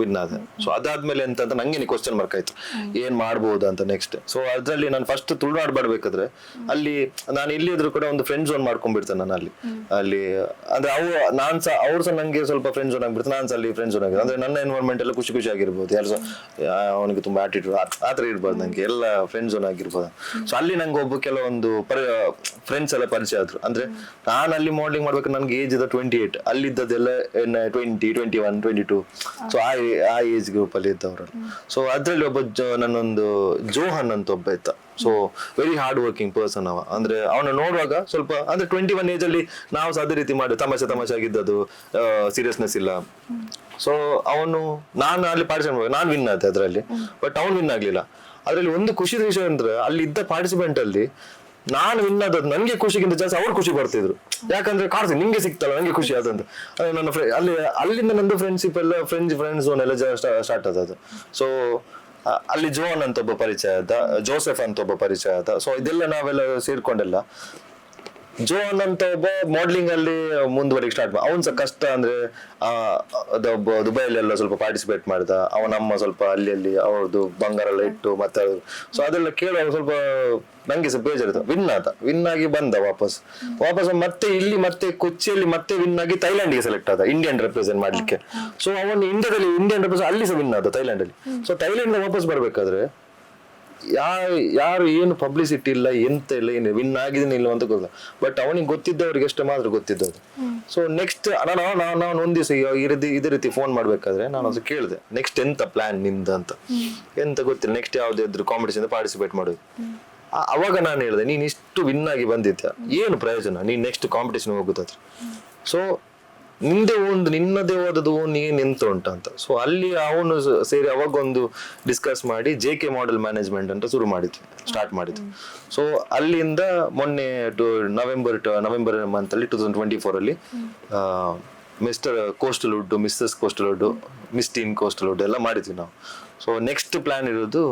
ವಿನ್ ಆದೆ. ಸೊ ಅದಾದ್ಮೇಲೆ ಎಂತ ಅಂತ ನಂಗೆ ಕ್ವಶನ್ ಮಾರ್ಕ್ ಆಯ್ತು, ಏನ್ ಮಾಡ್ಬೋದು ಅಂತ ನೆಕ್ಸ್ಟ್. ಸೊ ಅದ್ರಲ್ಲಿ ನಾನು ಫಸ್ಟ್ ತುಳುನಾಡು ಬರ್ಬೇಕಾದ್ರೆ ಅಲ್ಲಿ ನಾನು ಇಲ್ಲಿ ಇದ್ರು ಕೂಡ ಒಂದು ಫ್ರೆಂಡ್ ಝೋನ್ ಮಾಡ್ಕೊಂಡ್ಬಿಡ್ತೇನೆ ನಾನು ಅಲ್ಲಿ ಅಂದ್ರೆ ಅವ್ರು ಸಹ ನಂಗೆ ಸ್ವಲ್ಪ ಫ್ರೆಂಡ್ ಝೋನ್ ಆಗ್ಬಿಡ್ತಾರೆ, ನಾನು ಸಹ ಅಲ್ಲಿ ಫ್ರೆಂಡ್ ಝೋನ್ ಆಗಿದೆ. ಅಂದ್ರೆ ನನ್ನ ಎನ್ವೈರನ್ಮೆಂಟ್ ಎಲ್ಲ ಖುಷಿ ಆಗಿರ್ಬೋದು, ಯಾರು ಸಹ ಅವನಿಗೆ ತುಂಬಾ ಆಟಿಟ್ಯೂಡ್ ಆತರ ಇರ್ಬೋದು, ನಂಗೆ ಎಲ್ಲ ಫ್ರೆಂಡ್ ಝೋನ್ ಆಗಿರ್ಬೋದು. ಸೊ ಅಲ್ಲಿ ನಂಗೆ ಕೆಲವೊಂದು ಫ್ರೆಂಡ್ಸ್ ಎಲ್ಲ ಪರಿಚಯ ಆದ್ರು. ಅಂದ್ರೆ ನಾನು ಅಲ್ಲಿ ಮಾಡಲಿಂಗ್ ಮಾಡ್ಬೇಕು, ನನ್ಗೆ ಏಜ್ ಇದೆ 28, ಅಲ್ಲಿದ್ದದೆಲ್ಲ 20, 21, 22. ಸೊ ಆ ಏಜ್ ಗ್ರೂಪ್ ಅಲ್ಲಿ ಇದ್ದವರು. ಸೊ ಅದ್ರಲ್ಲಿ ಒಬ್ಬ ನನ್ನೊಂದು ಜೋಹನ್ ಅಂತ ಒಬ್ಬ ಇದ್ದ. So very hard working person ಅವ. ಅಂದ್ರೆ ಅವನ ನೋಡುವಾಗ ಸ್ವಲ್ಪ ಅಂದ್ರೆ 21 ಏಜ್ ಅಲ್ಲಿ ನಾವು ಸಹ ಅದೇ ರೀತಿ ಮಾಡಿ ತಮಾಷೆ ಆಗಿದ್ದದು, ಸೀರಿಯಸ್ನೆಸ್ ಇಲ್ಲ. ಸೊ ನಾನು ಅಲ್ಲಿ ಪಾರ್ಟಿಸಿಪೇಟ್ ನಾನು ವಿನ್ ಆದೆ ಅದ್ರಲ್ಲಿ, ಬಟ್ ಅವ್ನು ವಿನ್ ಆಗ್ಲಿಲ್ಲ. ಅದ್ರಲ್ಲಿ ಒಂದು ಖುಷಿ ವಿಷಯ ಅಂದ್ರೆ ಅಲ್ಲಿ ಇದ್ದ ಪಾರ್ಟಿಸಿಪೆಂಟ್ ಅಲ್ಲಿ ನಾನು ವಿನ್ ಆದದ್ದು ನನಗೆ ಖುಷಿಗಿಂತ ಜಾಸ್ತಿ ಅವ್ರು ಖುಷಿ ಪಡ್ತಿದ್ರು. ಯಾಕಂದ್ರೆ ಕಾಡ್ತೀನಿ ನಿಂಗೆ ಸಿಕ್ತಲ್ಲ ನಂಗೆ ಖುಷಿ ಆದಂತ. ನನ್ನ ಅಲ್ಲಿಂದ ನಂದು ಫ್ರೆಂಡ್ಶಿಪ್ ಎಲ್ಲ ಫ್ರೆಂಡ್ ಝೋನ್ ಎಲ್ಲ ಸ್ಟಾರ್ಟ್ ಆದದ್ದು. ಸೊ ಅಲ್ಲಿ ಜೋನ್ ಅಂತ ಒಬ್ಬ ಪರಿಚಯ ಆದ, ಜೋಸೆಫ್ ಅಂತ ಒಬ್ಬ ಪರಿಚಯ ಆದ. ಸೊ ಇದೆಲ್ಲ ನಾವೆಲ್ಲ ಸೇರ್ಕೊಂಡೆಲ್ಲ ಜೋನ್ ಅಂತ ಒಬ್ಬ ಮಾಡ್ಲಿಂಗ್ ಅಲ್ಲಿ ಮುಂದುವರೆಗೆ ಸ್ಟಾರ್ಟ್ ಅವನ್ ಸಹ ಕಷ್ಟ ಅಂದ್ರೆ ದುಬೈಲಿ ಎಲ್ಲ ಸ್ವಲ್ಪ ಪಾರ್ಟಿಸಿಪೇಟ್ ಮಾಡಿದ. ಅವನಮ್ಮ ಸ್ವಲ್ಪ ಅಲ್ಲಿ ಅವ್ರದ್ದು ಬಂಗಾರ ಎಲ್ಲ ಇಟ್ಟು ಮತ್ತೆ ಸೊ ಅದೆಲ್ಲ ಕೇಳುವಾಗ ಸ್ವಲ್ಪ ನಂಗೆ ಸ್ವಲ್ಪ ಬೇಜಾರಿತ್ತು. ವಿನ್ ಆಗಿ ಬಂದ ವಾಪಸ್ ಮತ್ತೆ ಇಲ್ಲಿ ಮತ್ತೆ ಕೊಚ್ಚಿಯಲ್ಲಿ ಮತ್ತೆ ವಿನ್ ಆಗಿ ಥೈಲ್ಯಾಂಡ್ಗೆ ಸೆಲೆಕ್ಟ್ ಆದ ಇಂಡಿಯನ್ ರೆಪ್ರೆಸೆಂಟ್ ಮಾಡ್ಲಿಕ್ಕೆ. ಸೊ ಅವನು ಇಂಡಿಯಾದಲ್ಲಿ ಇಂಡಿಯನ್ ರೆಪ್ರೆಸೆಂಟ್ ಅಲ್ಲಿ ಸಹ ವಿನ್ ಆದ ಥೈಲ್ಯಾಂಡ್ ಅಲ್ಲಿ. ಸೊ ಥೈಲ್ಯಾಂಡ್ ವಾಪಸ್ ಬರ್ಬೇಕಾದ್ರೆ ಯಾರು ಏನು ಪಬ್ಲಿಸಿಟಿ ಇಲ್ಲ, ಎಂತ ಇಲ್ಲ, ಏನು ವಿನ್ ಆಗಿದ್ದೀನಿ ಇಲ್ಲ ಅಂತ ಗೊತ್ತಿಲ್ಲ. ಬಟ್ ಅವನಿಗೆ ಗೊತ್ತಿದ್ದವ್ರಿಗೆ ಅಷ್ಟೇ ಮಾತ್ರ ಗೊತ್ತಿದ್ದದು. ಸೊ ನೆಕ್ಸ್ಟ್ ನಾನು ಒಂದ್ ದಿವಸ ಇದೇ ರೀತಿ ಫೋನ್ ಮಾಡ್ಬೇಕಾದ್ರೆ ನಾನು ಅದು ಕೇಳಿದೆ, ನೆಕ್ಸ್ಟ್ ಎಂತ ಪ್ಲಾನ್ ನಿಂದ ಅಂತ. ಎಂತ ಗೊತ್ತಿಲ್ಲ, ನೆಕ್ಸ್ಟ್ ಯಾವ್ದಾದ್ರು ಕಾಂಪಿಟೇಷನ್ ಪಾರ್ಟಿಸಿಪೇಟ್ ಮಾಡೋದು. ಅವಾಗ ನಾನು ಹೇಳಿದೆ, ನೀನ್ ಇಷ್ಟು ವಿನ್ ಆಗಿ ಬಂದಿದ್ದ, ಏನು ಪ್ರಯೋಜನ, ನೀನ್ ನೆಕ್ಸ್ಟ್ ಕಾಂಪಿಟೇಷನ್ ಹೋಗುದಾದ್ರೆ. ಸೊ ನಿನ್ನದೇ ಓದದು ನೀನ್ ಎಂತ ಉಂಟ ಅಂತ. ಸೊ ಅಲ್ಲಿ ಅವನು ಸೇರಿ ಅವಾಗ ಒಂದು ಡಿಸ್ಕಸ್ ಮಾಡಿ JK ಮಾಡೆಲ್ ಮ್ಯಾನೇಜ್ಮೆಂಟ್ ಅಂತ ಸ್ಟಾರ್ಟ್ ಮಾಡಿದ್ವಿ. ಸೊ ಅಲ್ಲಿಂದ ಮೊನ್ನೆ ನವೆಂಬರ್ ಮಂತ್ ಅಲ್ಲಿ 2024 ಅಲ್ಲಿ Mister Coastal Wood, Missus Coastal Wood, Miss Teen Coastal Wood ಎಲ್ಲ ಮಾಡಿದ್ವಿ ನಾವು. ಸೊ ನೆಕ್ಸ್ಟ್ ಪ್ಲಾನ್ ಇರೋದು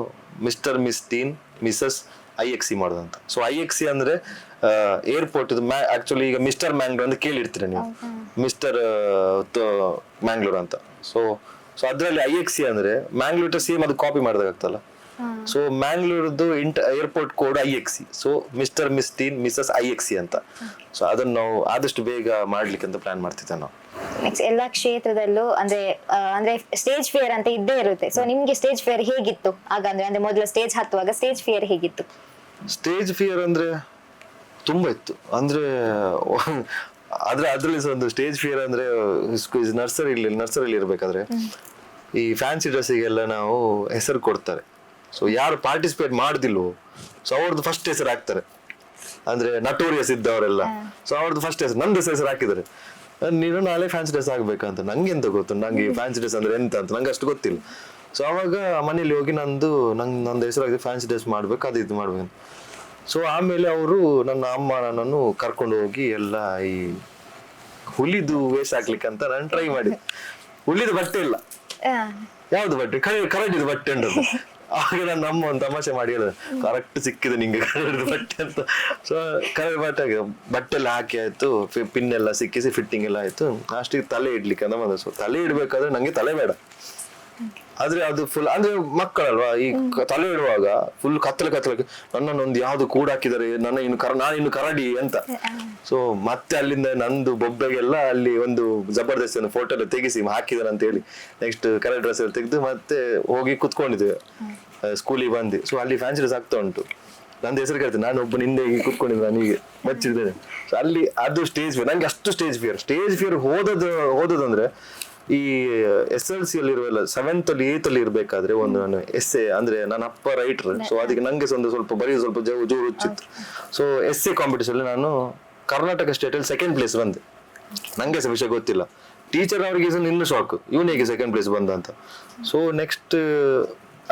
Mister miss teen Mrs IXC ಮಾಡೋದಂತ. ಸೊ IXC ಅಂದ್ರೆ ಏರ್ಪೋರ್ಟ್ ಆಕ್ಚುಲಿ ಈಗ ಮಿಸ್ಟರ್ ಮ್ಯಾಂಗ್ಳೂರ್ ಅಂತ ಕೇಳಿರ್ತೀರ ನೀವು, ಮಿಸ್ಟರ್ ಮ್ಯಾಂಗ್ಳೂರ್ ಅಂತ. ಸೊ ಅದ್ರಲ್ಲಿ IXC ಅಂದ್ರೆ ಮ್ಯಾಂಗ್ಳೂರ್ ಸೇಮ್ ಅದು ಕಾಪಿ ಮಾಡಿದಾಗ್ತಲ್ಲ. ಸೊ ಮ್ಯಾಂಗ್ಳೂರ್ದು airport code IXC. So mister miss teen Mrs IXC ಅಂತ. ಸೊ ಅದನ್ನ ನಾವು ಆದಷ್ಟು ಬೇಗ ಮಾಡ್ಲಿಕ್ಕೆ ಅಂತ ಪ್ಲಾನ್ ಮಾಡ್ತಿದ್ದೆ ನಾವು. ನೆಕ್ಸ್ಟ್ ಎಲ್ಲಾ ಕ್ಷೇತ್ರದಲ್ಲೂ ಅಂದ್ರೆ ಸ್ಟೇಜ್ ಫಿಯರ್ ಅಂತ ಇದ್ದೇ ಇರುತ್ತೆ. ಸೊ ನಿಮ್ಗೆ ಸ್ಟೇಜ್ ಫಿಯರ್ ಹೇಗಿತ್ತು ಆಗ? ಅಂದ್ರೆ ಮೊದಲು ಸ್ಟೇಜ್ ಹತ್ತುವಾಗ ಸ್ಟೇಜ್ ಫಿಯರ್ ಹೇಗಿತ್ತು? ಸ್ಟೇಜ್ ಫಿಯರ್ ಅಂದ್ರೆ ತುಂಬಾ ಇತ್ತು. ಅಂದ್ರೆ ಅದ್ರಲ್ಲಿ ಒಂದು ಸ್ಟೇಜ್ ಫಿಯರ್ ಅಂದ್ರೆ ನರ್ಸರಿಲಿ ಇರ್ಬೇಕಾದ್ರೆ ಈ ಫ್ಯಾನ್ಸಿ ಡ್ರೆಸ್ಸಿಗೆಲ್ಲ ನಾವು ಹೆಸರು ಕೊಡ್ತಾರೆ. ಸೊ ಯಾರು ಪಾರ್ಟಿಸಿಪೇಟ್ ಮಾಡುದಿಲ್ವೋ ಸೊ ಅವ್ರದ್ದು ಫಸ್ಟ್ ಹೆಸರು ಹಾಕ್ತಾರೆ. ಅಂದ್ರೆ ನಟೋರಿಯಸ್ ಇದ್ದವರೆಲ್ಲ ಸೊ ಅವ್ರದ್ದು ಫಸ್ಟ್ ಹೆಸರು ನಂದು ಹೆಸರು ಹಾಕಿದ್ದಾರೆ. ನೀನು ನಾಳೆ ಫ್ಯಾನ್ಸಿ ಡ್ರೆಸ್ ಆಗ್ಬೇಕಂತ. ನಂಗೆ ಎಂತ ಗೊತ್ತು, ನಂಗೆ ಫ್ಯಾನ್ಸಿ ಡ್ರೆಸ್ ಅಂದ್ರೆ ಎಂತ ಅಂತ ನಂಗೆ ಅಷ್ಟು ಗೊತ್ತಿಲ್ಲ. ಸೊ ಅವಾಗ ಮನೇಲಿ ಹೋಗಿ ನಂದು ಹೆಸರಾಗಿದೆ ಫ್ಯಾನ್ಸಿ ಡ್ರೆಸ್ ಮಾಡ್ಬೇಕು, ಅದು ಇದು ಮಾಡ್ಬೇಕು. ಸೊ ಆಮೇಲೆ ಅವರು ನನ್ನ ಅಮ್ಮ ನನ್ನನ್ನು ಕರ್ಕೊಂಡು ಹೋಗಿ ಎಲ್ಲ ಈ ಹುಲಿದು ವೇಷ ಹಾಕ್ಲಿಕ್ಕೆ ಅಂತ ನಾನು ಟ್ರೈ ಮಾಡಿದೆ. ಹುಲಿದು ಬಟ್ಟೆ ಇಲ್ಲ, ಯಾವ್ದು ಬಟ್ಟೆ, ಕರಡಿದು ಬಟ್ಟೆ ಉಂಟದು. ಆಗ ನನ್ನ ಅಮ್ಮ ಒಂದು ತಮಾಷೆ ಮಾಡಿ ಹೇಳಿದೆ, ಕರೆಕ್ಟ್ ಸಿಕ್ಕಿದೆ ನಿಂಗೆ ಕರಡಿದು ಬಟ್ಟೆ ಅಂತ. ಸೊ ಕರಡಿ ಬಟ್ಟೆ ಬಟ್ಟೆ ಎಲ್ಲ ಹಾಕಿ ಆಯ್ತು, ಪಿನ್ ಎಲ್ಲ ಸಿಕ್ಕಿಸಿ ಫಿಟ್ಟಿಂಗ್ ಎಲ್ಲ ಆಯ್ತು. ಅಷ್ಟಿಗೆ ತಲೆ ಇಡ್ಲಿಕ್ಕೆ ಅಂತ ಬಂದ. ಸೊ ತಲೆ ಇಡ್ಬೇಕಾದ್ರೆ ನಂಗೆ ತಲೆ ಬೇಡ, ಆದ್ರೆ ಅದು ಫುಲ್ ಅಂದ್ರೆ ಮಕ್ಕಳಲ್ವಾ, ಈ ತಲೆ ಇಡುವಾಗ ಫುಲ್ ಕತ್ತಲೆ ನನ್ನೊಂದು ಯಾವ್ದು ಕೂಡ ಹಾಕಿದ್ದಾರೆ, ನಾನು ಇನ್ನು ಕರಡಿ ಅಂತ. ಸೊ ಮತ್ತೆ ಅಲ್ಲಿಂದ ನಂದು ಬೊಬ್ಬೆಗೆಲ್ಲ ಅಲ್ಲಿ ಒಂದು ಜಬರ್ದಸ್ತ್ ಫೋಟೋ ಎಲ್ಲ ತೆಗಿಸಿ ಹಾಕಿದಾರೆ ಅಂತ ಹೇಳಿ ನೆಕ್ಸ್ಟ್ ಕರಡಿ ಡ್ರೆಸ್ ಎಲ್ಲ ತೆಗೆದು ಮತ್ತೆ ಹೋಗಿ ಕುತ್ಕೊಂಡಿದ್ದೇವೆ ಸ್ಕೂಲಿಗೆ ಬಂದು. ಸೊ ಅಲ್ಲಿ ಫ್ಯಾನ್ಸಿ ಡ್ರೆಸ್ ಆಗ್ತಾ ಉಂಟು, ನಂದು ಹೆಸರು ಕೇಳ್ತೇನೆ, ನಾನು ಒಬ್ಬ ನಿಂದೆ ಕುತ್ಕೊಂಡಿದ್ದೆ, ನನಗೆ ಬಚ್ಚಿದ್ದೇನೆ. ಸೊ ಅಲ್ಲಿ ಅದು ಸ್ಟೇಜ್ ಫಿಯರ್, ನಂಗೆ ಅಷ್ಟು ಸ್ಟೇಜ್ ಫಿಯರ್ ಹೋದದಂದ್ರೆ ಈ SLC ಅಲ್ಲಿ ಇರುವಲ್ಲ 7th ಅಲ್ಲಿ 8th ಅಲ್ಲಿ ಇರ್ಬೇಕಾದ್ರೆ ಒಂದು ನಾನು essay ಅಂದ್ರೆ ನನ್ನ ಅಪ್ಪ ರೈಟರ್. ಸೊ ಅದಕ್ಕೆ ನಂಗೆ ಸ್ವಲ್ಪ ಬರೀ ಸ್ವಲ್ಪ ಜೋರು ಹುಚ್ಚಿತ್ತು. ಸೊ essay ಕಾಂಪಿಟೇಷನ್ ಅಲ್ಲಿ ನಾನು ಕರ್ನಾಟಕ ಸ್ಟೇಟ್ ಅಲ್ಲಿ 2nd place ಬಂದೆ. ನಂಗೆ ಸಹ ವಿಷಯ ಗೊತ್ತಿಲ್ಲ, ಟೀಚರ್ ಅವ್ರಿಗೆ ಇನ್ನು ಶಾಕ್, ಇವನಿಗೆ ಸೆಕೆಂಡ್ ಪ್ಲೇಸ್ ಬಂದ ಅಂತ. ಸೊ ನೆಕ್ಸ್ಟ್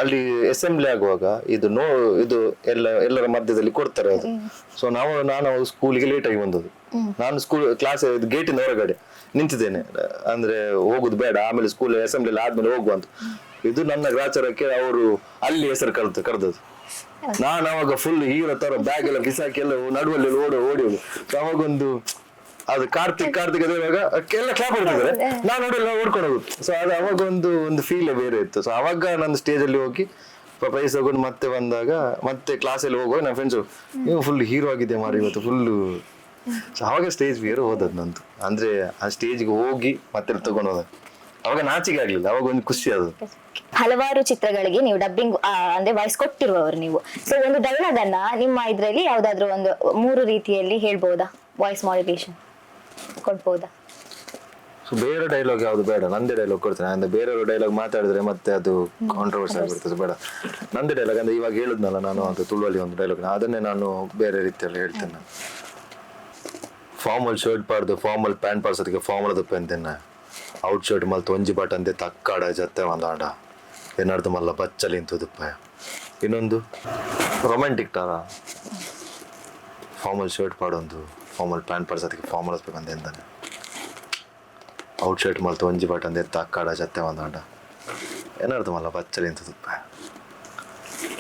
ಅಲ್ಲಿ ಅಸೆಂಬ್ಲಿ ಆಗುವಾಗ ಇದು ಎಲ್ಲರ ಮಧ್ಯದಲ್ಲಿ ಕೊಡ್ತಾರೆ ಅದು. ಸೊ ನಾನು ಸ್ಕೂಲಿಗೆ ಲೇಟ್ ಆಗಿ ಬಂದದ್ದು. ನಾನು ಸ್ಕೂಲ್ ಕ್ಲಾಸ್ ಗೇಟ್ ಇಂದ ಹೊರಗಡೆ ನಿಂತಿದ್ದೇನೆ, ಅಂದ್ರೆ ಹೋಗುದು ಬೇಡ, ಆಮೇಲೆ ಸ್ಕೂಲ್ ಅಸೆಂಬ್ಲಿ ಆದ್ಮೇಲೆ ಹೋಗುವ ಅಂತ. ಇದು ನನ್ನ ಗ್ರಾಚಾರಕ್ಕೆ ಅವರು ಅಲ್ಲಿ ಹೆಸರು ಕರೆದದ್ದು. ನಾನು ಅವಾಗ ಫುಲ್ ಹೀರೋ ತರ ಬ್ಯಾಗ್ ಎಲ್ಲ ಬಿಸಾಕಿ ಎಲ್ಲ ನಡುವಲ್ಲಿ ಓಡಿ ಸೊ ಅವಾಗೊಂದು ಅದು ಕಾರ್ತಿಕ್ ಅದಿರುವಾಗ ಎಲ್ಲ ಕ್ಲಾಪ್ ಹೊಡ್ತಿದ್ದಾರೆ, ನಾನು ನೋಡಿ ಓಡ್ಕೊಂಡು ಹೋಗುದು. ಸೊ ಅದು ಅವಾಗ ಒಂದು ಫೀಲೇ ಬೇರೆ ಇತ್ತು. ಸೊ ಅವಾಗ ನಾನು ಸ್ಟೇಜ್ ಅಲ್ಲಿ ಹೋಗಿ ಪ್ರೈಸ್ ತಗೊಂಡು ಮತ್ತೆ ಬಂದಾಗ ಮತ್ತೆ ಕ್ಲಾಸಲ್ಲಿ ಹೋಗುವಾಗ ನನ್ನ ಫ್ರೆಂಡ್ಸು ನೀವು ಫುಲ್ ಹೀರೋ ಆಗಿದೆ ಮಾರಿ ಇವತ್ತು ಫುಲ್ಲು. ಸೊ ಅವಾಗ ಸ್ಟೇಜ್ ಬೇರೆ ಹೋದದ್ದು ನಂದು, ಅಂದ್ರೆ ಆ ಸ್ಟೇಜ್ಗೆ ಹೋಗಿ ಮತ್ತೆ ತಗೊಂಡು ಹೋದ. ಅವಾಗ ನಾಚಿಕೆ ಆಗ್ಲಿಲ್ಲ, ಅವಾಗ ಒಂದು ಖುಷಿ ಆದದ್ದು. ಹಲವಾರು ಚಿತ್ರಗಳಿಗೆ ನೀವು ಡಬ್ಬಿಂಗ್ ಅಂದ್ರೆ ವಾಯ್ಸ್ ಕೊಟ್ಟಿರುವವರು ನೀವು. ಸೊ ಒಂದು ಡೈಲಾಗ್ ಅನ್ನ ನಿಮ್ಮ ಇದ್ರಲ್ಲಿ ಯಾವ್ದಾದ್ರು ಒಂದು 3 ರೀತಿಯಲ್ಲಿ ಹೇಳ್ಬಹುದಾ? ವಾಯ್ಸ್ ಮಾಡ್ಯುಲೇಷನ್ ಕೊಡ್ಬೋದಾ? ಸೊ ಬೇರೆ ಡೈಲಾಗ್ ಯಾವ್ದು ಬೇಡ, ನಂದೇ ಡೈಲಾಗ್ ಕೊಡ್ತೇನೆ. ಅಂದ್ರೆ ಬೇರೆಯವರು ಡೈಲಾಗ್ ಮಾತಾಡಿದ್ರೆ ಮತ್ತೆ ಅದು ಕಾಂಟ್ರವರ್ಸಿ ಆಗಿರ್ತದೆ, ಬೇಡ. ನಂದೇ ಡೈಲಾಗ್ ಅಂದ್ರೆ ಇವಾಗ ಹೇಳಿದ್ನಲ್ಲ ನಾನು, ಅದು ತುಳುವಲ್ಲಿ ಒಂದು ಡೈಲಾಗ್, ಅದನ್ನೇ ನಾನು ಬೇರೆ ರೀತಿಯಲ್ಲಿ ಹೇಳ್ತೇನೆ. ನಾನು ಫಾರ್ಮಲ್ ಶರ್ಟ್ ಪಾಡ್ದು ಫಾರ್ಮಲ್ ಪ್ಯಾಂಟ್ ಪಾಡ್ಸೋದಕ್ಕೆ ಫಾರ್ಮಲ್ ದಪ್ಪ ಅಂತೇನೆ. ಔಟ್ ಶರ್ಟ್ ಮಲ್ತು ಒಂಜಿ ಬಟ್ ಅಂದೆ ತಕ್ಕಾಡ ಜತ್ತೆ ಒಂದಾಡ ಏನಾರ್ದು ಮಲ್ಲ ಬಚ್ಚಲಿ ಇಂತದಪ್ಪ. ಇನ್ನೊಂದು ರೊಮ್ಯಾಂಟಿಕ್ ತರ ಫಾರ್ಮಲ್ ಶರ್ಟ್ ಪಾಡೊಂದು ಫಾರ್ಮಲ್ ಪ್ಯಾಂಟ್ ಪಾಡ್ಸೋದಕ್ಕೆ ಫಾರ್ಮಲ್ ಹತ್ಬೇಕು ಅಂದೆ ಅಂತಾನೆ. ಔಟ್ ಶರ್ಟ್ ಮಲ್ತು ಒಂಜಿ ಬಟ್ ಅಂದೆ ತಕ್ಕಾಡ ಜತ್ತೆ ಒಂದಾಡ ಏನಾರ್ದು ಮಲ್ಲ ಬಚ್ಚಲಿ ಇಂತದಪ್ಪ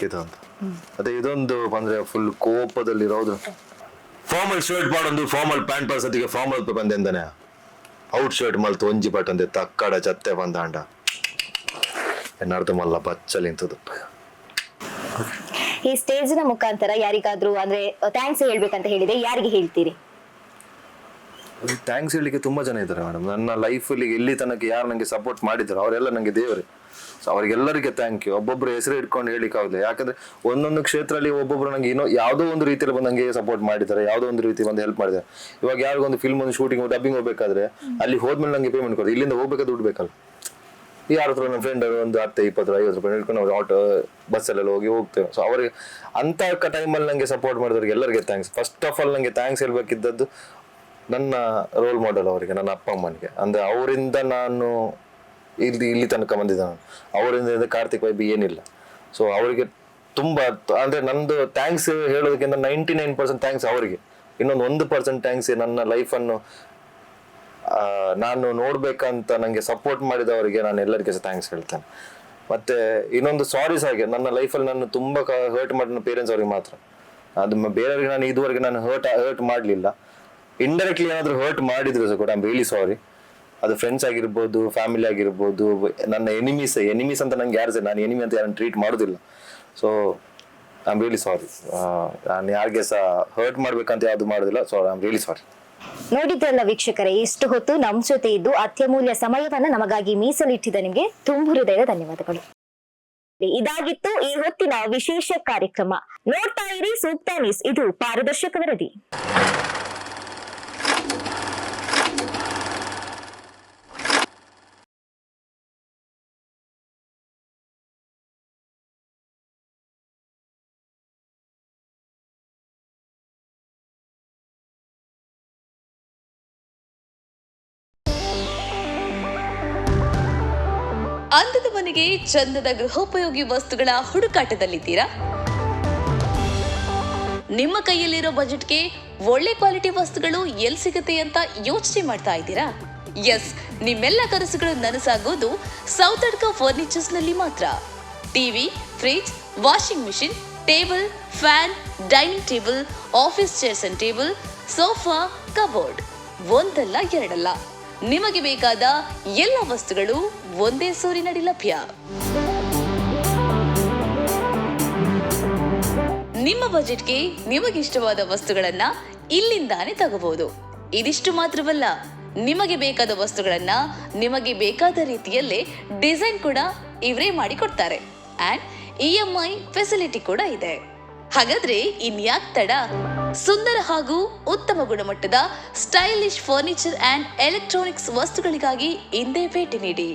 ಇದು ಅಂತ. ಅದೇ ಇದೊಂದು ಬಂದ್ರೆ ಫುಲ್ ಕೋಪದಲ್ಲಿರೋದು. ಫಾರ್ಮಲ್ ಶರ್ಟ್ ಪಾಡೊಂದು ಫಾರ್ಮಲ್ ಪ್ಯಾಂಟ್ ಪಾಡ್ಸೋದಕ್ಕೆ ಫಾರ್ಮಲ್ ಹತ್ಬೇಕು ಅಂದೆ ಅಂತಾನೆ. ಔಟ್ ಶರ್ಟ್ ಮಲ್ತು ಒಂಜಿ ಬಟ್ ಅಂದೆ ತಕ್ಕಡ ಜತ್ತೆ ಬಂದಾಂಡ ಎನ್ನರ್ದು ಮಲ್ಲ ಬಚ್ಚಲಿ ಇಂತದಪ್ಪ. ಈ ಸ್ಟೇಜ್ ನ ಮುಖಾಂತರ ಯಾರಿಗಾದ್ರೂ ಅಂದ್ರೆ ಥ್ಯಾಂಕ್ಸ್ ಹೇಳ್ಬೇಕಂತ ಹೇಳಿದ್ರೆ ಯಾರಿಗೆ ಹೇಳ್ತೀರಿ? ಥ್ಯಾಂಕ್ಸ್ ಹೇಳಲಿಕ್ಕೆ ತುಂಬಾ ಜನ ಇದ್ದಾರೆ ಮೇಡಮ್. ನನ್ನ ಲೈಫಲ್ಲಿ ಇಲ್ಲಿ ತನಕ ಯಾರು ನಂಗೆ ಸಪೋರ್ಟ್ ಮಾಡಿದ್ದಾರೆ ಅವರೆಲ್ಲ ನಂಗೆ ದೇವರೇ. ಸೊ ಅವರಿಗೆಲ್ಲರಿಗೆ ಥ್ಯಾಂಕ್ ಯು. ಒಬ್ಬೊಬ್ರು ಹೆಸರು ಇಟ್ಕೊಂಡು ಹೇಳಿಕ್ ಆಗುದಿಲ್ಲ, ಯಾಕಂದ್ರೆ ಒಂದೊಂದು ಕ್ಷೇತ್ರದಲ್ಲಿ ಒಬ್ಬೊಬ್ರು ನಂಗೆ ಯಾವುದೋ ಒಂದು ರೀತಿಯಲ್ಲಿ ಬಂದು ನಂಗೆ ಸಪೋರ್ಟ್ ಮಾಡಿದ್ದಾರೆ, ಯಾವುದೋ ಒಂದು ರೀತಿ ಬಂದು ಹೆಲ್ಪ್ ಮಾಡಿದ್ದಾರೆ. ಇವಾಗ ಯಾರಿಗೊಂದು ಫಿಲ್ಮ್ ಒಂದು ಶೂಟಿಂಗ್ ಡಬ್ಬಿಂಗ್ ಹೋಗ್ಬೇಕಾದ್ರೆ ಅಲ್ಲಿ ಹೋದ್ಮೇಲೆ ನಂಗೆ ಪೇಮೆಂಟ್ ಕೊಡ್ತಾರೆ, ಇಲ್ಲಿಂದ ಹೋಗ್ಬೇಕಾದ್ರೆ ದುಡ್ಡು ಬೇಕಲ್ಲ. ಯಾರ ಹತ್ರ ನನ್ನ ಫ್ರೆಂಡ್ ಒಂದು 10, 20, 50 ರೂಪಾಯಿ ಹಿಡ್ಕೊಂಡು ಅವ್ರು ಆಟೋ ಬಸ್ಸಲ್ಲೆಲ್ಲ ಹೋಗ್ತೇವೆ. ಸೊ ಅವ್ರಿಗೆ ಅಂತ ಟೈಮಲ್ಲಿ ನಂಗೆ ಸಪೋರ್ಟ್ ಮಾಡಿದವ್ರಿಗೆ ಎಲ್ಲರಿಗೆ ಥ್ಯಾಂಕ್ಸ್. ಫಸ್ಟ್ ಆಫ್ ಆಲ್ ನಂಗೆ ಥ್ಯಾಂಕ್ಸ್ ಹೇಳ್ಬೇಕಿದ್ದದ್ದು ನನ್ನ ರೋಲ್ ಮಾಡೆಲ್ ಅವರಿಗೆ, ನನ್ನ ಅಪ್ಪ ಅಮ್ಮನಿಗೆ. ಅಂದ್ರೆ ಅವರಿಂದ ನಾನು ಇಲ್ಲಿ ತನಕ ಬಂದಿದ್ದೆ. ನಾನು ಅವರಿಂದ ಕಾರ್ತಿಕ್ ವೈಬಿ ಏನಿಲ್ಲ. ಸೊ ಅವರಿಗೆ ತುಂಬಾ ಅಂದ್ರೆ ನಂದು ಥ್ಯಾಂಕ್ಸ್ ಹೇಳೋದಕ್ಕಿಂತ 99% ಥ್ಯಾಂಕ್ಸ್ ಅವರಿಗೆ. ಇನ್ನೊಂದು 1% ಥ್ಯಾಂಕ್ಸ್ ನನ್ನ ಲೈಫನ್ನು ನಾನು ನೋಡ್ಬೇಕಂತ ನಂಗೆ ಸಪೋರ್ಟ್ ಮಾಡಿದವರಿಗೆ ನಾನು ಎಲ್ಲರಿಗೂ ಥ್ಯಾಂಕ್ಸ್ ಹೇಳ್ತೇನೆ. ಮತ್ತೆ ಇನ್ನೊಂದು ಸಾರೀಸ್ ಹಾಗೆ, ನನ್ನ ಲೈಫಲ್ಲಿ ನಾನು ತುಂಬಾ ಹರ್ಟ್ ಮಾಡಿ ನನ್ನ ಪೇರೆಂಟ್ಸ್ ಅವ್ರಿಗೆ ಮಾತ್ರ. ಅದು ಬೇರೆಯವ್ರಿಗೆ ನಾನು ಇದುವರೆಗೆ ನಾನು ಹರ್ಟ್ ಮಾಡಲಿಲ್ಲ. ಇಂಡೈರೆಕ್ಟ್ಲಿ ಏನಾದ್ರು ಹರ್ಟ್ ಮಾಡಿದ್ರು ಸಹ ಕೂಡ ಐ ಆಮ್ ರಿಯಲಿ ಸಾರಿ. ಅದು ಫ್ರೆಂಡ್ಸ್ ಆಗಿರ್ಬೋದು, ಫ್ಯಾಮಿಲಿ ಆಗಿರ್ಬೋದು, ನನ್ನ ಎನಿಮೀಸ್ ಅಂತ ನಂಗೆ ಯಾರು ಸಹ, ನಾನು ಎನಿಮಿ ಅಂತ ಯಾರನ್ನು ಟ್ರೀಟ್ ಮಾಡೋದಿಲ್ಲ. So I am really sorry. ನಾನು ಯಾರಿಗೆ ಸಹ ಹರ್ಟ್ ಮಾಡ್ಬೇಕಂತ ಯಾವ್ದು ಮಾಡೋದಿಲ್ಲ. So I am really sorry. ನೋಡಿದ್ರಲ್ಲ ವೀಕ್ಷಕರೇ, ಇಷ್ಟು ಹೊತ್ತು ನಮ್ ಜೊತೆ ಇದ್ದು ಅತ್ಯಮೂಲ್ಯ ಸಮಯವನ್ನ ನಮಗಾಗಿ ಮೀಸಲಿಟ್ಟಿದ್ದ ನಿಮ್ಗೆ ತುಂಬ ಹೃದಯದ ಧನ್ಯವಾದಗಳು. ಇದಾಗಿತ್ತು ಈ ಹೊತ್ತಿನ ವಿಶೇಷ ಕಾರ್ಯಕ್ರಮ. ನೋಡ್ತಾ ಇರಿ ಸೂಕ್ತ ನ್ಯೂಸ್, ಇದು ಪಾರದರ್ಶಕ ವರದಿ. ಅಂದದ ಮನೆಗೆ ಚಂದದ ಗೃಹೋಪಯೋಗಿ ವಸ್ತುಗಳ ಹುಡುಕಾಟದಲ್ಲಿದ್ದೀರಾ? ನಿಮ್ಮ ಕೈಯಲ್ಲಿರೋ ಬಜೆಟ್ಗೆ ಒಳ್ಳೆ ಕ್ವಾಲಿಟಿ ವಸ್ತುಗಳು ಎಲ್ಲಿ ಸಿಗುತ್ತೆ ಅಂತ ಯೋಚನೆ ಮಾಡ್ತಾ ಇದ್ದೀರಾ? ಎಸ್, ನಿಮ್ಮೆಲ್ಲ ಕನಸುಗಳು ನನಸಾಗೋದು ಸೌತಡ್ಕ ಫರ್ನಿಚರ್ಸ್ ನಲ್ಲಿ ಮಾತ್ರ. TV, fridge, washing machine, table, fan, dining table, office chairs and table, sofa, cupboard, ಒಂದಲ್ಲ ಎರಡಲ್ಲ, ನಿಮಗೆ ಬೇಕಾದ ಎಲ್ಲ ವಸ್ತುಗಳು ಒಂದೇ ಸೂರಿನಡಿ ಲಭ್ಯ. ನಿಮ್ಮ ಬಜೆಟ್ಗೆ ನಿಮಗಿಷ್ಟವಾದ ವಸ್ತುಗಳನ್ನ ಇಲ್ಲಿಂದಾನೇ ತಗೋಬಹುದು. ಇದಿಷ್ಟು ಮಾತ್ರವಲ್ಲ, ನಿಮಗೆ ಬೇಕಾದ ವಸ್ತುಗಳನ್ನ ನಿಮಗೆ ಬೇಕಾದ ರೀತಿಯಲ್ಲೇ ಡಿಸೈನ್ ಕೂಡ ಇವರೇ ಮಾಡಿ ಕೊಡ್ತಾರೆ. ಅಂಡ್ EMI ಫೆಸಿಲಿಟಿ ಕೂಡ ಇದೆ. ಹಾಗಾದ್ರೆ ಇನ್ಯಾಕ್ ತಡ? ಸುಂದರ ಹಾಗೂ ಉತ್ತಮ ಗುಣಮಟ್ಟದ ಸ್ಟೈಲಿಶ್ ಫರ್ನಿಚರ್ ಅಂಡ್ ಎಲೆಕ್ಟ್ರಾನಿಕ್ಸ್ ವಸ್ತುಗಳಿಗಾಗಿ ಇಂದೇ ಭೇಟಿ ನೀಡಿ.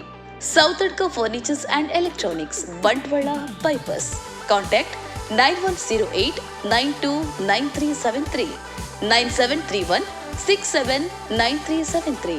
Sowthadka furnitures and electronics, Bantwal bypass. Contact 9108929373 9731679373.